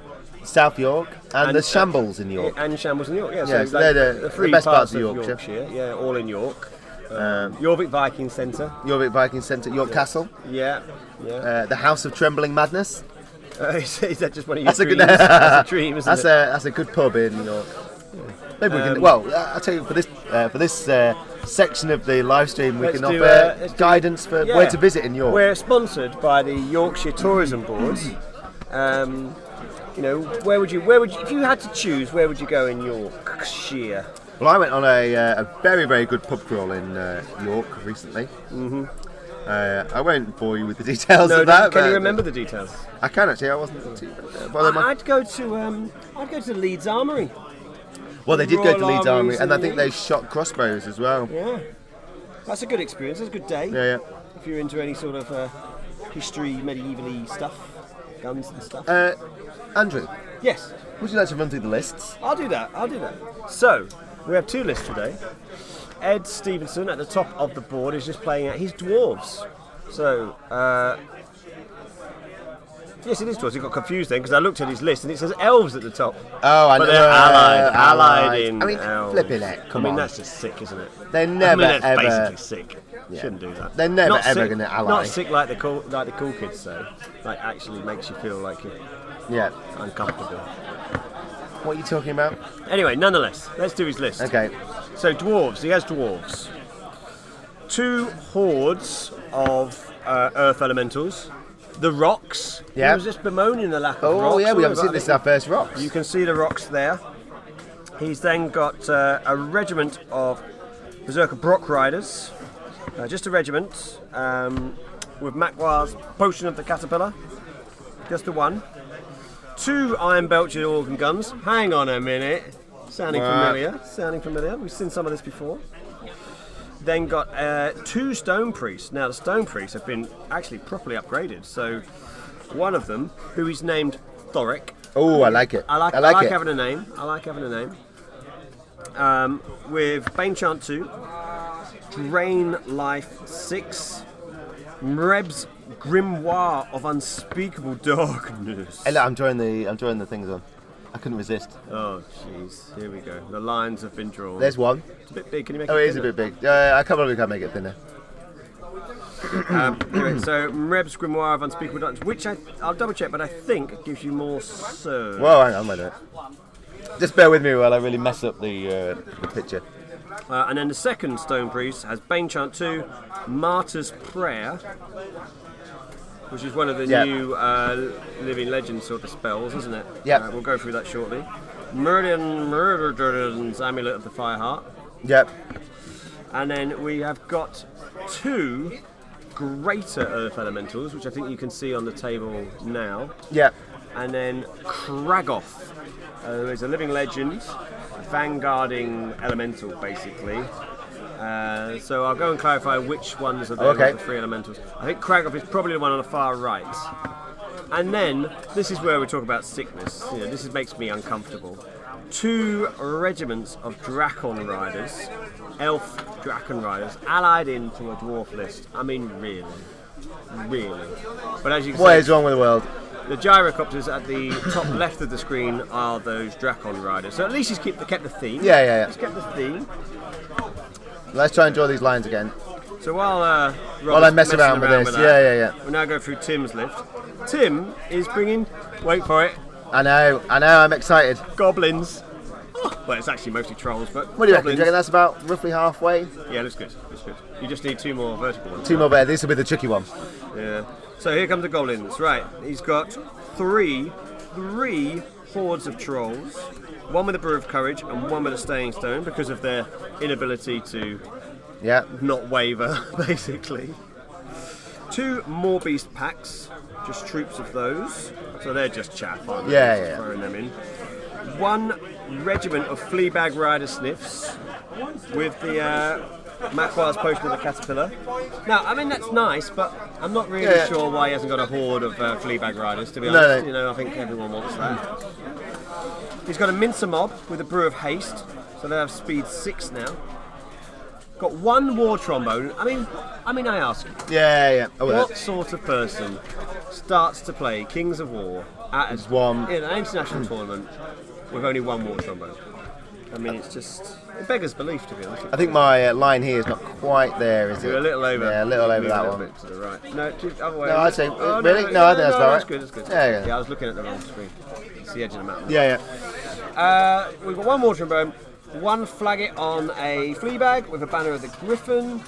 South York, and the And, Shambles in York. And Shambles in York. Yeah, Yeah, so so they're the 3 best parts of Yorkshire. Yorkshire. Yeah, all in York. Jorvik Viking Centre. Jorvik Viking Centre, York Castle, Yeah. the House of Trembling Madness. Is that just one of your That's a dreams? good. That's a dream, isn't it? That's a good pub in York. Maybe we can. Well, I'll tell you for this section of the live stream, we Let's can do, offer let's do- guidance for Yeah. where to visit in York. We're sponsored by the Yorkshire Tourism Board. Where would you, if you had to choose, where would you go in Yorkshire? Well, I went on a very, very good pub crawl in York recently. Mm-hmm. I won't bore you with the details of that. Can you but remember the details? I can actually. I wasn't too. I'd go to Leeds Armoury. Well, they did go to Royal Leeds Army, Armies and I in think they shot crossbows as well. Yeah, that's a good experience. That's a good day. Yeah, If you're into any sort of history, medieval-y stuff, guns and stuff. yeah. Andrew, Yes. Would you like to run through the lists? I'll do that. So, we have 2 lists today. Ed Stevenson at the top of the board is just playing out his dwarves. So, yes, it is dwarves. He got confused then because I looked at his list and it says elves at the top. Oh, I know. But they're allied in I mean, elves. flipping it. Come on. that's just sick, isn't it? They're never, that's ever. basically sick. Yeah. Shouldn't do that. They're never, Not ever sick- going to ally. Not sick like the cool kids say. Like actually makes you feel like you're Yeah. uncomfortable. What are you talking about? Anyway, nonetheless, let's do his list. Okay. So dwarves, he has dwarves. 2 hordes of earth elementals. The rocks. Yeah. He was just bemoaning the lack of rocks. Oh, yeah, we haven't But seen I this is think our first rocks. You can see the rocks there. He's then got a regiment of Berserker Brock Riders. Just a regiment with Makwar's Potion of the Caterpillar. Just the one. 2 Iron Belcher organ guns. Hang on a minute. Sounding familiar. We've seen some of this before. Then got 2 Stone Priests. Now the Stone Priests have been actually properly upgraded. So one of them, who is named Thoric. Oh, I like it. I like it. having a name. With Bane Chant 2, Drain Life 6, Mreb's Grimoire of Unspeakable Darkness. Hey, look, I'm drawing the things on. I couldn't resist. Oh, jeez. Here we go. The lines have been drawn. There's one. It's a bit big. Can you make Oh, it it is a thinner? bit big. I probably can't make it thinner. Anyway, so Mreb's Grimoire of Unspeakable Darkness, which I'll double check, but I think it gives you more surge. Well, hang on, wait a minute. Just bear with me while I really mess up the picture. And then the second Stone Priest has Bane Chant 2, Martyr's Prayer, which is one of the Yep. new Living Legend sort of spells, isn't it? Yep. We'll go through that shortly. Murder's Amulet of the Fireheart. Yep. And then we have got 2 Greater Earth Elementals, which I think you can see on the table now. Yep. And then Kragoth, who is a living legend, vanguarding elemental, basically. So I'll go and clarify which ones are there Okay. of the 3 elementals. I think Kragoth is probably the one on the far right. And then, this is where we talk about sickness. You know, this makes me uncomfortable. 2 regiments of Drakon Riders, Elf Drakon Riders, allied into a dwarf list. I mean, really. But as you can What see, is wrong with the world? the gyrocopters at the top left of the screen are those Drakon Riders. So at least he's kept the theme. Yeah. He's kept the theme. Let's try and draw these lines again. So while I mess around with this, yeah. we'll now go through Tim's list. Tim is bringing, wait for it, I know, I'm excited. goblins. Well, it's actually mostly trolls, but What do you reckon? Do goblins. you reckon that's about roughly halfway? Yeah, looks good. You just need 2 more vertical ones. 2 more there. This will be the tricky one. Yeah. So here come the goblins. Right, he's got three hordes of trolls. One with a Brew of Courage and one with a Staying Stone because of their inability to Yeah. not waver, basically. 2 more beast packs, just troops of those. So they're just chaff, aren't they? Yeah, Just yeah. throwing them in. 1 regiment of Fleabag Rider Sniffs with the Makwar's Potion of the Caterpillar. Now, I mean, that's nice, but I'm not really Yeah. sure why he hasn't got a horde of Fleabag Riders, to be No, honest. no. You know, I think everyone wants that. He's got a Mincer Mob with a Brew of Haste, so they have speed 6 now. Got 1 War Trombone. I mean, I ask you, Yeah. Oh, what that's sort of person starts to play Kings of War at one. in an international tournament with only 1 War Trombone? I mean, it's just, it beggars belief, to be honest. I think my line here is not quite there, is it? You're a little over. Yeah, a little over Move that a one. little bit to the right. No, other way. No, I'd say- Oh, really? No, I think that's about right. That's good. Yeah. I was looking at the wrong screen. It's the edge of the map. Yeah. We've got 1 more trombone, 1 Flaget on a Fleabag with a banner of the Griffin.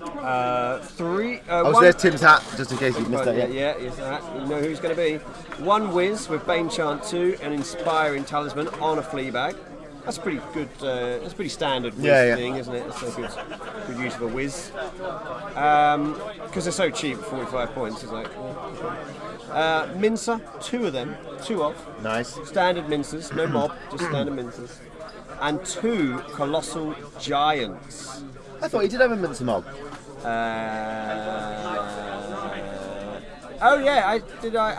3. Oh, so one, there's Tim's hat, just in case you missed that yet. yeah, yes, that. You know who's going to be. 1 Whiz with Bane Chant 2 and Inspiring Talisman on a Fleabag. That's pretty good. That's a pretty standard Whiz Yeah. thing, isn't it? That's a good use of a Whiz. Because they're so cheap, 45 points. It's like. Mincer, 2 of them. 2 of. Nice. Standard mincers, no mob, just standard mincers. And 2 Colossal Giants. I thought you did have a Mincer Mob. Oh yeah,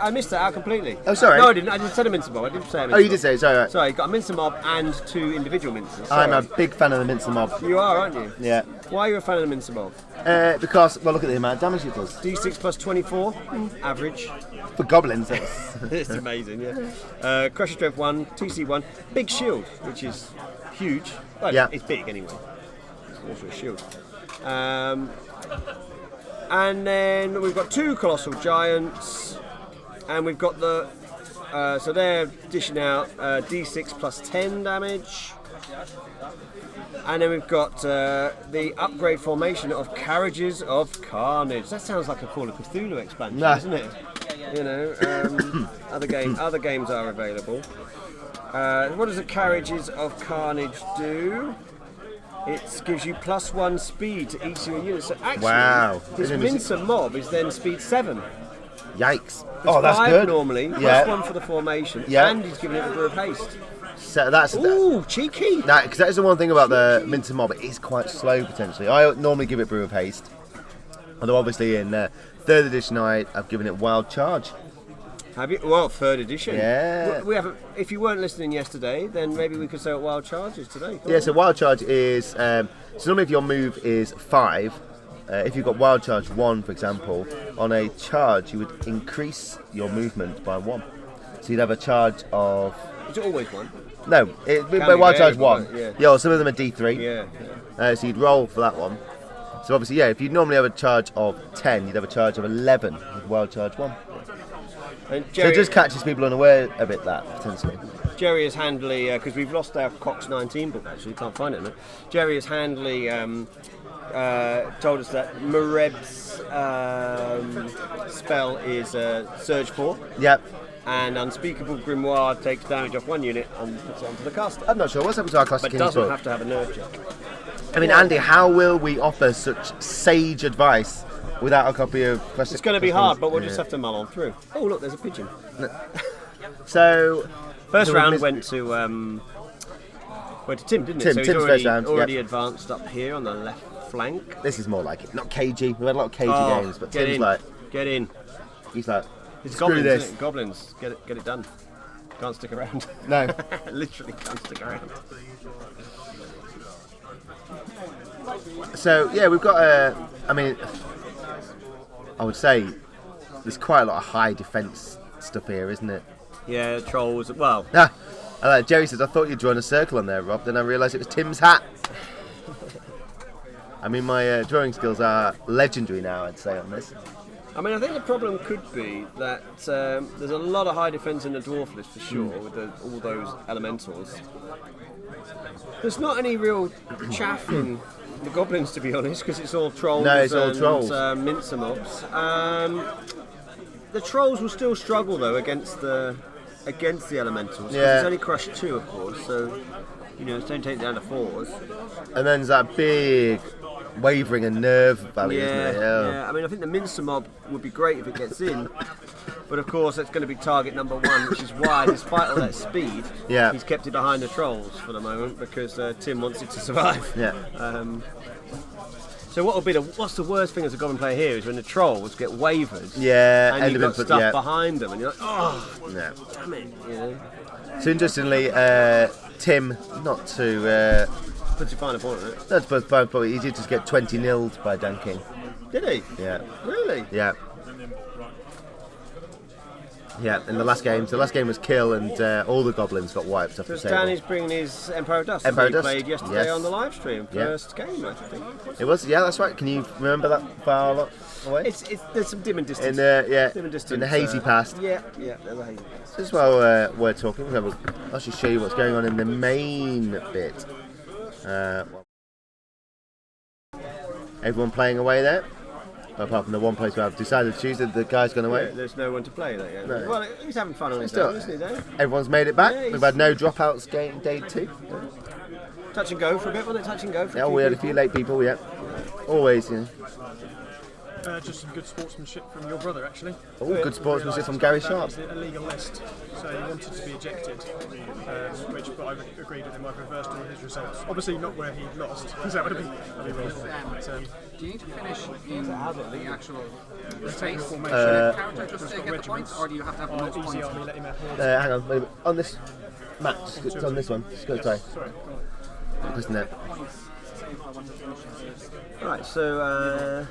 I missed that out completely. Oh, sorry. No, I didn't. I just said a mincer mob. I didn't say a mincer Oh, you mob. did say, sorry. Right. Sorry, got a mincer mob and 2 individual mincers. I'm Sorry. a big fan of the mincer mob. You are, aren't you? Yeah. Why are you a fan of the mincer mob? Because, well, look at the amount of damage it does. D6 plus 24, average. For goblins, that's... It's amazing, yeah. Crusher Strength 1, TC 1, big shield, which is huge. Well, Yeah. it's big anyway. It's also a shield. And then we've got 2 Colossal Giants, and we've got the. So they're dishing out D6 plus 10 damage. And then we've got the upgrade formation of Carriages of Carnage. That sounds like a Call of Cthulhu expansion, Nah. doesn't it? You know, other games are available. What does the Carriages of Carnage do? It gives you +1 speed to each of your units. So actually, Wow. his mincer mob is then speed 7. Yikes. It's Oh, that's 5 good. normally, Yeah. +1 for the formation, Yeah. and he's giving it a brew of haste. So that's... Ooh, cheeky! Because that is the one thing about the mincer mob, it is quite slow potentially. I normally give it Brew of Haste. Although obviously in 3rd edition I've given it Wild Charge. Have you? Well, 3rd edition. Yeah. We haven't. If you weren't listening yesterday, then maybe we could say what Wild Charge is today. Come Yeah, on. so Wild Charge is... so normally if your move is 5, if you've got Wild Charge 1 for example, on a charge you would increase your movement by 1. So you'd have a charge of... It's always 1. No, be Wild Charge variable, 1. yeah. Yeah, well, some of them are D3. Yeah. So you'd roll for that one. So obviously, yeah, if you normally have a charge of 10, you'd have a charge of 11 with Wild Charge 1. And So Jerry, it just catches people unaware a bit, that, potentially. Jerry is handily, because we've lost our Cox 19 book actually, can't find it now. Jerry is handily told us that Mareb's spell is Surge 4, Yep. and Unspeakable Grimoire takes damage off 1 unit and puts it onto the caster. I'm not sure what's happened to our classic But King's doesn't book. have to have a nerve check. I mean, Andy, how will we offer such sage advice without a copy of classic? It's going to be Classic hard, Kings? but we'll Yeah. just have to mull on through. Oh, look, there's a pigeon. So First so round we've went to Tim, didn't it? Tim, So he's Tim's already, first round, already yep. advanced up here on the left flank. This is more like it. Not cagey. We've had a lot of cagey games, but get Tim's in, like, get in. he's like, It's screw goblins, this. isn't it? Goblins, get it done. Can't stick around. No. Literally can't stick around. So yeah, we've got I mean, I would say there's quite a lot of high defence stuff here, isn't it? Yeah, trolls. Well, Jerry says, I thought you'd drawn a circle on there, Rob. Then I realised it was Tim's hat. I mean, my drawing skills are legendary now, I'd say, on this. I mean, I think the problem could be that there's a lot of high defence in the dwarf list for sure, with all those elementals. There's not any real chaff in the goblins, to be honest, because it's all trolls. No, it's all and, trolls. Mincer mobs. The trolls will still struggle though against the elementals. 'Cause Yeah. It's only crush 2, of course, so don't take it down to 4s. And then there's that big wavering and nerve valley, isn't it? Yeah. I mean, I think the mincer mob would be great if it gets in, but of course that's going to be target number 1, which is why, despite all that speed, Yeah. he's kept it behind the trolls for the moment because Tim wants it to survive. Yeah. So what's the worst thing as a goblin player here is when the trolls get wavered. Yeah, And you've got Enderman, stuff yeah. behind them, and you're like, oh, Yeah. damn it, you know. So interestingly, Tim, not to Puts your final point on it. that's both, but he did just get 20-0'd by Dan King. Did he? Yeah. Really? Yeah. Yeah, in the last game. So the last game was kill, and all the goblins got wiped off the Because table. Danny's bringing his Empire of Dust. Empire of he Dust, played yesterday yes. on the live stream. Yeah. First game, I think. It was, yeah, that's right. Can you remember that far away? There's some dim and distance. In the Dim and distance, in the hazy past. Yeah, there's a hazy past. Just while we're talking, I'll just show you what's going on in the main bit. Everyone playing away there, apart from the one place where I've decided to choose that the guy's gone away. Yeah, there's no one to play that yet. No. Well, he's having fun on his Still- own, isn't he, Dave? Everyone's made it back. Yeah, We've he's- had no dropouts game day 2. Touch and go for a bit, wasn't it? Touch and go for Yeah, a few we had a people? few late people. Yeah, always. Yeah. Just some good sportsmanship from your brother, actually. Oh, good sportsmanship from Gary Sharp. That is a legal list, so he wanted to be ejected, but I agreed with him. I've reversed all his results. Obviously, not where he lost, because that would have been wrong. But, Do you need to finish in the actual Taking formation. Counter just to get the points, or do you have to have the most Easy points? army, let him have hordes. Hang on, wait a minute. On this match, it's on this one. Just go try. Sorry. Listen there. Right, so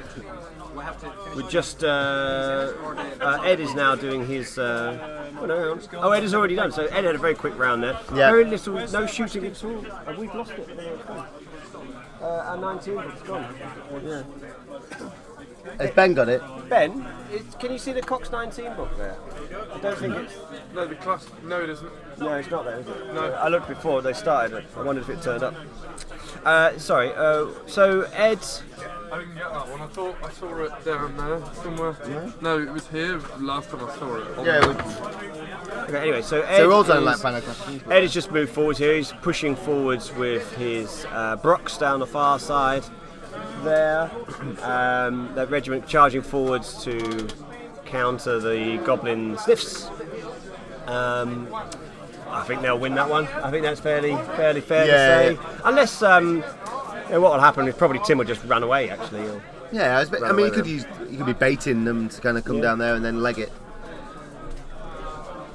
we just Ed is now doing his. Oh, Ed has already done. So Ed had a very quick round there. Yeah. Very little, no shooting at all. We've lost it. Our 19 book's gone. Yeah. Has Ben got it? Ben, can you see the Cox 19 book there? I don't think it's. No, the class. No, it isn't. No, it's not there, is it? No. I looked before they started. I wondered if it turned up. Sorry. So Ed. I didn't get that one. I thought I saw it down there somewhere. No, it was here last time I saw it. Okay, anyway, so Ed. So we're all done is- like final questions. Ed has just moved forward here. He's pushing forwards with his Brocks down the far side there. That regiment charging forwards to counter the Goblin Sniffs. I think they'll win that one. I think that's fairly fair to say. Unless, what will happen is probably Tim will just run away actually. Or Yeah, I mean, away you could be baiting them to kind of come down there and then leg it.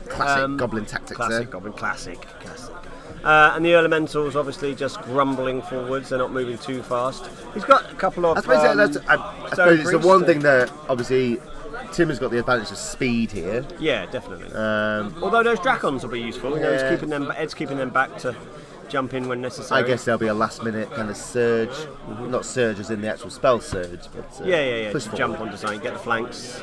Classic Goblin tactics classic there. Goblin, classic. And the Elementals obviously just grumbling forwards. They're not moving too fast. He's got a couple of. I suppose, I suppose it's the priests, one thing that obviously Tim has got the advantage of speed here. Yeah, definitely. Although those Dracons will be useful. You know, Yeah. Ed's keeping them back to jump in when necessary. I guess there'll be a last minute kind of surge. Not surge as in the actual spell surge, but Yeah. push To forward. jump onto something, get the flanks.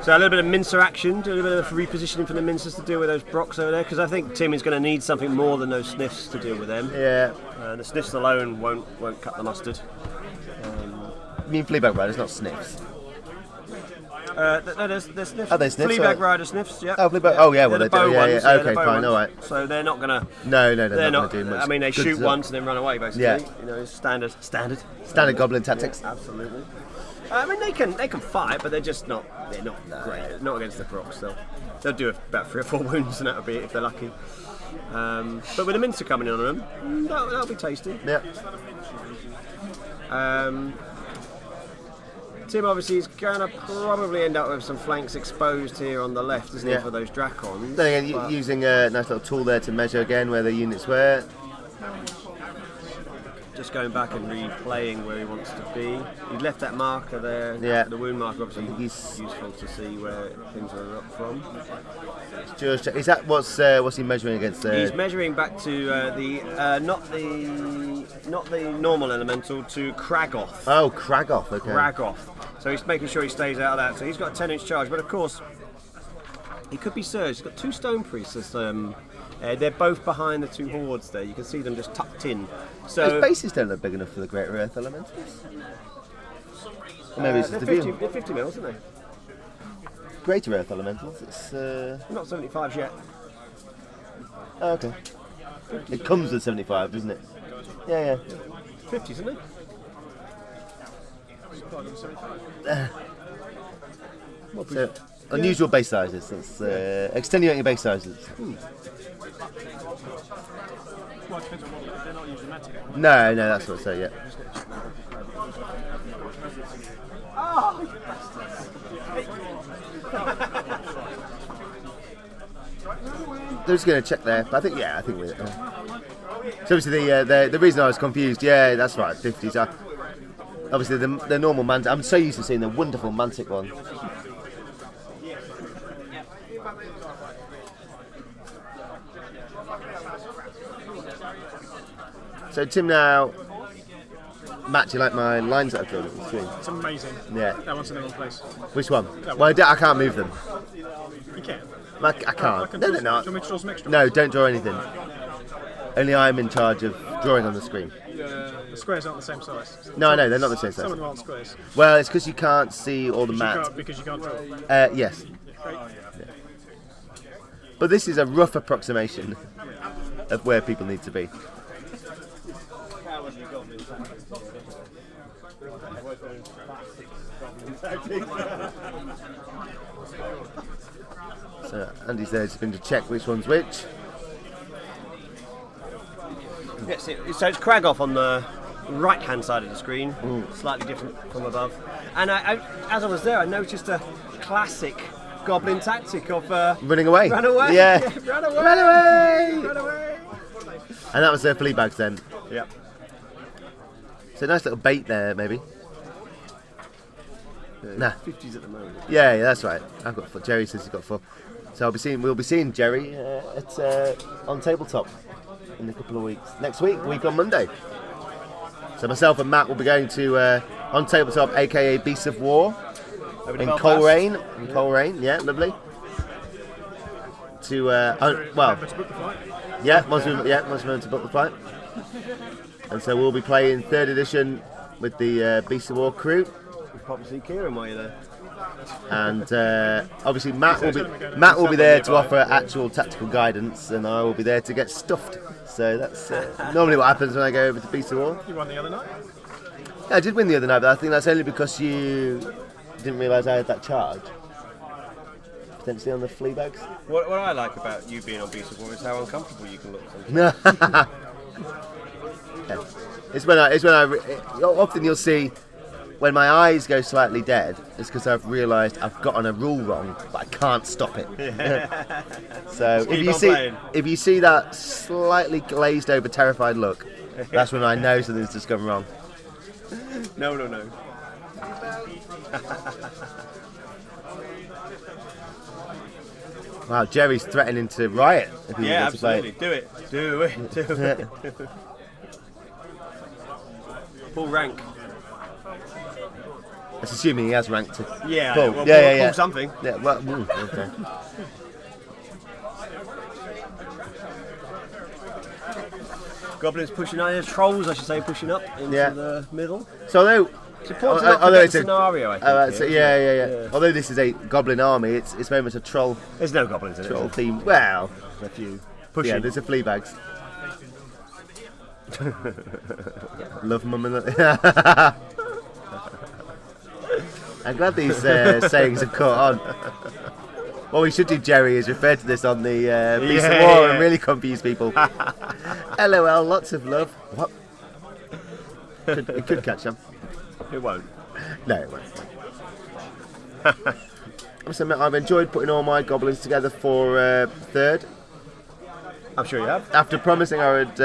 So a little bit of mincer action, do a little bit of repositioning for the mincers to deal with those Brocks over there, because I think Tim is going to need something more than those Sniffs to deal with them. Yeah. The Sniffs alone won't cut the mustard. I mean, Fleabag Riders, not Sniffs. No, there's Sniffs. Are they Sniffs, Fleabag or- Rider Sniffs, yeah. Oh, Fleabag. Oh, yeah, well, They're they the do. bow Yeah, ones, yeah. they're Okay, the bow fine, ones. all right. So they're not going to. No, they're They're not not. going to do much. I mean, they good shoot to- once and then run away, basically. Yeah. You know, standard. Standard Goblin tactics. Absolutely. I mean, they can fight, but they're just not. They're not great. Not against the Brocks. They'll do about 3 or 4 wounds, and that'll be it if they're lucky. But with the mincer coming in on them, that'll be tasty. Yeah. Tim obviously is going to probably end up with some flanks exposed here on the left, isn't Yeah. he, for those Dracons? Then again, But- using a nice little tool there to measure again where the units were. just going back and replaying where he wants to be. He left that marker there. Yeah. The wound marker obviously He's- useful to see where things are up from. Just check. Is that what's he measuring against? He's measuring back to not the normal elemental, to Kragoth. Oh, Kragoth. Okay. Kragoth. So he's making sure he stays out of that. So he's got a 10-inch charge, but of course he could be surged. He's got 2 stone priests. They're both behind the 2 hordes there. You can see them just tucked in. So Those bases don't look big enough for the Greater Earth Elementals. Or maybe it's they're just the 50, view. they're 50 mils, aren't they? Greater Earth Elementals. It's Not 75s yet. oh, okay. It comes with 75, doesn't it? Yeah. 50s, isn't it? So, unusual base sizes. That's extenuating base sizes. Well, it depends on what they're not using magic. No, that's what I say. Yeah. They're just going to check there, but I think we're. So obviously the reason I was confused, that's right, 50s. Obviously the normal Mantic. I'm so used to seeing the wonderful Mantic one. So Tim, now, Matt, do you like my lines that I've drawn on the screen? It's amazing. Yeah. That one's in the wrong place. Which one? That Well, I can't move them. You can. I can't. can No, draw they're some- not. Do you want me to draw some extra? No, don't draw anything. Only I'm in charge of drawing on the screen. The squares aren't the same size. No, I know, they're not the same Some of size. them aren't squares. Well, it's because you can't see all the mats. Because you can't draw. Yes. Great. But this is a rough approximation of where people need to be. So Andy's there just been to check which one's which. Yes, so it's Kragoth on the right-hand side of the screen, slightly different from above. And as I was there, I noticed a classic Goblin tactic of running away. Run away. Yeah. Run away. Run away. Run away. And that was their flea bags then. Yeah. So nice little bait there, maybe. Nah. 50s at the moment. Yeah, that's right. I've got 4. Jerry says he's got 4. So we'll be seeing Jerry on tabletop in a couple of weeks. Next week on Monday. So myself and Matt will be going to on tabletop, aka Beasts of War, Over to in Belfast. Coleraine. In Coleraine, yeah, lovely. To Remember to book the flight. once we remember to book the flight. And so we'll be playing 3rd edition with the Beasts of War crew. We'll probably see Kieran while you're there. And obviously Matt will be there to offer actual tactical guidance, and I will be there to get stuffed. So that's normally what happens when I go over to Beasts of War. You won the other night. Yeah, I did win the other night, but I think that's only because you didn't realise I had that charge. Potentially on the flea bags. What I like about you being on Beast of War is how uncomfortable you can look sometimes. Yeah. It's when I often you'll see when my eyes go slightly dead, it's because I've realised I've gotten a rule wrong, but I can't stop it. So if you see that slightly glazed over, terrified look, that's when I know something's just gone wrong. No. Wow, Jerry's threatening to riot if he Yeah, wants to play absolutely. it. Do it. Full rank. That's assuming he has ranked it. Yeah, Cool. well, Yeah. pull something. Yeah, well, okay. Goblins pushing up, trolls I should say, pushing up into Yeah. the middle. So although It's important to not forget the scenario, I think. so yeah. Although this is a goblin army, it's very much a troll There's no goblins in it. troll theme. Well, A few. yeah, Pushing. there's a flea bags. Love mum and I'm glad these sayings have caught on. What we should do, Jerry, is refer to this on the Beast of War and really confuse people. LOL, lots of love. What? It could catch them. It won't. No, it won't. I must admit, I've enjoyed putting all my goblins together for 3rd. I'm sure you have. After promising I would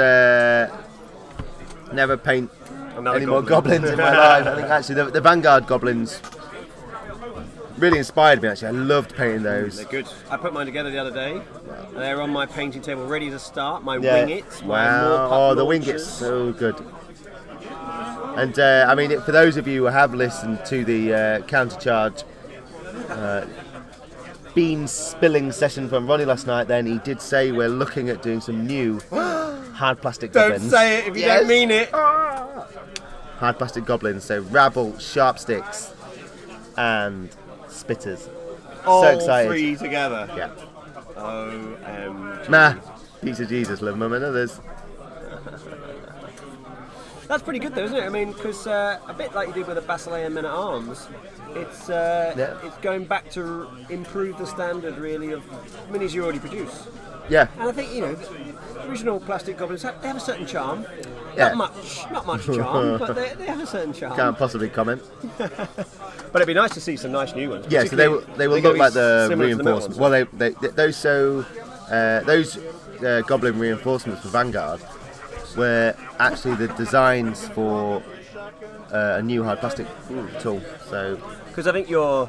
never paint Another any more goblin. goblins in my life, I think actually the Vanguard goblins really inspired me. Actually, I loved painting those. They're good. I put mine together the other day. They're on my painting table, ready to start. My Yeah. wingets. My Wow. Morpup Oh, the launchers. wingets, so good. And I mean, for those of you who have listened to the countercharge bean spilling session from Ronnie last night, then he did say we're looking at doing some new hard plastic Don't goblins. say it if you Yes. don't mean it. Hard plastic goblins, so rabble, sharp sticks, and spitters. All so excited. 3 together. Yeah. OMG. Nah, piece of Jesus, love mum and others. That's pretty good though, isn't it? I mean, because a bit like you did with the Basilean Men at Arms, it's going back to improve the standard really of minis you already produce. Yeah. And I think the original plastic goblins they have a certain charm. Yeah. Not much charm, but they have a certain charm. Can't possibly comment. But it'd be nice to see some nice new ones. Yeah, so they will Particularly, look like the similar to metal reinforcements. ones. Well, those goblin reinforcements for Vanguard were actually the designs for a new hard plastic tool. So Because I think your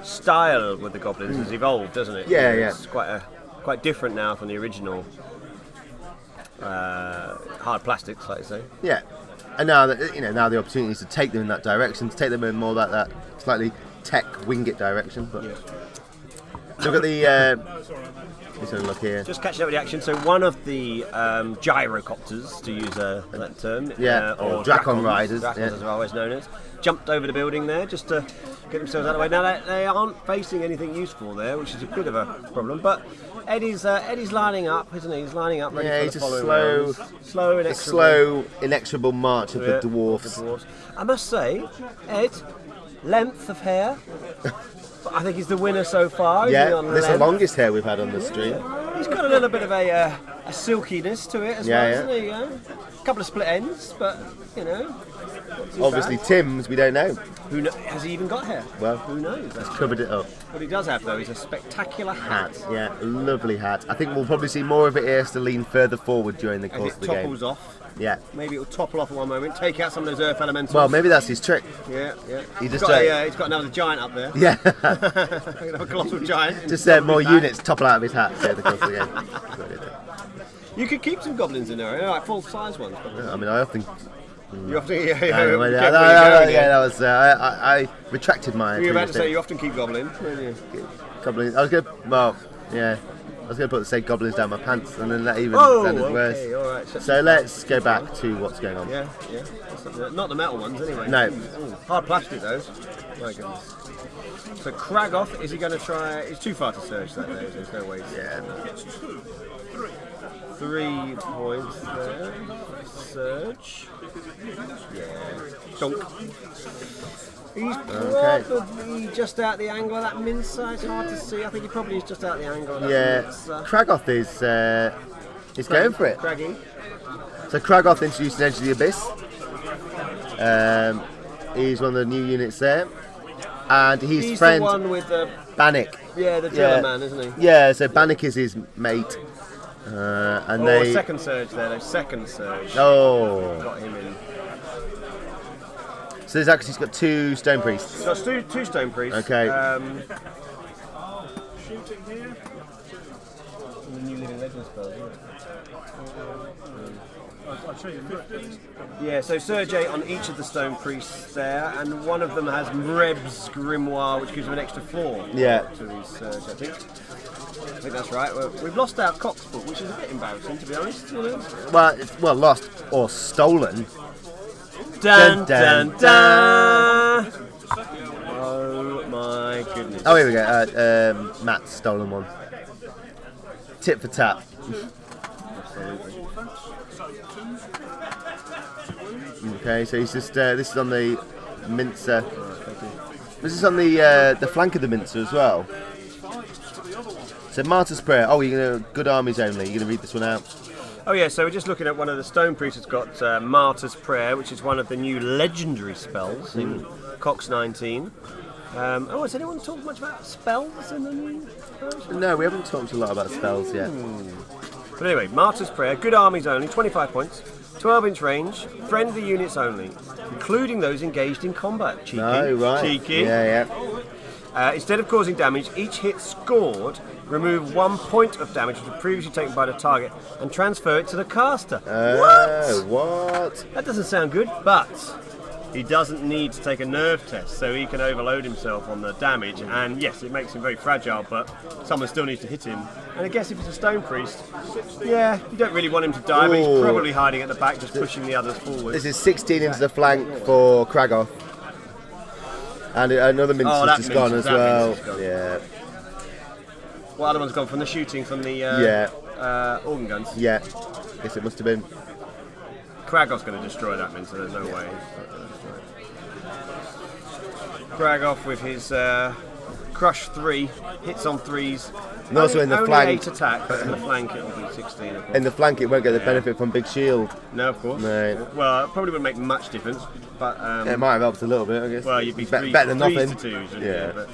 style with the goblins has evolved, doesn't it? Yeah, yeah. It's quite different now from the original hard plastics, like you say. yeah, and now that now the opportunity is to take them in that direction, to take them in more that slightly tech winged direction. But look at the. Let's have a look here. Just catching up with the action. So one of the gyrocopters, to use that term, or Dracon riders, Dracons yeah. as they're always known as, jumped over the building there just to get themselves out of the way. Now they aren't facing anything useful there, which is a bit of a problem. But Eddie's lining up, isn't he? He's lining up ready for He's the a following slow, rounds. Slow, a slow, inexorable march of the dwarfs. I must say, Ed, length of hair. I think he's the winner so far. Isn't he, Yeah, on this is the length? longest hair we've had on the stream. He's got a little bit of a silkiness to it as well, Yeah, isn't he? Yeah? couple of split ends, but you know. not too Obviously, bad. Tim's, we don't know. Who has he even got hair? Well, who knows? That's covered it up. What he does have though is a spectacular hat. Yeah, lovely hat. I think we'll probably see more of it here to lean further forward during the As course it of the game. topples off. Yeah. Maybe it'll topple off at one moment, take out some of those earth elementals. Well, maybe that's his trick. Yeah. He He's just got another giant up there. Yeah. A colossal giant. Just more units topple out of his hat over the course of the game. You could keep some goblins in there, like full size ones. I mean, I often. You often, I retracted my. You were about to say you often keep goblins, weren't you? Goblins. I was going. Well, yeah. I was going to say goblins down my pants, and then that even sounded worse. Okay, all right. So let's go back to what's going on. Yeah. Not the metal ones, anyway. No. Ooh, hard plastic, those. My goodness. So Kragoth, is he going to try? It's too far to search that, though. There's no way. Yeah. 3 points there. Surge. Yeah. Dunk. He's probably just out the angle of that mincer. It's hard to see. I think he probably is just out the angle of that mincer. Kragoth is going for it. Craggy. So Kragoth introduced an Edge of the Abyss. He's one of the new units there. And he's friend the one with the Bannock. Yeah, the driller man, isn't he? Yeah, so Bannock is his mate. And they second surge there. They've second surge. Oh. Got him in. So he's got 2 stone priests. So two stone priests. Okay. Shooting here. The new living legend spells, isn't it? I'll show you. 15. Yeah, so Surge 8 on each of the stone priests there, and one of them has Mreb's Grimoire, which gives him an extra 4 Yeah. to his Surge, I think. I think that's right. We've lost our Cox book, which is a bit embarrassing, to be honest. You know? Well, lost or stolen. Dun, dun, dun. Oh my goodness. Oh, here we go. Matt's stolen one. Tip for tap. Okay, so he's just. This is on the mincer. This is on the flank of the mincer as well. So Martyr's Prayer. Oh, you're gonna good armies only. You're gonna read this one out. Oh yeah, so we're just looking at one of the stone priests that's got Martyr's Prayer, which is one of the new legendary spells in Cox 19. Has anyone talked much about spells in the new version? No, we haven't talked a lot about spells yet. But anyway, Martyr's Prayer, good armies only, 25 points, 12-inch range, friendly units only, including those engaged in combat. Cheeky. Oh, right. Cheeky. Yeah. Instead of causing damage, each hit scored, remove 1 point of damage which was previously taken by the target and transfer it to the caster. What? That doesn't sound good, but he doesn't need to take a nerve test, so he can overload himself on the damage. And yes, it makes him very fragile, but someone still needs to hit him. And I guess if it's a stone priest, yeah, you don't really want him to die, but he's probably hiding at the back, just pushing the others forward. This is 16 into the flank for Kragoth. And another mincer's just gone as well. Yeah. What other one's gone from the shooting from the organ guns? Yeah. Guess it must have been. Kragoth's going to destroy that mincer, there's no way. Kragoth with his Crush 3, hits on 3s. And also in the only flank. 8 attack, but in the flank it will be 16. Of course. In the flank, it won't get the benefit from Big Shield. No, of course. No. Well, it probably wouldn't make much difference, but It might have helped a little bit, I guess. well, you'd be better than 3s nothing. to 2s, wouldn't Yeah. you? But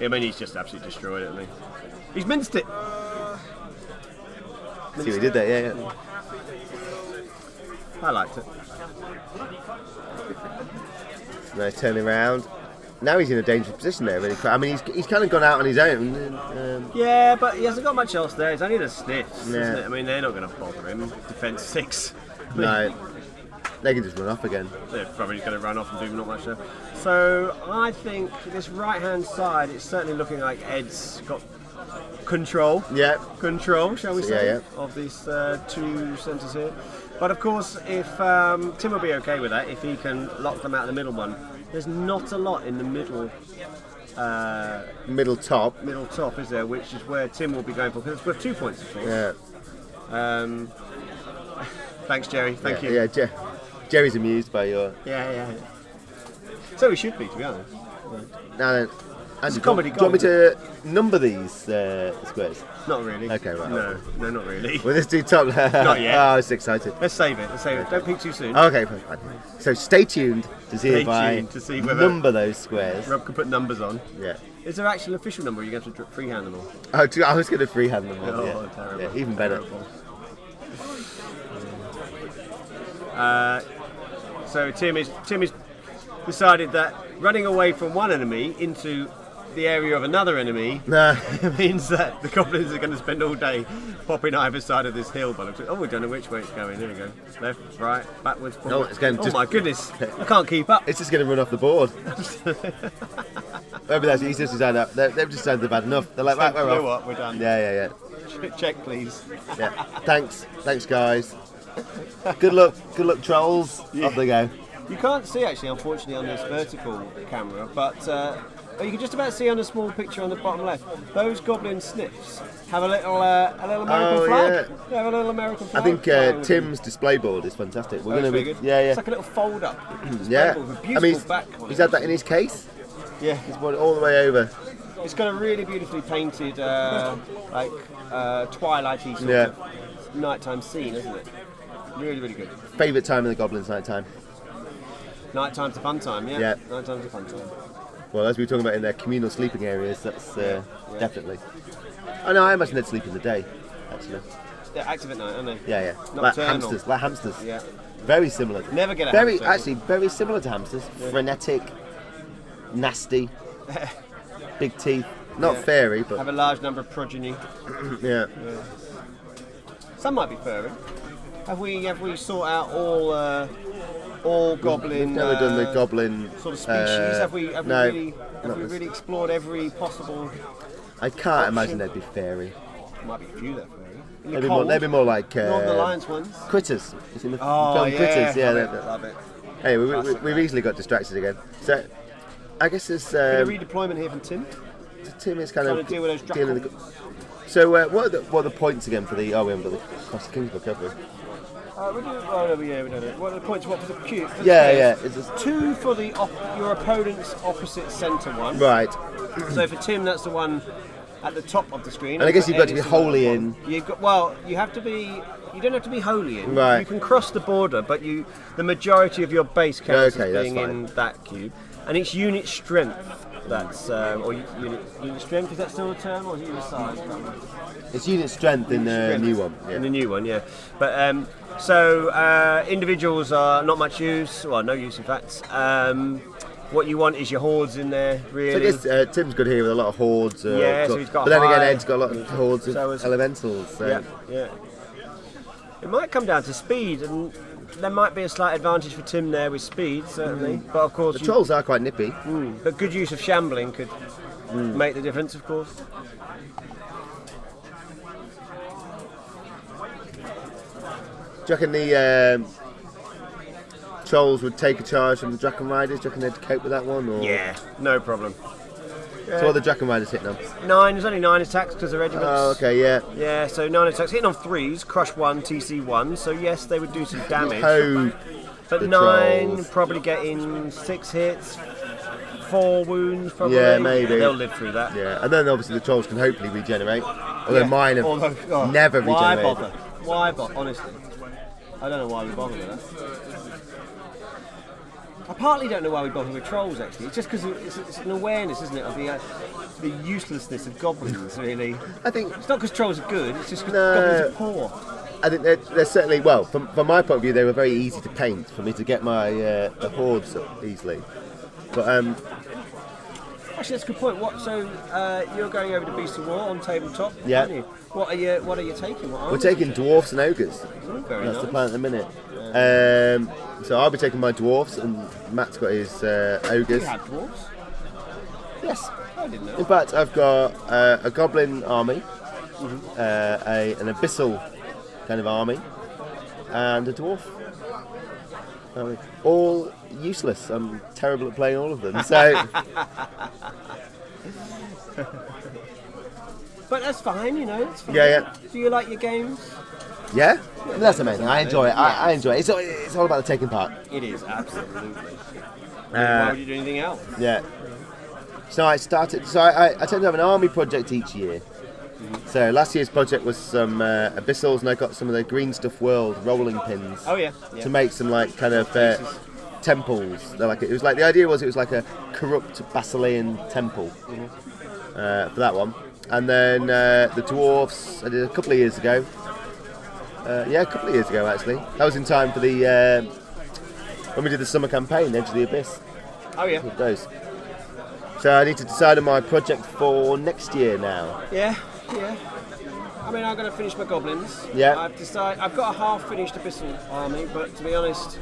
I mean, he's just absolutely destroyed it, hasn't he? He's minced it. See what he did there, yeah. I liked it. No, turning around. Now he's in a dangerous position there, really. I mean, he's kind of gone out on his own. Yeah, but he hasn't got much else there. It's only the sniffs, Yeah. isn't it? I mean, they're not going to bother him. Defense 6. No. They can just run off again. They're probably going to run off and do not much there. So I think this right-hand side, it's certainly looking like Ed's got control. Yeah. Control, shall we say, Yeah. of these 2 centres here. But of course, if Tim will be okay with that, if he can lock them out of the middle one. There's not a lot in the middle Middle top. middle top, is there? Which is where Tim will be going for, because it's worth 2 points, of course. Yeah. Thanks, Jerry. Thank you. Yeah, Jerry's amused by your. Yeah. So he should be, to be honest. Now then, Andy, a comedy do you want me to number these squares? Not really. Okay, right. No, not really. Will this do top? Not yet. Oh, I was excited. Let's save it. Don't peek too soon. Okay, fine. So stay tuned to see Stay if I tuned to see whether- number those squares. Rob can put numbers on. Yeah. Is there actually an official number, or are you going to have to freehand them all? Oh, I was going to freehand them all. Oh, yeah. terrible. Yeah, even better. So Tim is decided that running away from one enemy into the area of another enemy Nah. means that the goblins are going to spend all day popping either side of this hill. But we don't know which way it's going. Here we go. Left, right, backwards, forward. No, it's going oh just- my goodness! I can't keep up. It's just going to run off the board. Maybe that's he's just decided that they've decided they've had enough. They're like, right, You we're know off. what? We're done. Yeah. Check, please. Yeah. Thanks, guys. Good luck, trolls. Off they go. You can't see actually, unfortunately, on this vertical camera, but you can just about see on a small picture on the bottom left. Those goblin sniffs have a little American flag. Yeah. They have a little American I flag. think flying with them. Tim's display board is fantastic. We're Oh, going it's to very be, good. yeah. It's like a little fold up. Yeah. With a I beautiful mean, back on he's it. had that in his case. Yeah. He's brought it all the way over. It's got a really beautifully painted, twilighty sort Yeah. of nighttime scene, isn't it? Really, really good. Favourite time of the goblins' night time. Nighttime's a fun time, yeah. Yeah. Nighttime's a fun time. Well, as we were talking about in their communal sleeping areas, that's definitely. Oh no, I imagine they'd sleep in the day, actually. They're active at night, aren't they? Yeah. Nocturnal. Like hamsters. Yeah. Very similar. Never get a very hamster. actually very similar to hamsters. Frenetic, nasty, big teeth. Not Yeah. fairy, but Have a large number of progeny. yeah. Some might be furry. Have we sought out all goblin? Never done the goblin sort of species. Have we no, really explored every possible? I can't imagine they'd be fairy. Might be a few that are furry. In the They'd be more like Northern Alliance ones. critters. It's in the Oh film yeah, Critters. Yeah. love it. Hey, we've easily got distracted again. So, I guess there's Bit of redeployment here from Tim. Tim is kind Trying of to deal with those dealing with dragons. So, what are the points again for the? Oh, we haven't got the Cross the Kingsbook, have we? We do. Oh, no, yeah, we don't know. What are the points? What for the cube? For the Yeah. squares? It's just, 2 for the your opponent's opposite centre one. right. So for Tim, that's the one at the top of the screen. And I guess for you've got Ed, to be it's the wholly one. in. You have to be. You don't have to be wholly in. Right. You can cross the border, but the majority of your base counts Okay, as that's being fine. in that cube, and it's unit strength. That's or unit strength. Is that still a term, or is it unit size? It's unit strength in the Strength. new one. In the Yeah. new one, yeah. But individuals are not much use. Well, no use in fact. What you want is your hordes in there, So I really. guess Tim's good here with a lot of hordes. Yeah, so he's got But then again, high- Ed's got a lot of hordes of So is- elementals. So. Yeah. It might come down to speed, and there might be a slight advantage for Tim there with speed, certainly. But of course, The trolls are quite nippy. but good use of shambling could make the difference, of course. Do you reckon the trolls would take a charge from the Draken Riders? Do you reckon they'd cope with that one? Or? Yeah, no problem. So what are the Draken Riders hitting on? 9, there's only 9 attacks because they're regiments. Oh, okay, yeah. Yeah, so 9 attacks, hitting on 3s, crush 1, TC 1, so yes, they would do some damage. Hope. But the 9, trolls. probably getting 6 hits, 4 wounds, probably. Yeah, maybe. They'll live through that. Yeah, and then obviously the trolls can hopefully regenerate. Although Yeah. mine have Although, never why regenerated. bother? Why bother? Honestly, I don't know why we bother with that. I partly don't know why we bother with trolls. Actually, it's just because it's an awareness, isn't it, of the uselessness of goblins. Really, I think it's not because trolls are good. It's just because No. goblins are poor. I think they're certainly, well, from my point of view, they were very easy to paint for me to get my the hordes up easily. But Actually, that's a good point. So you're going over to Beast of War on tabletop, Yeah. aren't you? What are you taking? What we're armies taking are you dwarfs and ogres. Very That's the nice. plan at the minute. So I'll be taking my dwarfs, and Matt's got his ogres. You had dwarves? Yes. I didn't know. In fact, I've got a goblin army, an abyssal kind of army, and a dwarf. All useless. I'm terrible at playing all of them. So But that's fine, you know. It's fine. Yeah. Do you like your games? yeah, that's amazing. I enjoy it. I enjoy it. It's all about the taking part. It is, absolutely. Why would you do anything else? Yeah. So I started. So I tend to have an army project each year. So last year's project was some abyssals, and I got some of the Green Stuff World rolling pins. Oh yeah. To make some like kind of temples. They're like it was like the idea was it was like a corrupt Basilean temple for that one. And then the dwarfs I did a couple of years ago. A couple of years ago actually. That was in time for the when we did the summer campaign, Edge of the Abyss. Oh yeah. With those. So I need to decide on my project for next year now. Yeah. I mean, I'm going to finish my goblins. Yeah. I've got a half-finished abyssal army, but to be honest,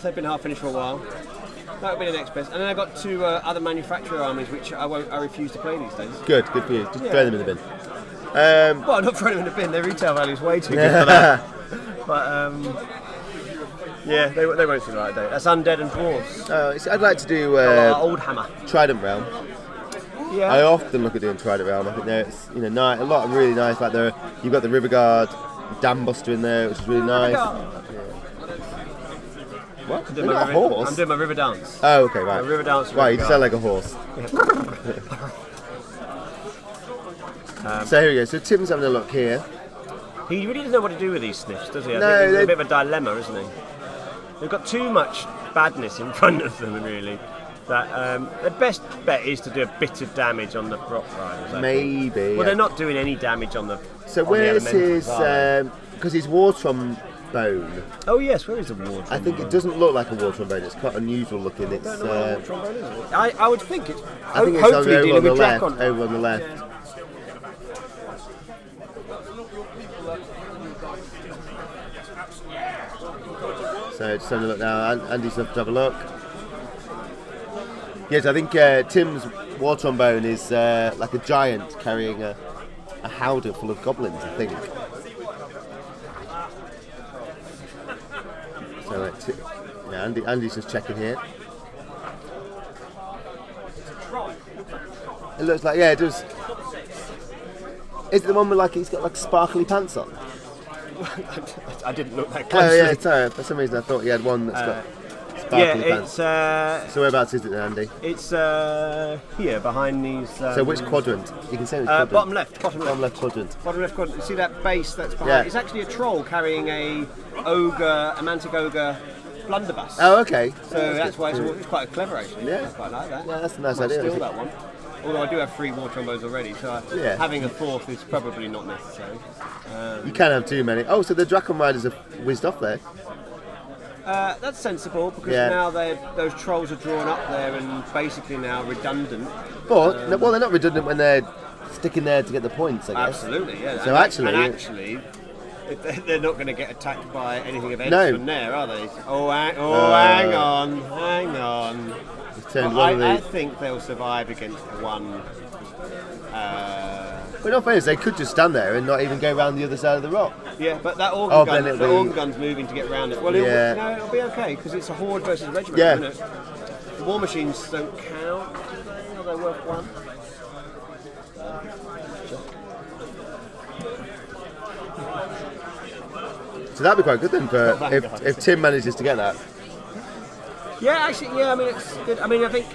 they've been half-finished for a while. That would be the next best. And then I've got 2 other manufacturer armies, which I refuse to play these days. Good for you. Just throw them in the bin. Well, I'm not throwing them in the bin. Their retail value is way too good for that. But yeah, they won't see the light of day. That's undead and dwarves. I'd like to do Old Hammer. Trident Realm. Yeah. I often look at doing Trident Realm. I think there's a lot of really nice. Like you've got the River Guard, Dam Buster in there, which is really nice. What? I'm doing a horse? I'm doing my river dance. Oh, okay, right. My river dance. Right, you sound like a horse. So here we go. So Tim's having a look here. He really doesn't know what to do with these sniffs, does he? I No, think he's a bit of a dilemma, isn't he? They've got too much badness in front of them, really. That the best bet is to do a bit of damage on the prop riders. Maybe. Well, they're not doing any damage on the. So on where's the his? elemental Because his war trombone. Oh yes, where is the war trombone? I think it doesn't look like a war trombone. It's quite unusual looking. It's. I don't know what a war trombone is, is it? I would think it's. I think it's hopefully over dealing on the with left. Drakon. Over on the left. Yeah. So just having a look now. Andy's off to have a look. Yes, I think Tim's war trombone is like a giant carrying a howdah full of goblins, I think. So Andy's just checking here. It looks like, yeah, it does. Is it the one with like he's got like sparkly pants on? I didn't look that closely. Oh yeah, sorry. For some reason I thought he had one that's got sparkly pants. It's So whereabouts is it then, Andy? it's here behind these. So which quadrant? You can say which quadrant. Bottom left Bottom left quadrant. Bottom left quadrant. You see that base that's behind? Yeah. It's actually a troll carrying a mantic ogre blunderbuss. Oh, okay. So that's why it's quite clever actually. Yeah. I quite like that. Yeah, that's a nice Might idea. steal that one. Although I do have 3 war trombones already, so Yeah. having a 4th is probably not necessary. You can't have too many. Oh, so the Drakon Riders have whizzed off there. That's sensible because Yeah. now those trolls are drawn up there and basically now redundant. But, well, they're not redundant when they're sticking there to get the points, I guess. Absolutely, yeah. So actually, they're not going to get attacked by anything of edge No. from there, are they? Hang on. Turned Well, one of the... I think they'll survive against one. But not fairness, they could just stand there and not even go around the other side of the rock. Yeah, but that Oh, organ, then gun, it'll the be- organ gun's moving to get round it. Well, Yeah. it'll be okay because it's a horde versus a regiment, Yeah. isn't it? The war machines don't count. Are they worth 1? So that'd be quite good then for if Tim manages to get that. Yeah, actually, yeah. I mean, it's good. I mean, I think.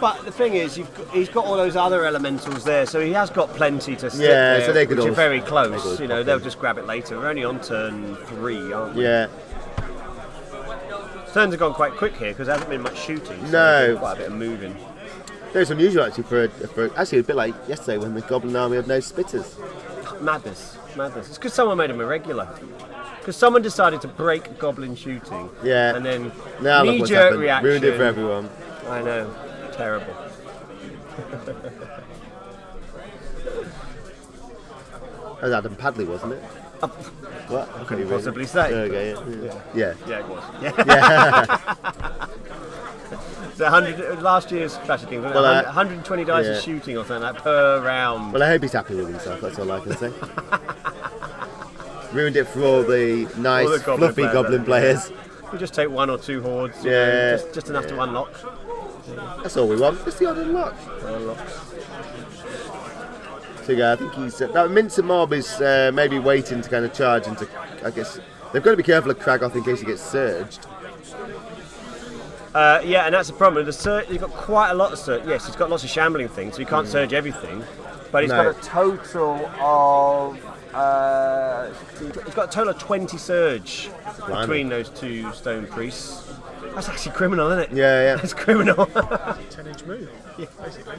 But the thing is, he's got all those other elementals there, so he has got plenty to stick Yeah, there, so they could which are always- very they close. could You know, pop they'll in. just grab it later. We're only on turn 3, aren't we? Yeah. Turns have gone quite quick here because there hasn't been much shooting. So No. there's been quite a bit of moving. It's unusual actually for actually a bit like yesterday when the Goblin Army had no spitters. Madness. It's because someone made them irregular. Because someone decided to break goblin shooting. Yeah. And then Now look what's knee-jerk happened. reaction. Ruined it for everyone. I know. Terrible. That was Adam Padley, wasn't it? What? I Couldn't possibly say. Okay, yeah. Yeah, it was. Yeah. So 100 last year's Clash of Kings, wasn't it? Well, 120 dice yeah. of shooting or something like that per round. Well, I hope he's happy with himself. That's all I can say. Ruined it for all the nice, All the goblin fluffy players, goblin players. You just take 1 or 2 hordes, you Yeah. know, just enough to unlock. That's all we want. Just the odd unlock. So yeah, I think he's that Mincer Mob is maybe waiting to kind of charge into. I guess they've got to be careful of Kragoth in case he gets surged. Yeah, and that's the problem. The surge, he's got quite a lot of surge. Yes, he's got lots of shambling things, so he can't surge everything. But he's got a total of 20 surge between those two stone priests. That's actually criminal, isn't it? Yeah. It's criminal. 10-inch move. Yeah, basically.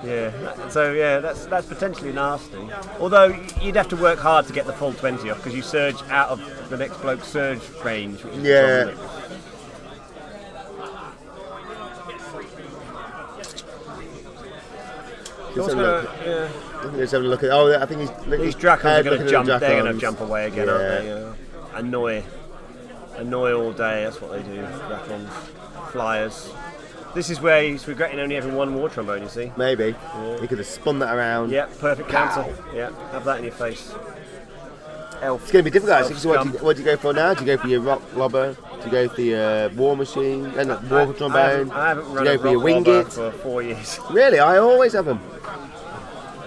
Yeah. So yeah, that's potentially nasty. Although you'd have to work hard to get the full 20 off because you surge out of the next bloke's surge range. Which is the problem, isn't it? Let's have a look at. Oh, I think these Dracons are going to jump. They're going to Dracons. jump away again, aren't they? Annoy all day. That's what they do. Dracons, flyers. This is where he's regretting only having one war trombone. You see? Maybe. He could have spun that around. Yeah, perfect counter. Yeah, have that in your face. Elf. It's going to be difficult. Actually, Elf so what do you go for now? Do you go for your rock lobber? Do you go for your war machine? War trombone? I haven't run do you a go for your rock lobber wingit? for 4 years. Really? I always have them.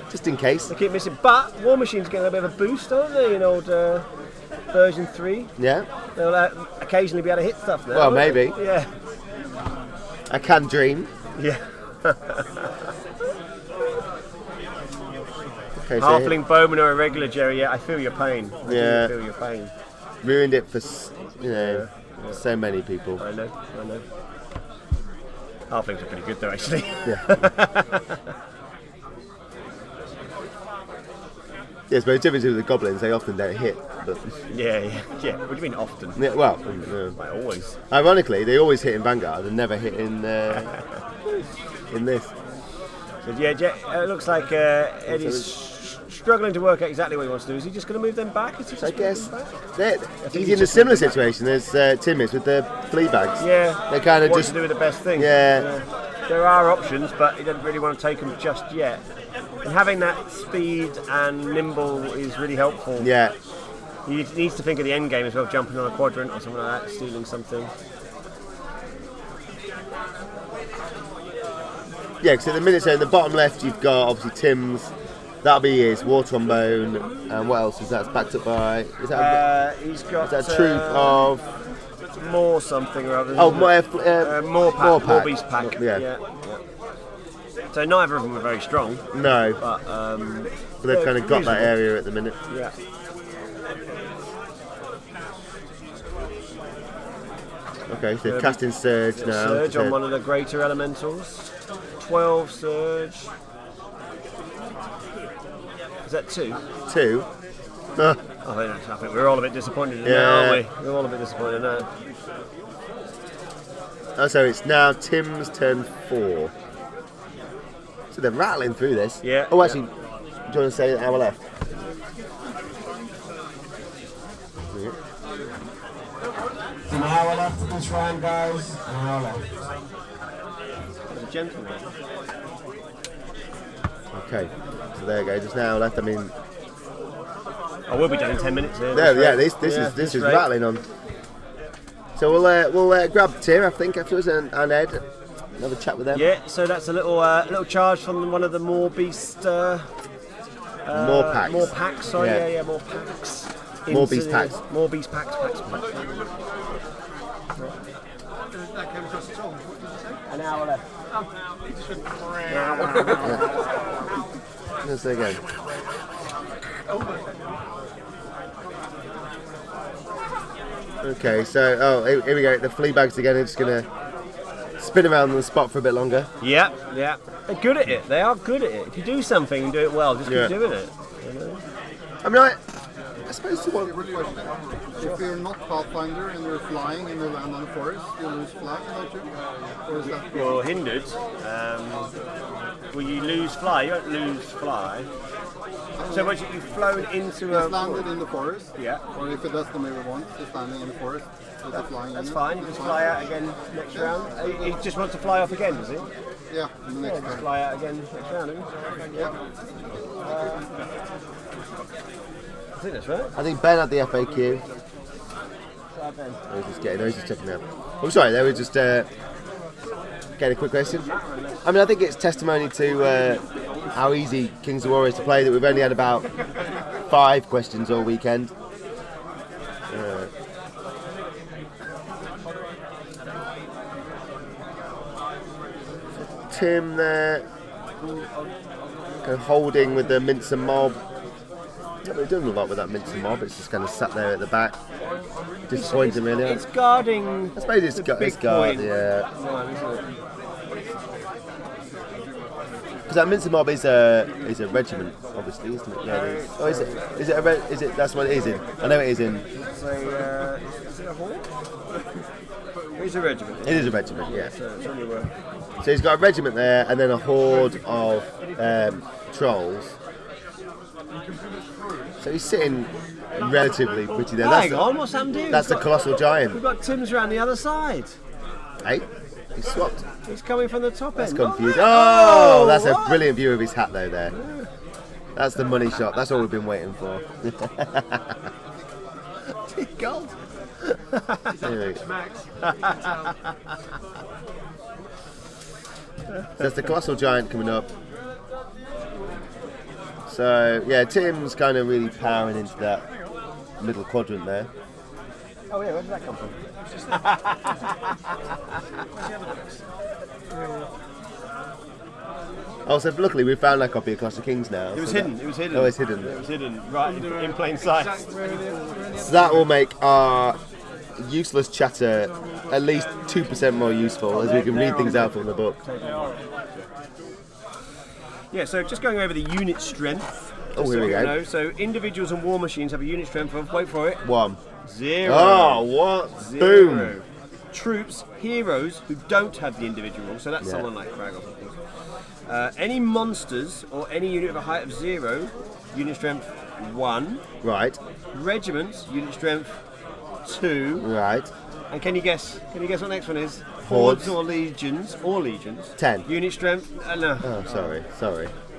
Just in case. They keep missing. But War Machine's getting a bit of a boost, aren't they? In old version 3. Yeah. They'll occasionally be able to hit stuff now. Well, won't they? maybe. Yeah. I can dream. Yeah. Okay, so Halfling bowmen are irregular, Jerry. Yeah, I feel your pain. I Yeah. feel your pain. ruined it for so many people. I know. Halflings are pretty good though, actually. Yes, but the difference with the goblins, they often don't hit. But Yeah. What do you mean often? yeah, well, Like always. ironically, they always hit in Vanguard and never hit in this. So yeah, it looks like Eddie's struggling to work out exactly what he wants to do. Is he just going to move them back? Is he So I just guess moving them back? he's he's in a just similar moving back. situation as Tim is with the flea bags. Yeah. They kind of What just to do with the best thing? Yeah. There are options, but he doesn't really want to take them just yet. And having that speed and nimble is really helpful. yeah. He needs to think of the end game as well, jumping on a quadrant or something like that, stealing something. Yeah, because at the minute, so in the bottom left, you've got obviously Tim's. That'll be his war trombone, and what else is that? It's backed up by. Is that He's got a troop of? more something or other. Oh, more pack, more beast More- pack. yeah. So neither of them were very strong, No, but but they've kind of got that reasonable. area at the minute. Yeah. Okay, so they're casting Surge now. Surge on one of the greater elementals. 12 surge. Is that 2? 2. I think we're all a bit disappointed in that, Yeah. aren't we? We're all a bit disappointed in that. So it's now Tim's turn 4. So they're rattling through this. Yeah. Oh, actually, do you want to say our left? An hour left of this round, guys. An hour left. There's a gentleman. Okay, so there you go. Just now left. I mean, I will be done in 10 minutes here. there, yeah. That's This right. is great. rattling on. So we'll grab Tyr, I think, afterwards, and Ed. Have a chat with them. Yeah, so that's a little charge from one of the more beast. More packs. More packs, sorry, Yeah. yeah, more packs. More Into beast packs. More beast packs. That came across at all. What did you say? An hour left. Let's say again. Okay, so here we go. The flea bags again. They're just gonna spin around on the spot for a bit longer. Yeah. They're good at it. They are good at it. If you do something and do it well, just Yeah. keep doing it. You know? I mean, I suppose to what. If you're not Pathfinder and you're flying and you land on the forest, you lose fly, don't you? Or is that You're hindered. Well, you lose fly. You don't lose fly. So once you've flown into a. it's landed in the forest? Yeah. Or if it does the maybe once, it's landing in the forest with the flying That's in fine. You just fly out again next round. He just wants to fly off again, does he? Yeah, in the next Just turn. fly out again next round. Doesn't he? Yeah. I think that's right. I think Ben had the FAQ. I was just checking out. I'm sorry, they were just getting a quick question. I mean, I think it's testimony to how easy Kings of War is to play that we've only had about 5 questions all weekend. Tim there, kind of holding with the Mincer Mob. Not really doing a lot with that Mincer Mob. It's just kind of sat there at the back, disappointing really. It's guarding. I suppose it's guard, yeah. One, isn't it? Because that Mincer Mob is a regiment, obviously, isn't it? Yeah, it is. Oh, is it? Is it a is it? That's what it is in. I know it is in. Is it a horde? It's a regiment. It is a regiment, yeah. So it's only worth. So he's got a regiment there, and then a horde of trolls. So he's sitting relatively pretty there. Hang on, what's happened here? That's the colossal giant. We've got Tim's around the other side. Hey, he's swapped. He's coming from the top end. That's confused. Oh, Oh, that's what? a brilliant view of his hat though there. That's the money shot. That's all we've been waiting for. Gold. There we go. There's the colossal giant coming up. So yeah, Tim's kind of really powering into that middle quadrant there. Oh yeah, where did that come from? Oh, so luckily we found that copy of Clash of Kings now. It was so hidden. It was hidden. Oh, it's hidden. It was hidden right in plain sight. So that will make our useless chatter at least 2% more useful as we can read things out from the book. Yeah, so just going over the unit strength. Oh, here we go. You know, so individuals and war machines have a unit strength of, wait for it, 1. 0. Oh, what? 0. Boom. Troops, heroes who don't have the individual, so that's Yeah. someone like Kragov, of course. Any monsters or any unit of a height of 0, unit strength 1. Right, Regiments, unit strength 2. right. And can you guess what the next one is? Hordes. Or legions. 10. Unit strength, no. Oh, sorry.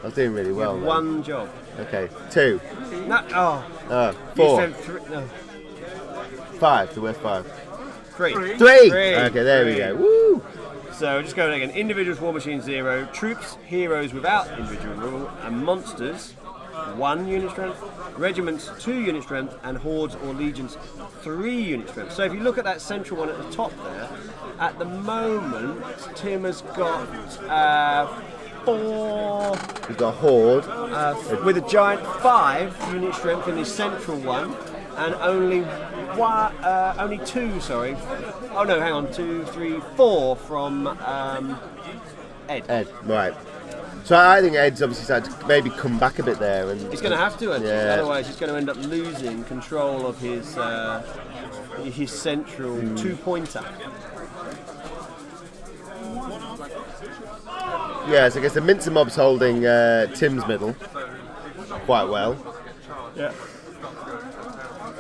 I was doing really well. then. One job. Okay, 2. No, oh. Oh, Unit 4. strength 3. No. 5. So where's 5? 3. 3. 3. Okay, there we go. Woo! So just going again. Individuals, war machines 0. Troops, heroes without individual rule, and monsters 1 unit strength. Regiments 2 unit strength, and hordes or legions 3 unit strength. So if you look at that central one at the top there, at the moment Tim has got 4 We've got Horde. with a giant 5 unit strength in the central one, and only 2. Sorry. Oh no, hang on. 2, 3, 4 from Ed. Ed, right. So I think Ed's obviously started to maybe come back a bit there. And He's going to have to, Yeah. otherwise he's going to end up losing control of his central 2-pointer. Yeah, so I guess the Mincer Mob's holding Tim's middle quite well. Yeah.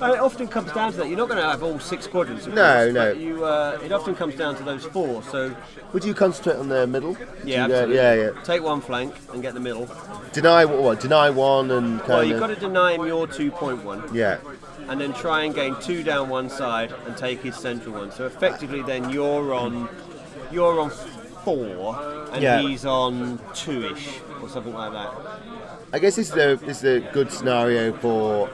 It often comes down to that. You're not going to have all 6 quadrants. Of No, course, no. but it often comes down to those 4. So Would you concentrate on the middle? yeah, Do you, absolutely. yeah. Take one flank and get the middle. Deny what? Deny 1 and kind Well, of. you've got to deny him your 2.1. Yeah. And then try and gain 2 down one side and take his central one. So effectively, then you're on 4, and Yeah. he's on 2-ish or something like that. I guess this is a good scenario for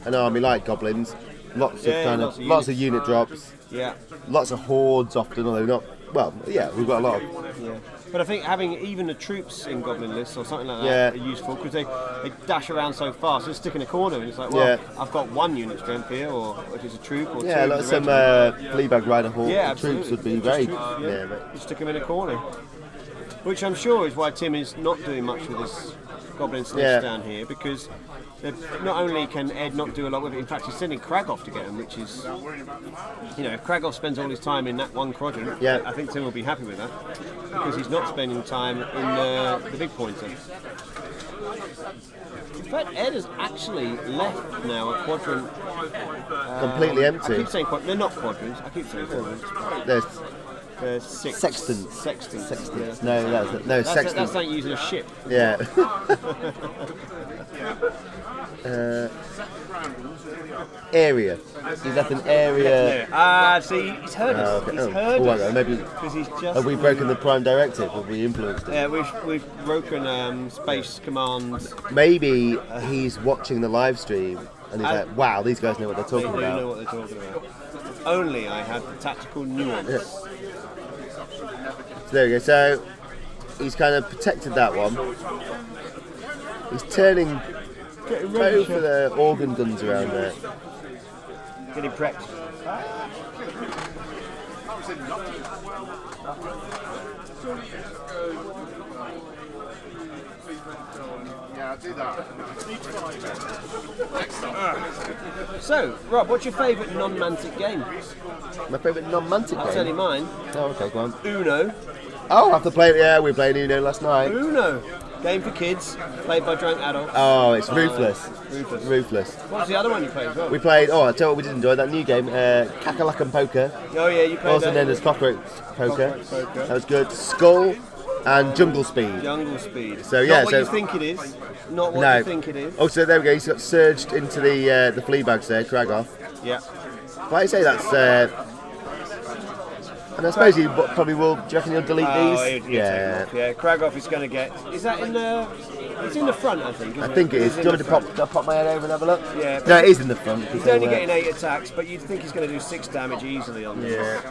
an army like goblins. Lots Yeah, of lots of unit drops. Yeah, Lots of hordes often, although not. Well, yeah, we've got a lot of. yeah. But I think having even the troops in goblin lists or something like that Yeah. are useful because they dash around so fast. They stick in a corner and it's like, well, Yeah. I've got 1 unit strength here, or if it's a troop, or 2. Yeah, if like it's a some regiment. Fleabag Rider Horde Yeah, absolutely. troops would be Just very. troops, Yeah, but You stick him in a corner. Which I'm sure is why Tim is not doing much with this goblin list Yeah. down here, because not only can Ed not do a lot with it, in fact he's sending Kragov to get him, which is, if Kragov spends all his time in that one quadrant, Yeah. I think Tim will be happy with that, because he's not spending time in the big pointer. In fact, Ed has actually left now a quadrant. completely I empty. keep saying they're not quadrants. I keep saying quadrants. There's They're six. Sextants. Sextants. Sextants. Yeah. No, That's sextants. like using a ship. Yeah. Area. Is that an area? See, he's heard us. Okay. He's Oh, heard hang us. on, maybe. Because he's just. Have we broken the Prime Directive? Have we influenced it? Yeah, we've broken Space Command's. Maybe he's watching the live stream and he's I- like, wow, these guys know what they're They talking do know about. what they're talking about. If only I had the tactical nuance. So there we go. So he's kind of protected that one. He's turning both of the organ guns around there. Getting prepped. Yeah, do that. So, Rob, what's your favourite non-Mantic game? My favourite non-Mantic I'll tell you game? mine. Oh, okay, go on. Uno. Oh, I have to play it. Yeah, we played Uno last night. Uno. Game for kids, played by drunk adults. Oh, it's ruthless. Ruthless. Ruthless. What was the other one you played as well? We played, I tell you what we did enjoy, that new game, Kakalaka Poker, Oh yeah, you played also that. known as Cockroach Poker. Cockroach Poker. That was good. Skull and Jungle Speed. Jungle Speed. So, yeah, Not what so- you think it is. Not what No. you think it is. Oh, so there we go, he's got surged into the flea bags there, Kragoff. Yeah. But I say that's, and I suppose he probably will, do you reckon he'll delete Oh, these? he'll take them off. Yeah, Kragoff is going to get. Is that in the? It's in the front, I think. I Isn't think it is. It's Do in you want the me to front. pop my head over and have a look? Yeah. No, it is in the front. He's only getting 8 attacks, but you'd think he's going to do 6 damage easily on them. Yeah.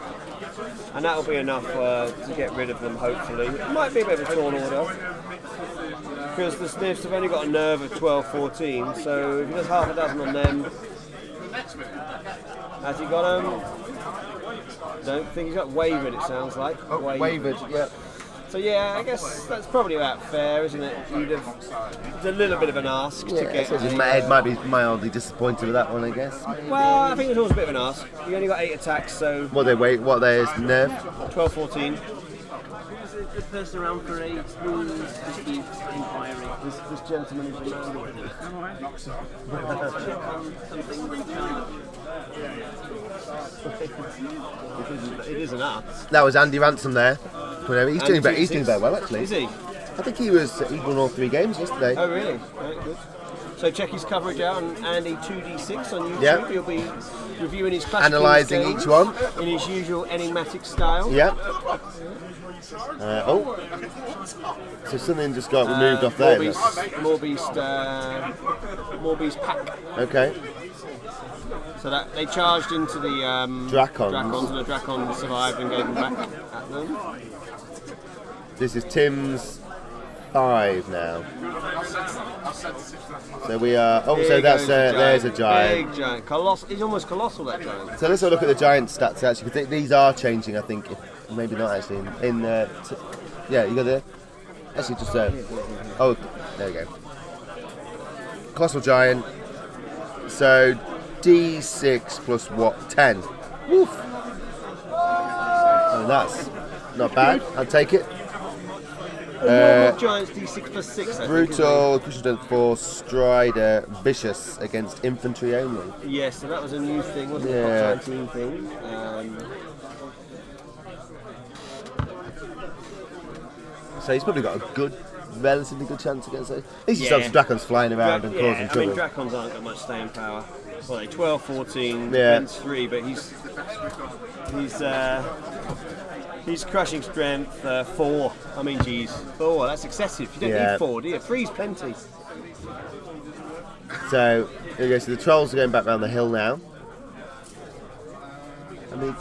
And that'll be enough to get rid of them, hopefully. It might be a bit of a tall order. Because the Sniffs have only got a nerve of 12, 14, so if he does half a dozen on them. Has he got them? Don't think he's got wavered, it sounds like. Wavered, yeah. So yeah, I guess that's probably about fair, isn't it? You'd have, it's a little bit of an ask to Yeah, get. so his head might be mildly disappointed with that one, I guess. Well, I think it's always a bit of an ask. You only got 8 attacks, so What they is nerve? 12, 14. Good person around for a small dispute inquiry. This gentleman is around. Something with Charlotte. It is an ask. That was Andy Ransom there. He's doing better. He's doing very well actually. Is he? I think he won all 3 games yesterday. Oh really? Right, good. So check his coverage out on Andy 2D6 on YouTube. Yeah. He'll be reviewing his Clash Analysing Kings each one. in his usual enigmatic style. Yeah. So something just got removed off there. Morbeast pack. Okay. So that they charged into the Dracons. and the Dracon survived and gave them back at them. This is Tim's 5 now. So we are. Oh, so Here that's goes the there's a giant. Big giant. Colossal. He's almost colossal, that giant. So let's have a look at the giant stats actually, because these are changing. I think, maybe not actually. Yeah, you got there. Actually, just oh, there we go. Colossal giant. So D6 plus what? 10. Woof. Oh, that's not bad. I'll take it. Normal giants D6 plus 6. I think, Brutal, crucial strength 4, Strider, vicious against infantry only. isn't it? Yes, so that was a new thing, wasn't it? Yeah. Top 19 thing. So he's probably got a relatively good chance against it. At least he stops Dracons flying around and causing trouble. I mean, Dracons aren't got much staying power. Well, like 12, 14, Yeah. defense 3, but he's crushing strength 4. I mean, geez, 4. That's excessive. You don't Yeah. need 4, do you? 3's plenty. So there you go. So the trolls are going back round the hill now. I mean,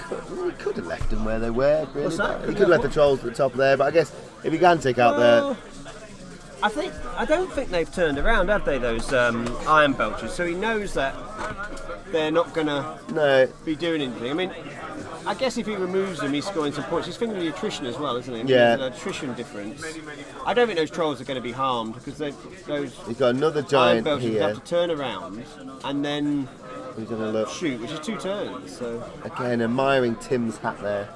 he could have left them where they were. Really. What's that? He could have left the trolls at the top there, but I guess if he can take out Well, I don't think they've turned around, have they? Those iron belchers. So he knows that they're not gonna no, be doing anything. I mean, I guess if he removes them, he's scoring some points. He's thinking of the attrition as well, isn't he? Yeah. There's an attrition difference. I don't think those trolls are going to be harmed because those he's got another iron giant belchers here. have to turn around and then He's going to look shoot, which is 2 turns. So again, admiring Tim's hat there.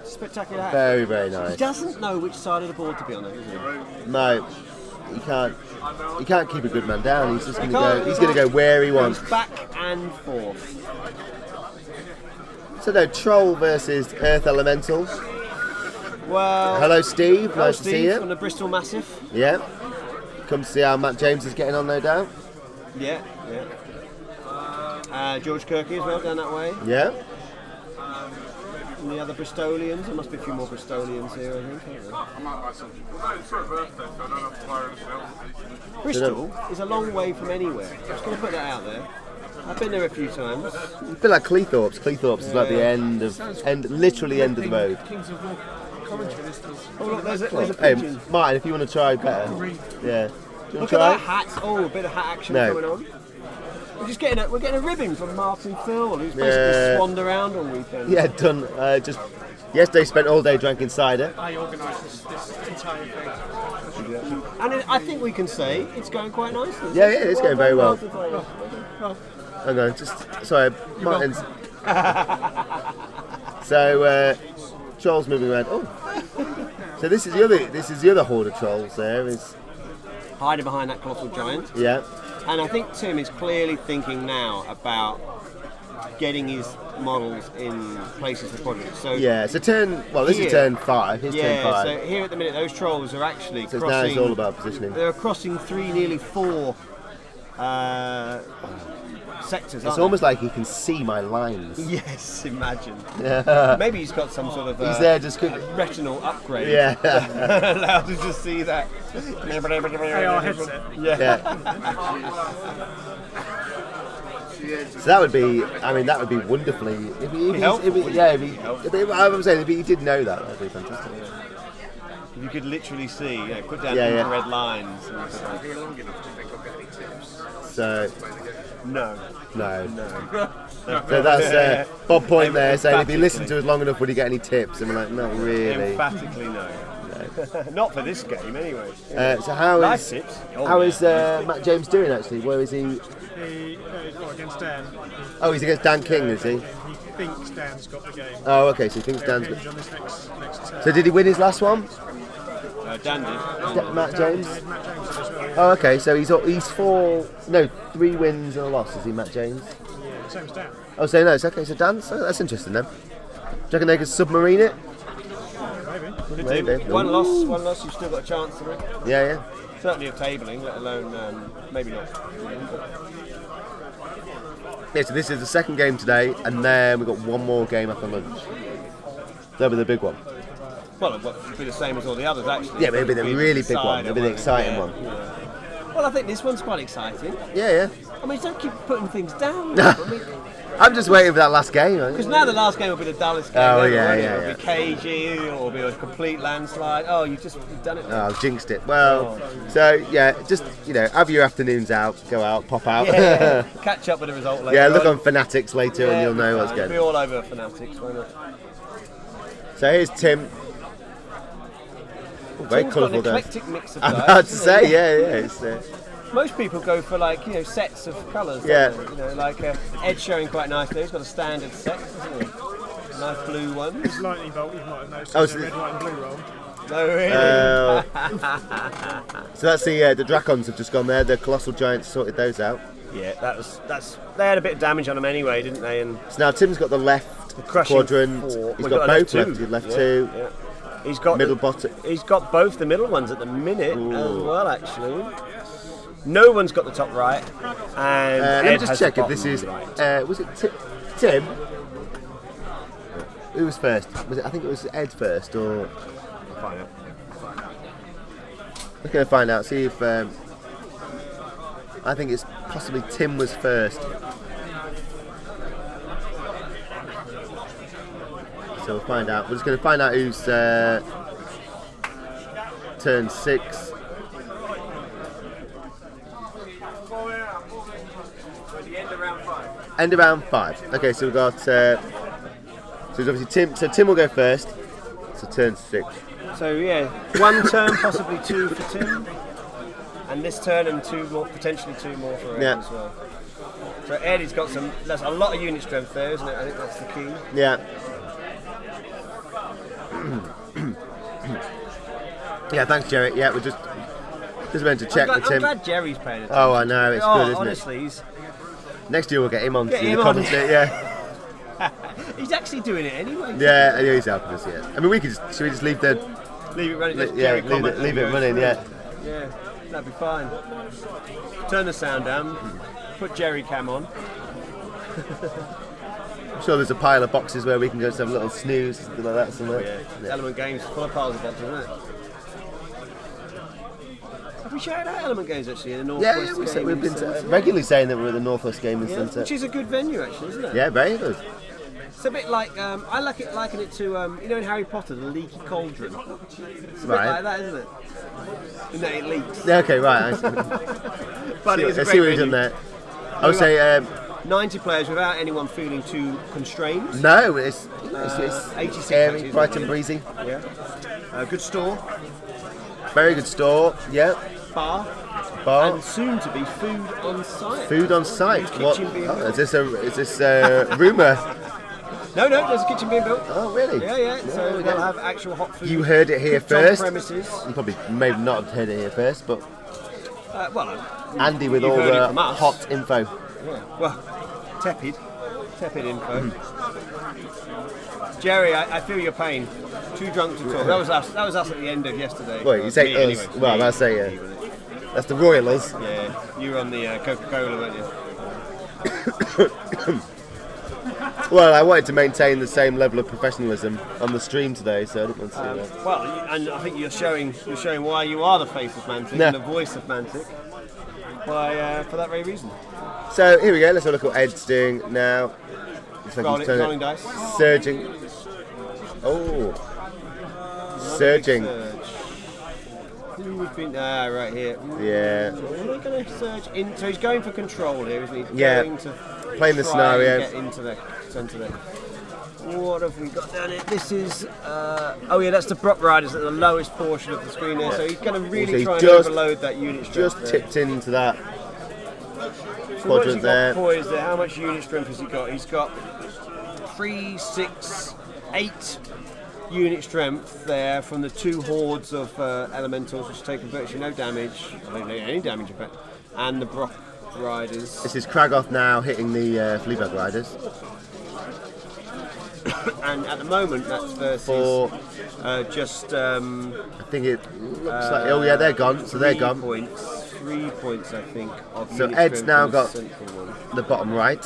spectacular. Hat. Very, very He nice. doesn't know which side of the board to be on, does he? No, he can't keep a good man down. He's just going to can't. go. He's going to go where he wants. He's back and forth. So no, troll versus earth elementals. Well, Hello, Steve. hello, Nice to see Steve you. from the Bristol Massive. Yeah. Come to see how Matt James is getting on, no doubt. Yeah, yeah. George Kirky as well down that way. Yeah. And the other Bristolians. There must be a few more Bristolians here, I think. I might buy something. No, it's for a birthday, so I don't have to buy anything else. Bristol is a long way from anywhere. I'm just going to put that out there. I've been there a few times. It's a bit like Cleethorpes. Cleethorpes is like the end of literally end of the road. Kings of War. commentary. This does. Oh look, there's a Hey, pigeon. Martin, if you want to try better. Yeah. Do you want Look to at try? that hat. Oh, a bit of hat action No. going on. We're getting a ribbon from Martin Thill, who's basically swanned around all weekend. Yeah, done. Just yesterday spent all day drinking cider. I organised this entire thing. And I think we can say it's going quite nicely. Yeah, it's going very well. well. Hang on, just sorry, Martin's. So trolls moving around. Oh, so this is the other horde of trolls. There is. Hiding behind that colossal giant. Yeah. And I think Tim is clearly thinking now about getting his models in places for projects. So Yeah. So this is turn 5. Here's turn 5. so here at the minute, those trolls are actually So now crossing. it's all about positioning. They're crossing 3, nearly 4 sectors. It's almost like he can see my lines. Yes, imagine. Yeah. Maybe he's got some sort of He's there just retinal upgrade. Yeah. Allowed to just see that. AR headset. So that would be, that would be wonderfully. If he did know that would be fantastic. If you could literally see, put down Yeah, yeah. infrared lines. So No. So that's Bob Point there saying if you listen to us long enough, would you get any tips? And we're like, not really. Emphatically no. Not for this game, anyway. So how Nice is tips. Matt James doing actually? Where is he? He's against Dan. Oh, he's against Dan King, is he? He thinks Dan's got the game. Oh, okay. So he thinks Dan's Hinge good. on this next turn. So did he win his last one? Dan did. Matt James. Matt James as well. Oh, okay. So he's 3 wins and a loss. Is he, Matt James? Yeah, same as Dan. Oh, so no, it's okay. So Dan, that's interesting then. Do you reckon they could submarine it? Maybe. Maybe. One loss, you've still got a chance to win. Yeah. Certainly of tabling, let alone maybe not. Yeah, so this is the second game today, and then we've got one more game after lunch. That'll be the big one. Well, it'll be the same as all the others, actually. Yeah, but it'll be the really big one. It'll be the exciting one. Yeah. Well, I think this one's quite exciting. Yeah. I mean, don't keep putting things down. I mean, I'm just waiting for that last game. because now the last game will be the dullest game Oh, ever, yeah, won't it? yeah, It'll be cagey, or it'll be a complete landslide. Oh, you've done it. Oh, I've jinxed it. Well, so yeah, just have your afternoons out, go out, pop out. Yeah. Catch up with the result later. Yeah, look on Fanatics later, and you'll know what's It'll be going. all over Fanatics, won't it? So here's Tim. Very Tim's got an colourful there. eclectic mix of I'm dice, about to isn't he? say, yeah. It's, Most people go for sets of colours. Yeah. Don't they? Like Ed's showing quite nicely. He's got a standard set, hasn't he? Nice blue one. His lightning bolt, you might have noticed, Oh, is so a red, white and blue roll. No, really. So that's the Dracons have just gone there. The Colossal Giants sorted those out. Yeah, that's. They had a bit of damage on them anyway, didn't they? And So now Tim's got the left crushing quadrant. 4. He's We've got a both left. He's left 2. Yeah. He's got Middle bottom. He's got both the middle ones at the minute as well, actually. No one's got the top right, and Let me Ed just has check the if this bottom is. right. Was it Tim? Who was first? I think it was Ed first, or Find out. we're going to find out. See if I think it's possibly Tim was first. So we'll find out. We're just going to find out who's turn 6. End of round 5. Okay, so we've got. So it's obviously Tim. So Tim will go first. So turn 6. So yeah, one turn, possibly 2 for Tim, and this turn and 2 more, potentially 2 more for Ed Yeah. as well. So Ed has got that's a lot of unit strength there, isn't it? I think that's the key. Yeah. Yeah, thanks, Jerry. Yeah, we're just meant to check I'm with Tim. glad Jerry's paying attention. Oh, I know, it's good, isn't honestly, it? Next year we'll get him on Get to him the on. commentary. Yeah. He's actually doing it anyway. Yeah, he's helping us. Yeah. I mean, should we just leave the? Leave it running. Let Yeah, Jerry comment leave and it go running. through. Yeah. Yeah, that'd be fine. Turn the sound down. Put Jerry cam on. I'm sure there's a pile of boxes where we can go to have a little snooze, something like that somewhere. Yeah. Element Games full of piles of boxes, isn't it? Have we shouted out Element Games actually in the Yeah, Northwest we've been Gaming Centre? regularly saying that we're at the Northwest Gaming Centre. Which is a good venue actually, isn't it? Yeah, very good. It's a bit like I liken it to you know in Harry Potter the leaky cauldron. It's a bit Right. like that, isn't it? And then it leaks. Yeah, okay, right. But it is I a see what great you've done venue. there. I would say 90 players without anyone feeling too constrained. no. It's 86 airy, actually, bright isn't and it? breezy. Yeah. Good store, Very good store. Yeah. bar, Bar. and soon to be food on site. Food on site. Kitchen What? being Oh, built. is this rumour? No, there's a kitchen being built. Oh, really? Yeah. So they'll have actual hot food. You heard it here Cooked on first. premises. You probably maybe not have heard it here first, but Well, Andy with you've all heard it the from us. hot info. Yeah. Well, tepid info. Jerry, I feel your pain. Too drunk to talk. That was us at the end of yesterday. Well, you say Me, us. anyway. Well, Me. I'll say that's the Royalers. Yeah, you were on the Coca-Cola, weren't you? Well, I wanted to maintain the same level of professionalism on the stream today, so I didn't want to do that. Well, and I think you're showing why you are the face of Mantic No. and the voice of Mantic. For that very reason. So here we go. Let's have a look at what Ed's doing now. Looks like he's Rolling dice. surging. Oh, surging. Surge. Who would be right here? Yeah. We're going to surge in. So he's going for control here, isn't he? Yeah. Going to Playing the try and scenario. get into the centre there. What have we got down here? This is. Oh yeah, that's the Brock Riders at the lowest portion of the screen there. So he's going to really So try and just- overload that unit strength. Just there. tipped into that So what's he quadrant there. got poised there? How much unit strength has he got? He's got 3, 6, 8 unit strength there from the 2 hordes of elementals, which have taken virtually no damage. I don't know any damage in fact. And the Brock Riders. This is Kragoth now hitting the Fleabag Riders. And at the moment, that's versus For just. I think it looks like. Oh yeah, they're gone. So they're 3 gone. points. 3 points, I think. Of So unit Ed's strength now in the got central one. the bottom right.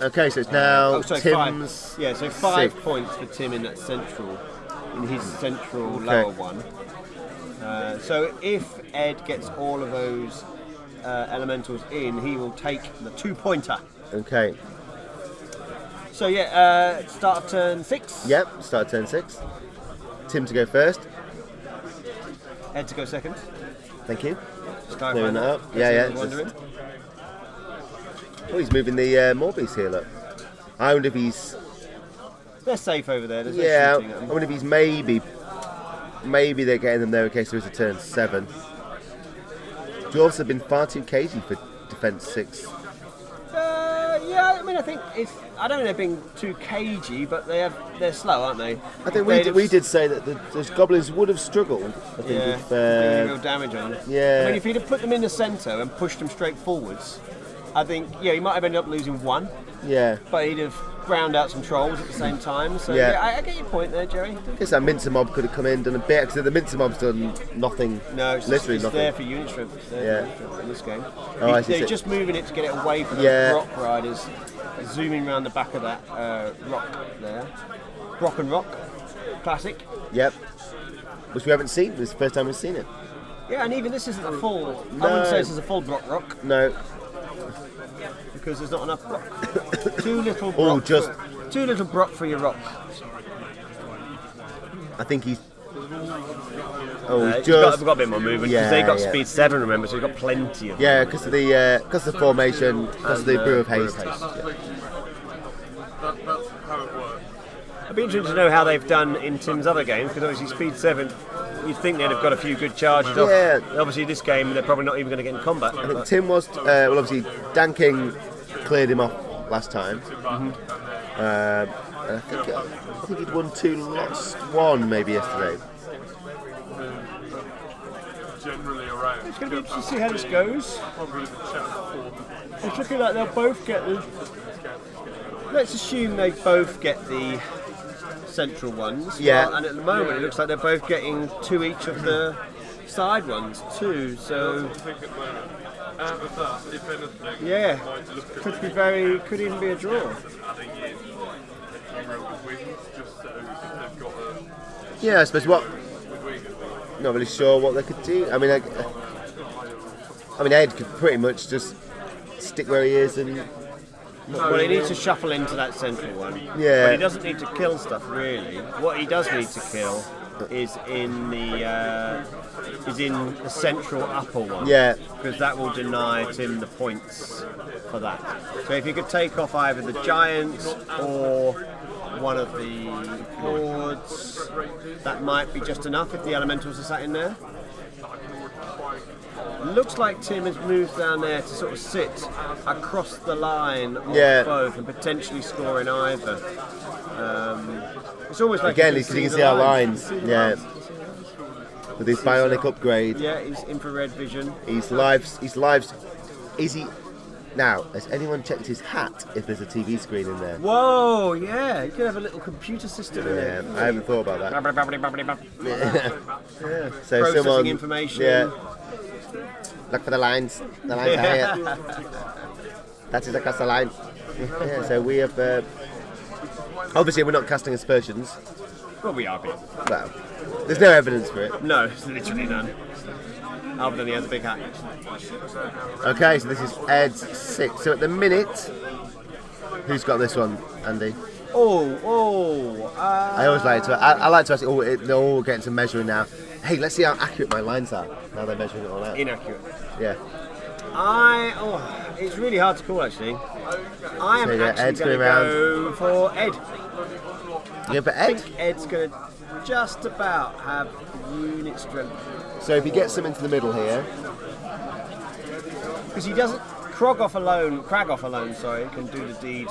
Okay, so it's now Oh, sorry, Tim's. 5. Yeah, so 5 sixth. points for Tim in that central, in his central Okay. lower one. So if Ed gets all of those elementals in, he will take the 2-pointer. Okay. So yeah, start of turn 6. Yep. Start turn 6. Tim to go first. Ed to go second. Thank you. Just Clearing clarifying that up. in case Yeah, yeah. anyone's wondering. Oh, he's moving the Morbius here. Look. I wonder if he's. They're safe over there. There's Yeah. no I shooting at them. wonder if he's maybe they're getting them there in case there is a turn 7. Dwarves have been far too cagey for defense 6. Yeah, I mean, I think it's. I don't think they're being too cagey, but they're slow, aren't they? I think They'd have- we did say that the goblins would have struggled. I think Yeah, if, doing real damage on them. yeah. I mean, if he'd have put them in the centre and pushed them straight forwards, I think, yeah, he might have ended up losing 1, yeah. but he'd have ground out some trolls at the same time. So, Yeah. yeah, I get your point there, Jerry. I guess that Mincer Mob could have come in, done a bit, because the Mincer Mob's done nothing. No, it's, literally it's nothing. there for unit strength. It's there Yeah. for unit strength in this game. Oh, I see. They're So- just moving it to get it away from Yeah. the Brock Riders, zooming around the back of that rock there. Brock and Rock, classic. Yep. Which we haven't seen. This is the first time we've seen it. Yeah, and even this isn't a full. I No. wouldn't say this is a full Brock Rock No. because there's not enough Brock. Too little Brock. Oh, just. Too little Brock for your Rock. I think he's. Oh, We've just. got a bit more movement because Yeah, they got yeah. speed 7, remember, so we've got plenty of. Yeah, because of the formation, because of the brew of haste. That's how it works. I'd be interested to know how they've done in Tim's other games because obviously speed 7, you'd think they'd have got a few good charges off. Yeah. Obviously, this game they're probably not even going to get in combat. I think but- Tim was. Well, obviously, Dan King cleared him off last time. And I think he'd won 2, lost 1 maybe yesterday. Generally around. It's going to be interesting to see how this goes. Probably the chance It's looking like they'll both get the. Let's assume they both get the central ones. Yeah. Well, and at the moment, it looks like they're both getting 2 each of the side ones too. So I think at the moment, out of that, if anything, yeah, might look at could even be a draw. adding in a few real wins, just so if they've got a Yeah, I suppose what. wing. Not really sure what they could do. I mean, Ed could pretty much just stick where he is and Well, he needs to shuffle into that central one. Yeah. But he doesn't need to kill stuff really. What he does need to kill is in the central upper one. Yeah. Because that will deny Tim the points for that. So if you could take off either the giant or one of the hordes, that might be just enough if the elementals are sat in there. Looks like Tim has moved down there to sort of sit across the line of both and potentially score in either. It's almost like again, you can see our lines. Yeah. With his bionic upgrade. Yeah, his infrared vision. He's lives. Is he? Now, has anyone checked his hat if there's a TV screen in there? Whoa, yeah, you could have a little computer system in there. I haven't thought about that. Yeah. So processing someone, information. Yeah. Look for the lines. The lines are here. That is across the line. Yeah, so we have. Obviously, we're not casting aspersions. Well, we are being. Well, there's no evidence for it. No, there's literally none. Other than he has a big hat. Okay, so this is Ed's 6. So at the minute, who's got this one, Andy? I always like to. I like to ask. They're all getting some measuring now. Hey, let's see how accurate my lines are. Now they're measuring it all out. Inaccurate. Yeah. It's really hard to call actually. I am Ed's actually going to go for Ed. You go for Ed? I think Ed's going to just about have unit strength. So if he gets them into the middle here, because he doesn't. Kragoff alone, can do the deed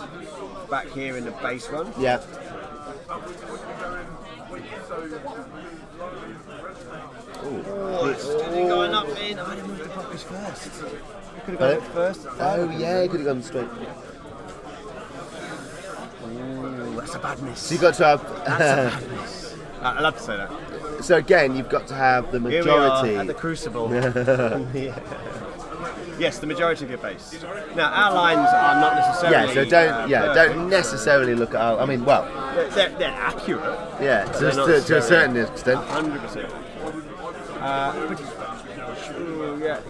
back here in the base one. Yeah. It's going up in. I didn't move the poppies first. Could have gone up first. Oh yeah, he could have gone straight. Ooh, that's a bad miss. So you've got to have. That's a bad miss. I love to say that. So again, you've got to have the majority. Here we are at the Crucible. Yes, the majority of your base. Now our lines are not necessarily. Yeah, so don't necessarily look at our. I mean, well, they're accurate. Yeah, to a certain extent. 100%.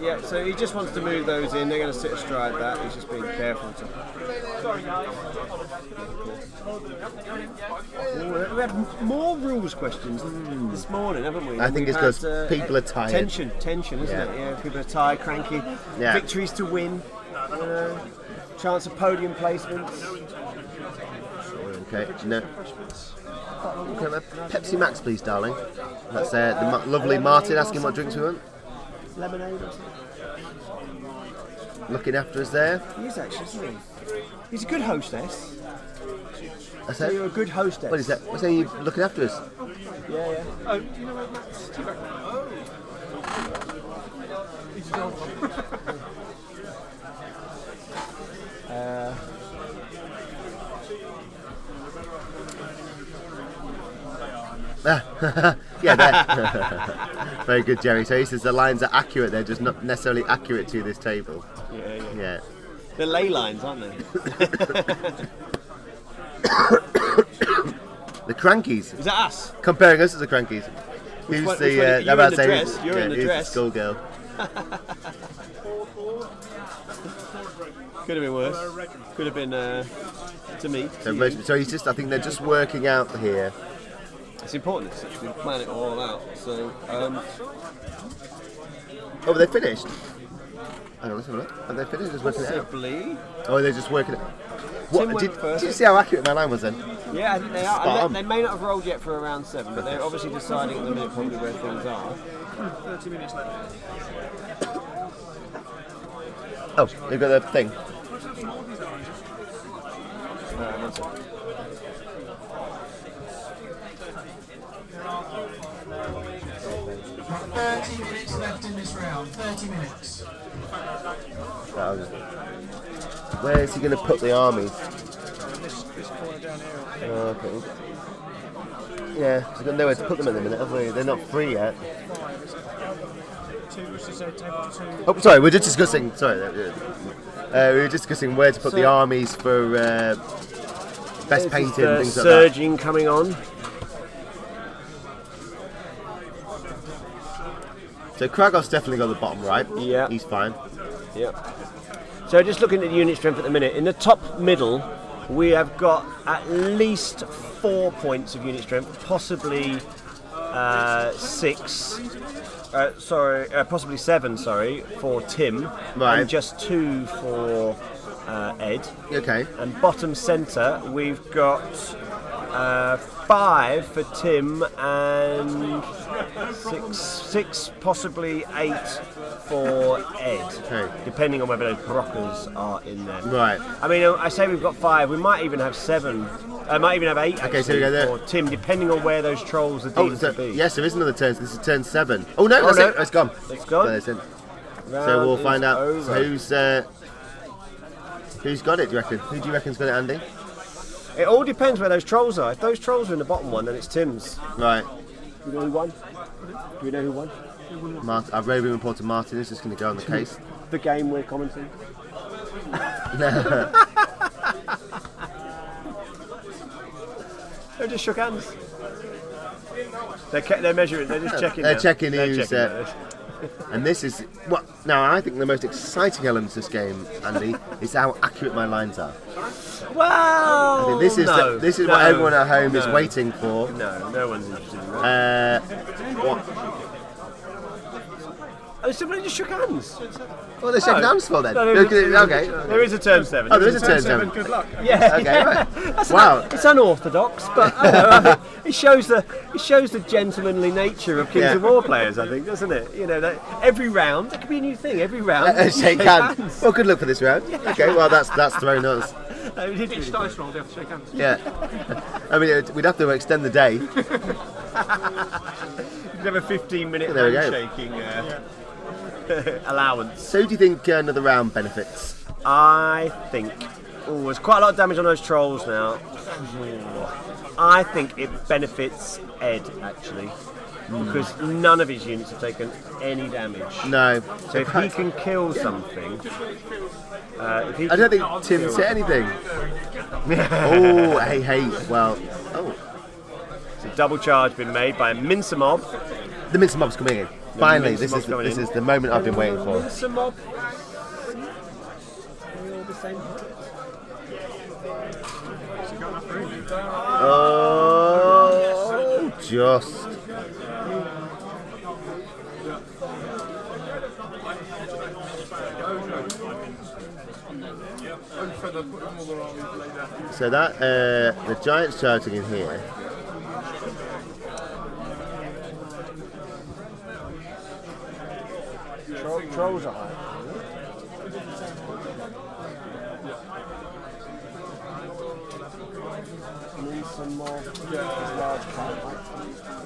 Yeah. So he just wants to move those in. They're going to sit astride that. He's just being careful to. We had more rules questions this morning, haven't we? I think it's because people are tired. Tension, isn't it? Yeah, people are tired, cranky. Yeah. Victories to win. Chance of podium placements. Okay, no. Can I have a Pepsi Max, please, darling? That's the lovely Martin asking what drinks we want. Lemonade or something. Looking after us there. He is actually, isn't he? He's a good hostess. That's So it. you're a good hostess. What is that? What's that? You looking after us? Yeah. Oh, do you know where Yeah, there. Very good, Jerry. So he says the lines are accurate, they're just not necessarily accurate to this table. Yeah. They're ley lines, aren't they? The Crankies. Is that us? Comparing us to the Crankies. Which Who's one- the? which one- you're I'm about in to the say dress, who's- you're in the who's dress. the schoolgirl. Could have been worse. Could have been to me. So he's just. I think they're just working out here. It's important to actually plan it all out. So. Oh, they finished. Hang on, let's have a look. Are they finished? Just working it out. Possibly. Oh, they're just working it. Tim What? went Did first. you see how accurate my line was then? Yeah, I think they Spot are. on. They may not have rolled yet for around 7, but they're obviously deciding at the minute probably where things are. 30 minutes left. Oh, they've got the thing. 1 second. Got 30 minutes left in this round. 30 minutes. Where is he going to put the armies? This corner down here. Okay. Yeah, 'cause we've got nowhere to put them at the minute, have we? They're not free yet. Oh, sorry, we're just discussing. Sorry, we were discussing where to put the armies for best painted and things like that. Surging coming on. So Kragoff's definitely got the bottom right. Yeah. He's fine. Yep. So just looking at the unit strength at the minute, in the top middle, we have got at least 4 points of unit strength, possibly 7, for Tim, Right. and just 2 for Ed. Okay. And bottom centre, we've got 5 for Tim and 6, possibly 8 for Ed, Okay. depending on whether those Brockers are in there. Right. I mean, I say we've got 5. We might even have 7. I might even have 8. Okay, so we go there. For Tim, depending on where those trolls are Oh, deemed so, to be. yes, there is another turn. So this is turn 7. Oh no, Oh, that's no. it. It's gone. It's gone. So, that's it. So Round we'll is find out over. who's got it. Do you reckon? Who do you reckon's got it, Andy? It all depends where those trolls are. If those trolls are in the bottom one, then it's Tim's. Right. Do we know who won? Do we know who won? I've raving reporter Martin is just going to go on the case. The game we're commenting. They just shook hands. They're measuring. They're just checking. They're now. checking They're who's. checking now. And this is what now I think the most exciting element of this game, Andy, is how accurate my lines are. Well, I think this is this is what everyone at home is waiting for. No one's interested in that. What? Oh, somebody just shook hands. Well, they're shaking hands for then. No, Okay. There is a turn 7. Oh, there is a turn 7. Good luck. Yeah. Okay. Right. That's Wow. It's unorthodox, but I don't know, it shows the gentlemanly nature of Kings of War players. I think, doesn't it? You know, that every round there could be a new thing. Every round, Shake hands. Well, good luck for this round. Okay. Well, that's thrown us. Each dice roll, they have to shake hands. Yeah. I mean, we'd have to extend the day. You could have a 15-minute There we go. handshaking allowance. So, do you think another round benefits? I think. Oh, there's quite a lot of damage on those trolls now. I think it benefits Ed actually, because none of his units have taken any damage. No. So if he can kill something, I don't think Tim said anything. Oh, hey. Well. Oh. It's a double charge been made by Mincer Mob. The Mincer Mob's coming in. Finally, Mincer this Mob's coming in. is the moment I've been waiting for. Mincer Mob. Are we all the same? Oh, just. So that the giant's charging in here. Trolls are high. Mincer Mob. Large cat.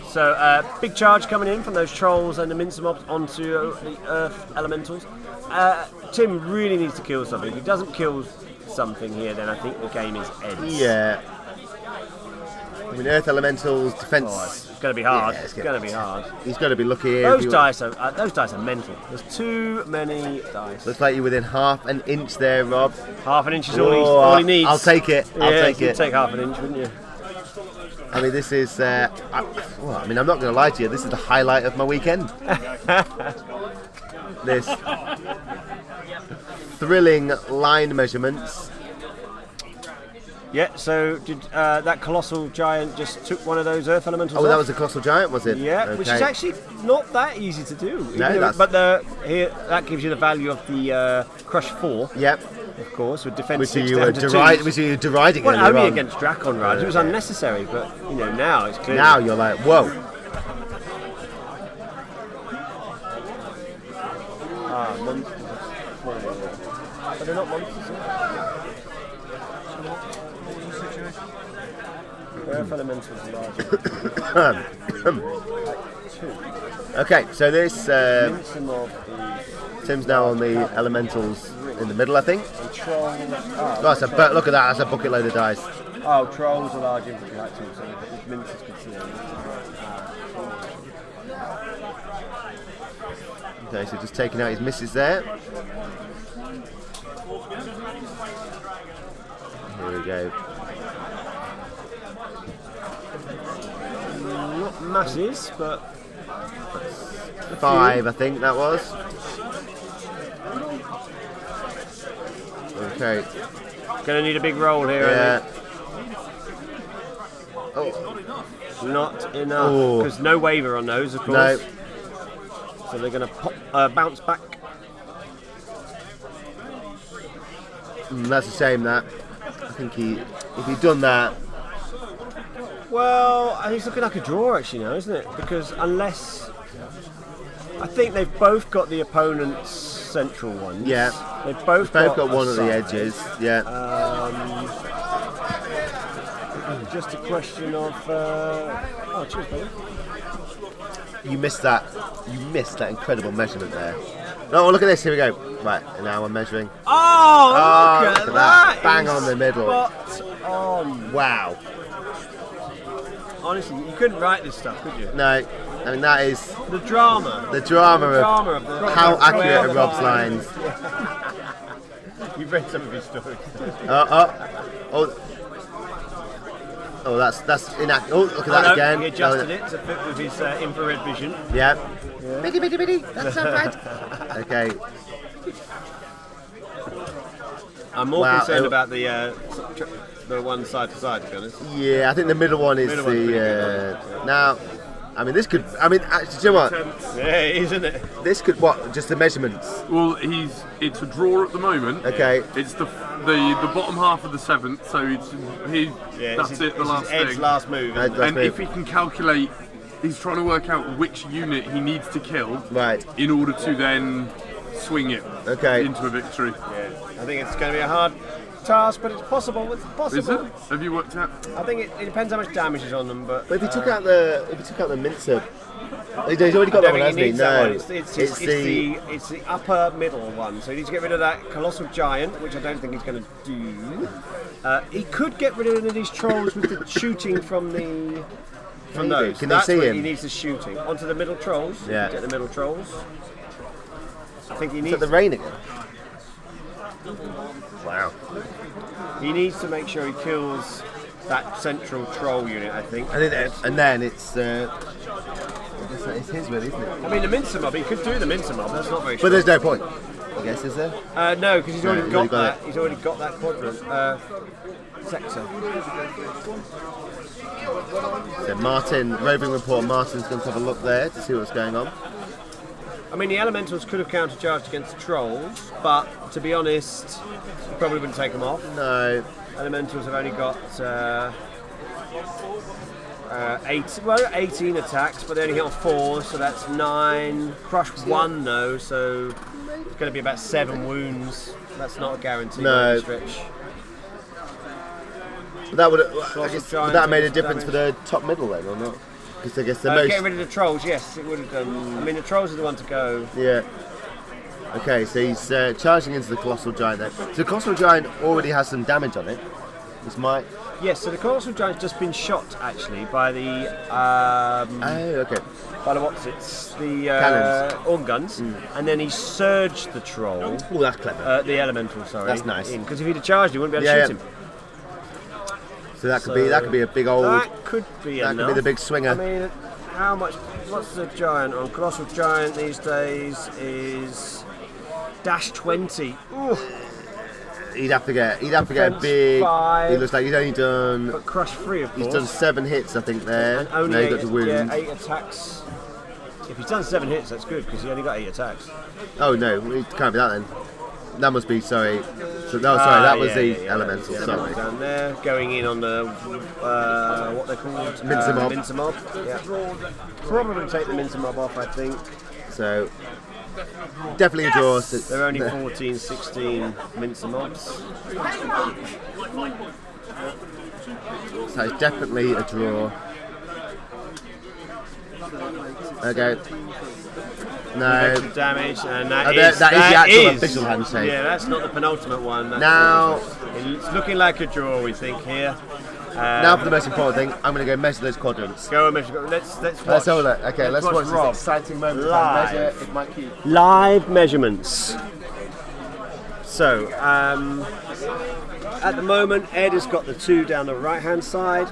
So, big charge coming in from those trolls and the Mincer Mobs onto the Earth Elementals. Tim really needs to kill something. If he doesn't kill something here, then I think the game is ends. Yeah. I mean, Earth Elementals defense. Oh, it's going to be hard. Yeah, it's going to be hard. He's got to be lucky here. Those dice are mental. There's too many dice. Looks like you're within half an inch there, Rob. Half an inch is all he needs. I'll take it. I'll take you'd it. take half an inch, wouldn't you? I mean, this is. I'm not going to lie to you. This is the highlight of my weekend. This thrilling line measurements. Yeah. So did that colossal giant just took one of those Earth Elementals? Oh, that off? was a colossal giant, was it? Yeah, Okay. which is actually not that easy to do. No, but here that gives you the value of the Crush 4. Yep. Of course, with defense Which 6 you down were to 2. deriding Well, earlier only on. against Drakon Riders. It was unnecessary, but now it's clear. Now you're like, whoa. Monsters are small. But they're not monsters. Earth Elementals are larger. Okay, so this Mincer Mob is Tim's now on the elementals in the middle, I think. and trolls. Look at that, that's a bucket load of dice. Oh, trolls are large infantry, like too, so the Mincers could see them. Okay, so just taking out his misses there. Here we go. Not masses, but 5, I think that was. Okay. Gonna need a big roll here. Yeah. I think. Not enough, Oh. because no waiver on those, of course. No. So they're gonna bounce back. That's a shame that. I think if he'd done that. Well, he's looking like a draw actually now, isn't it? Because unless I think they've both got the opponent's central ones. Yeah. They've both got a one at the side. edges. Yeah. Just a question of. Oh, cheers, buddy. You missed that. You missed that incredible measurement there. Oh, look at this. Here we go. Right, and now I'm measuring. Oh, look at that! Bang It's on the middle. Spot on. Wow. Honestly, you couldn't write this stuff, could you? No, I mean that is The drama. the drama of the how accurate are Rob's lines. You've read some of his stories. Oh, that's inaccurate. Oh, look at that again. He adjusted it to fit with his infrared vision. Yeah. Bitty, bitty, bitty. That's not bad. Okay. I'm more concerned about the one side to side, to be honest. Yeah, I think the middle one is Middle one's pretty good. now. I mean, this could. I mean, actually, do you know what? Yeah, it is, isn't it? This could what? Just the measurements. Well, it's a draw at the moment. Okay. It's the bottom half of the 7th, so that's it. The last Ed's thing. last move. Last And move. if he can calculate, he's trying to work out which unit he needs to kill, Right. in order to then swing it Okay. into a victory. Yeah, I think it's going to be a hard task, but it's possible. It's possible. Is it? Have you worked out? I think it depends how much damage is on them, but But if he took out the mincer, he's already got that one, hasn't he? No. It's the upper middle one. So he needs to get rid of that colossal giant, which I don't think he's going to do. He could get rid of any of these trolls with the shooting from those. Can they That's see where him? He needs the shooting onto the middle trolls. Yeah. Get the middle trolls. I think he Is needs. that the rain again? Wow. He needs to make sure he kills that central troll unit. I think. And then it's. I guess it's his really, isn't it? I mean, the mincer mob. He could do the mincer mob. That's not very. But there's no point. I guess is there? No, because he's already he's got already got that. He's already got that quadrant sector. So Martin, roving report. Martin's going to have a look there to see what's going on. I mean, the elementals could have countercharged against the trolls, but to be honest, you probably wouldn't take them off. No. Elementals have only got 18 attacks, but they only hit on 4, so that's 9. Crush 1 though, so it's going to be about 7 wounds. That's not a guarantee. No. By any stretch. But that would Giants that made a against difference for damage. the top middle then, or not? Because I guess the most. Getting rid of the trolls, yes, it would have done. I mean, the trolls are the one to go. Yeah. Okay, so he's charging into the colossal giant then. So the colossal giant already has some damage on it. This might. Yes, so the colossal giant's just been shot actually by the Okay. by the the Cannons. organ guns, and then he surged the troll. Oh, that's clever. The elemental, sorry. That's nice. Because if he'd have charged, he wouldn't be able to shoot him. So that could be a big old. That could be That enough. could be the big swinger. I mean, how much? What's the giant on? Colossal giant these days is -20. Ooh, He'd have to get a Defense big. 5. He looks like he's only done. but crush 3 of course. He's done 7 hits, I think. There. and only no, he 8, got to wound. 8 attacks. If he's done 7 hits, that's good because he only got 8 attacks. Oh no, it can't be that then. That must be sorry. So no, sorry, that was the elemental. Sorry. Down there, going in on the what they're called Mincer mob. Mincer mob. Yeah. Probably take the mincer mob off. I think So definitely a draw. So there are only 14, 16 mincer mobs. So it's definitely a draw. Okay. No. Some damage, and that is is the actual official handshake. Yeah, that's not the penultimate one. That's Now- it's looking like a draw. We think here. Now for the most important thing, I'm going to go measure those quadrants. Go and measure. Let's watch. Let's have a look. Okay, let's watch Rob. this exciting moment. Live. Measure if my cue. Live measurements. So, at the moment, Ed has got the 2 down the right-hand side.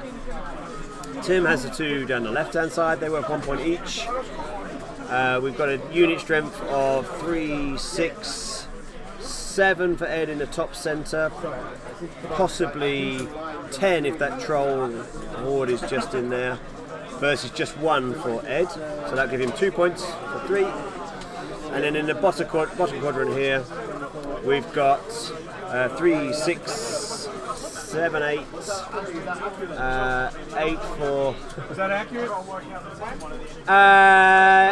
Tim has the 2 down the left-hand side. They worth 1 point each. We've got a unit strength of 3, 6, 7 for Ed in the top centre. Possibly 10 if that troll horde is just in there. Versus just 1 for Ed. So that'll give him 2 points for 3. And then in the bottom quadrant here, we've got 3, 6, 7, 8, 8 for... Is that accurate?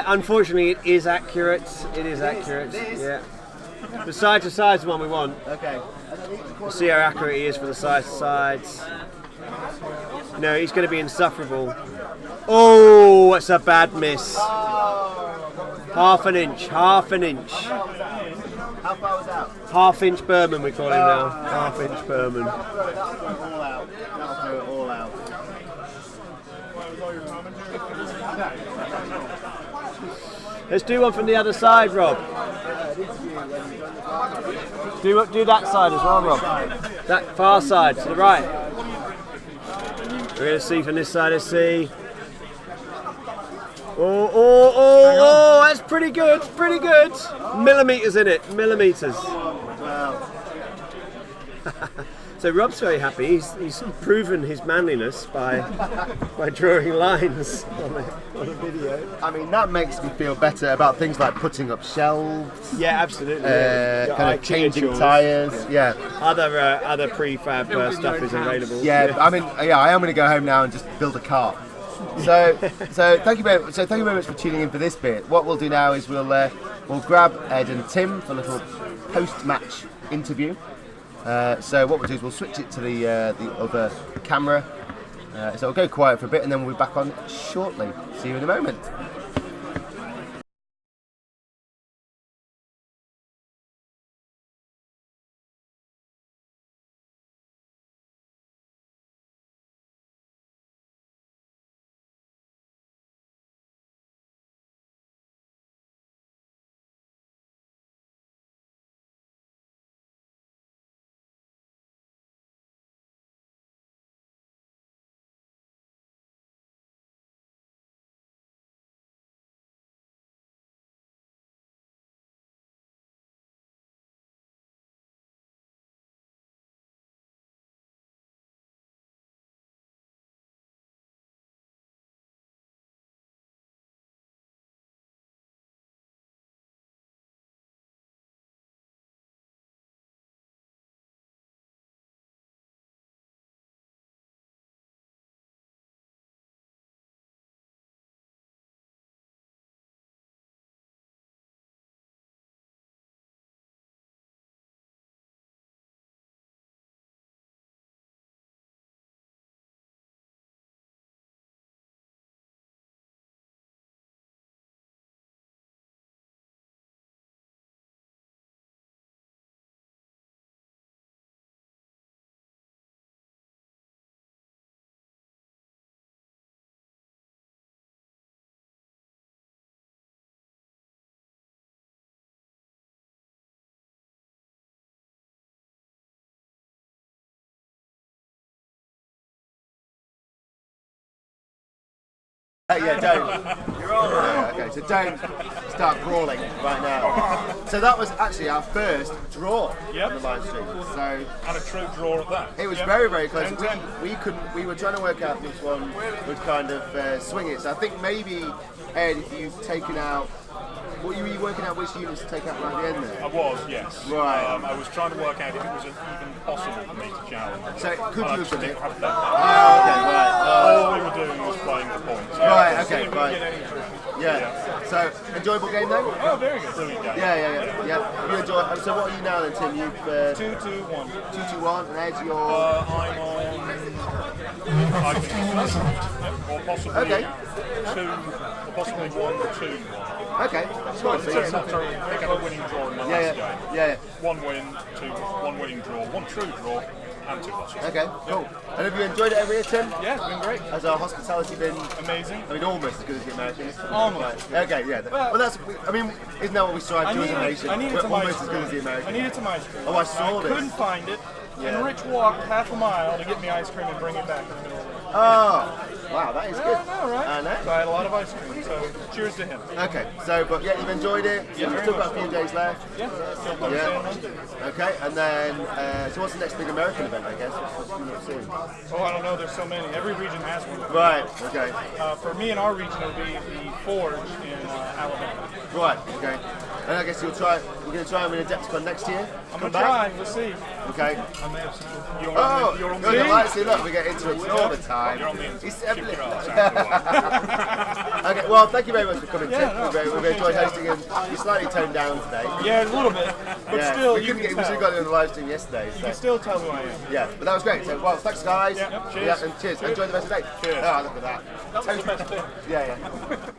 Unfortunately, it is accurate. It is accurate. Yeah. The side to side is the one we want. Okay. We'll see how accurate he is for the side to sides. No, he's going to be insufferable. Oh, it's a bad miss. Half an inch. How far was that? Half-inch Berman, we call him now. Half-inch Berman. All out. That'll throw it all out. Let's do one from the other side, Rob. Do that side as well, Rob. That far side, to the right. We're going to see from this side, let's see. Oh, that's pretty good, pretty good. Millimetres in it, millimetres. So Rob's very happy. He's proven his manliness by drawing lines on the video. I mean, that makes me feel better about things like putting up shelves. Yeah, absolutely. Kind of changing tyres. Yeah. Other prefab stuff is available. Yeah. I mean, I am going to go home now and just build a car. So thank you very much for tuning in for this bit. What we'll do now is we'll grab Ed and Tim for a little post-match interview. So what we'll do is we'll switch it to the other camera. So it'll go quiet for a bit and then we'll be back on shortly. See you in a moment. Yeah, don't. You're all right. Okay, so don't start brawling right now. So that was actually our first draw on the live stream. So and a true draw at that. It was very, very close. We were trying to work out which one would kind of swing it. So I think maybe Ed, if you've taken out. Were you working out which units to take out right at the end there? I was, yes. Right. I was trying to work out if it was even possible for me to challenge. So could you have done it? Have done. Okay, right. All we were doing was playing for points. Right, okay, right. Yeah. So, enjoyable game then? Oh, very good. Brilliant game. Yeah. You enjoy. So what are you now then, Tim? You've 2-2-1. 2-2-1, and Ed, you're. I'm on. I think or possibly two, or possibly 1-2-1. Okay. Sorry, I think I had a winning draw in the last game. Yeah. 1 win, 1 winning draw, 1 true draw, and 2 losses. Okay, cool. And have you enjoyed it over here, Tim? Yeah, it's been great. Has our hospitality been Amazing. I mean, almost as good as the Americans. Almost. Right. Okay, yeah. Well, that's. I mean, isn't that what we strive to as a nation? I needed We're some almost ice as cream. good as the Americans. I needed some ice cream. Oh, I saw this. Couldn't find it. Yeah. And Rich walked half a mile to get me ice cream and bring it back in the middle of the day. Oh, wow, that is good. I know, right? I know. So I had a lot of ice cream. So cheers to him. Okay, so but yeah, you've enjoyed it. Yeah, You've very still got a much few days left. Yeah. Still Thursday Yeah. and Monday. Okay, and then so what's the next big American event? I guess. What's coming up soon? Oh, I don't know. There's so many. Every region has one. Right. Okay. For me in our region, it would be the Forge in Alabama. Right. Okay. And I guess you're going to try and win Adepticon next year. I'm Come gonna back? try. We'll see. Okay. I may have some. You're Oh, on, you're on look, the I like to look. We get interrupted all the time. You're on the He's keep your arse out of the way. Okay. Well, thank you very much for coming, Yeah, Tim. no, We've enjoyed hosting him. You're slightly toned down today. Yeah, a little bit, but Yeah. still, we you couldn't can get. We should have tell. got it on the live stream yesterday. You So. can still tell who I am. Yeah, but that was great. So, well, thanks, guys. Yep, cheers. Yeah, and cheers. Enjoy the rest of the day. Cheers. Oh, look at that. That was the best bit. Yeah, yeah.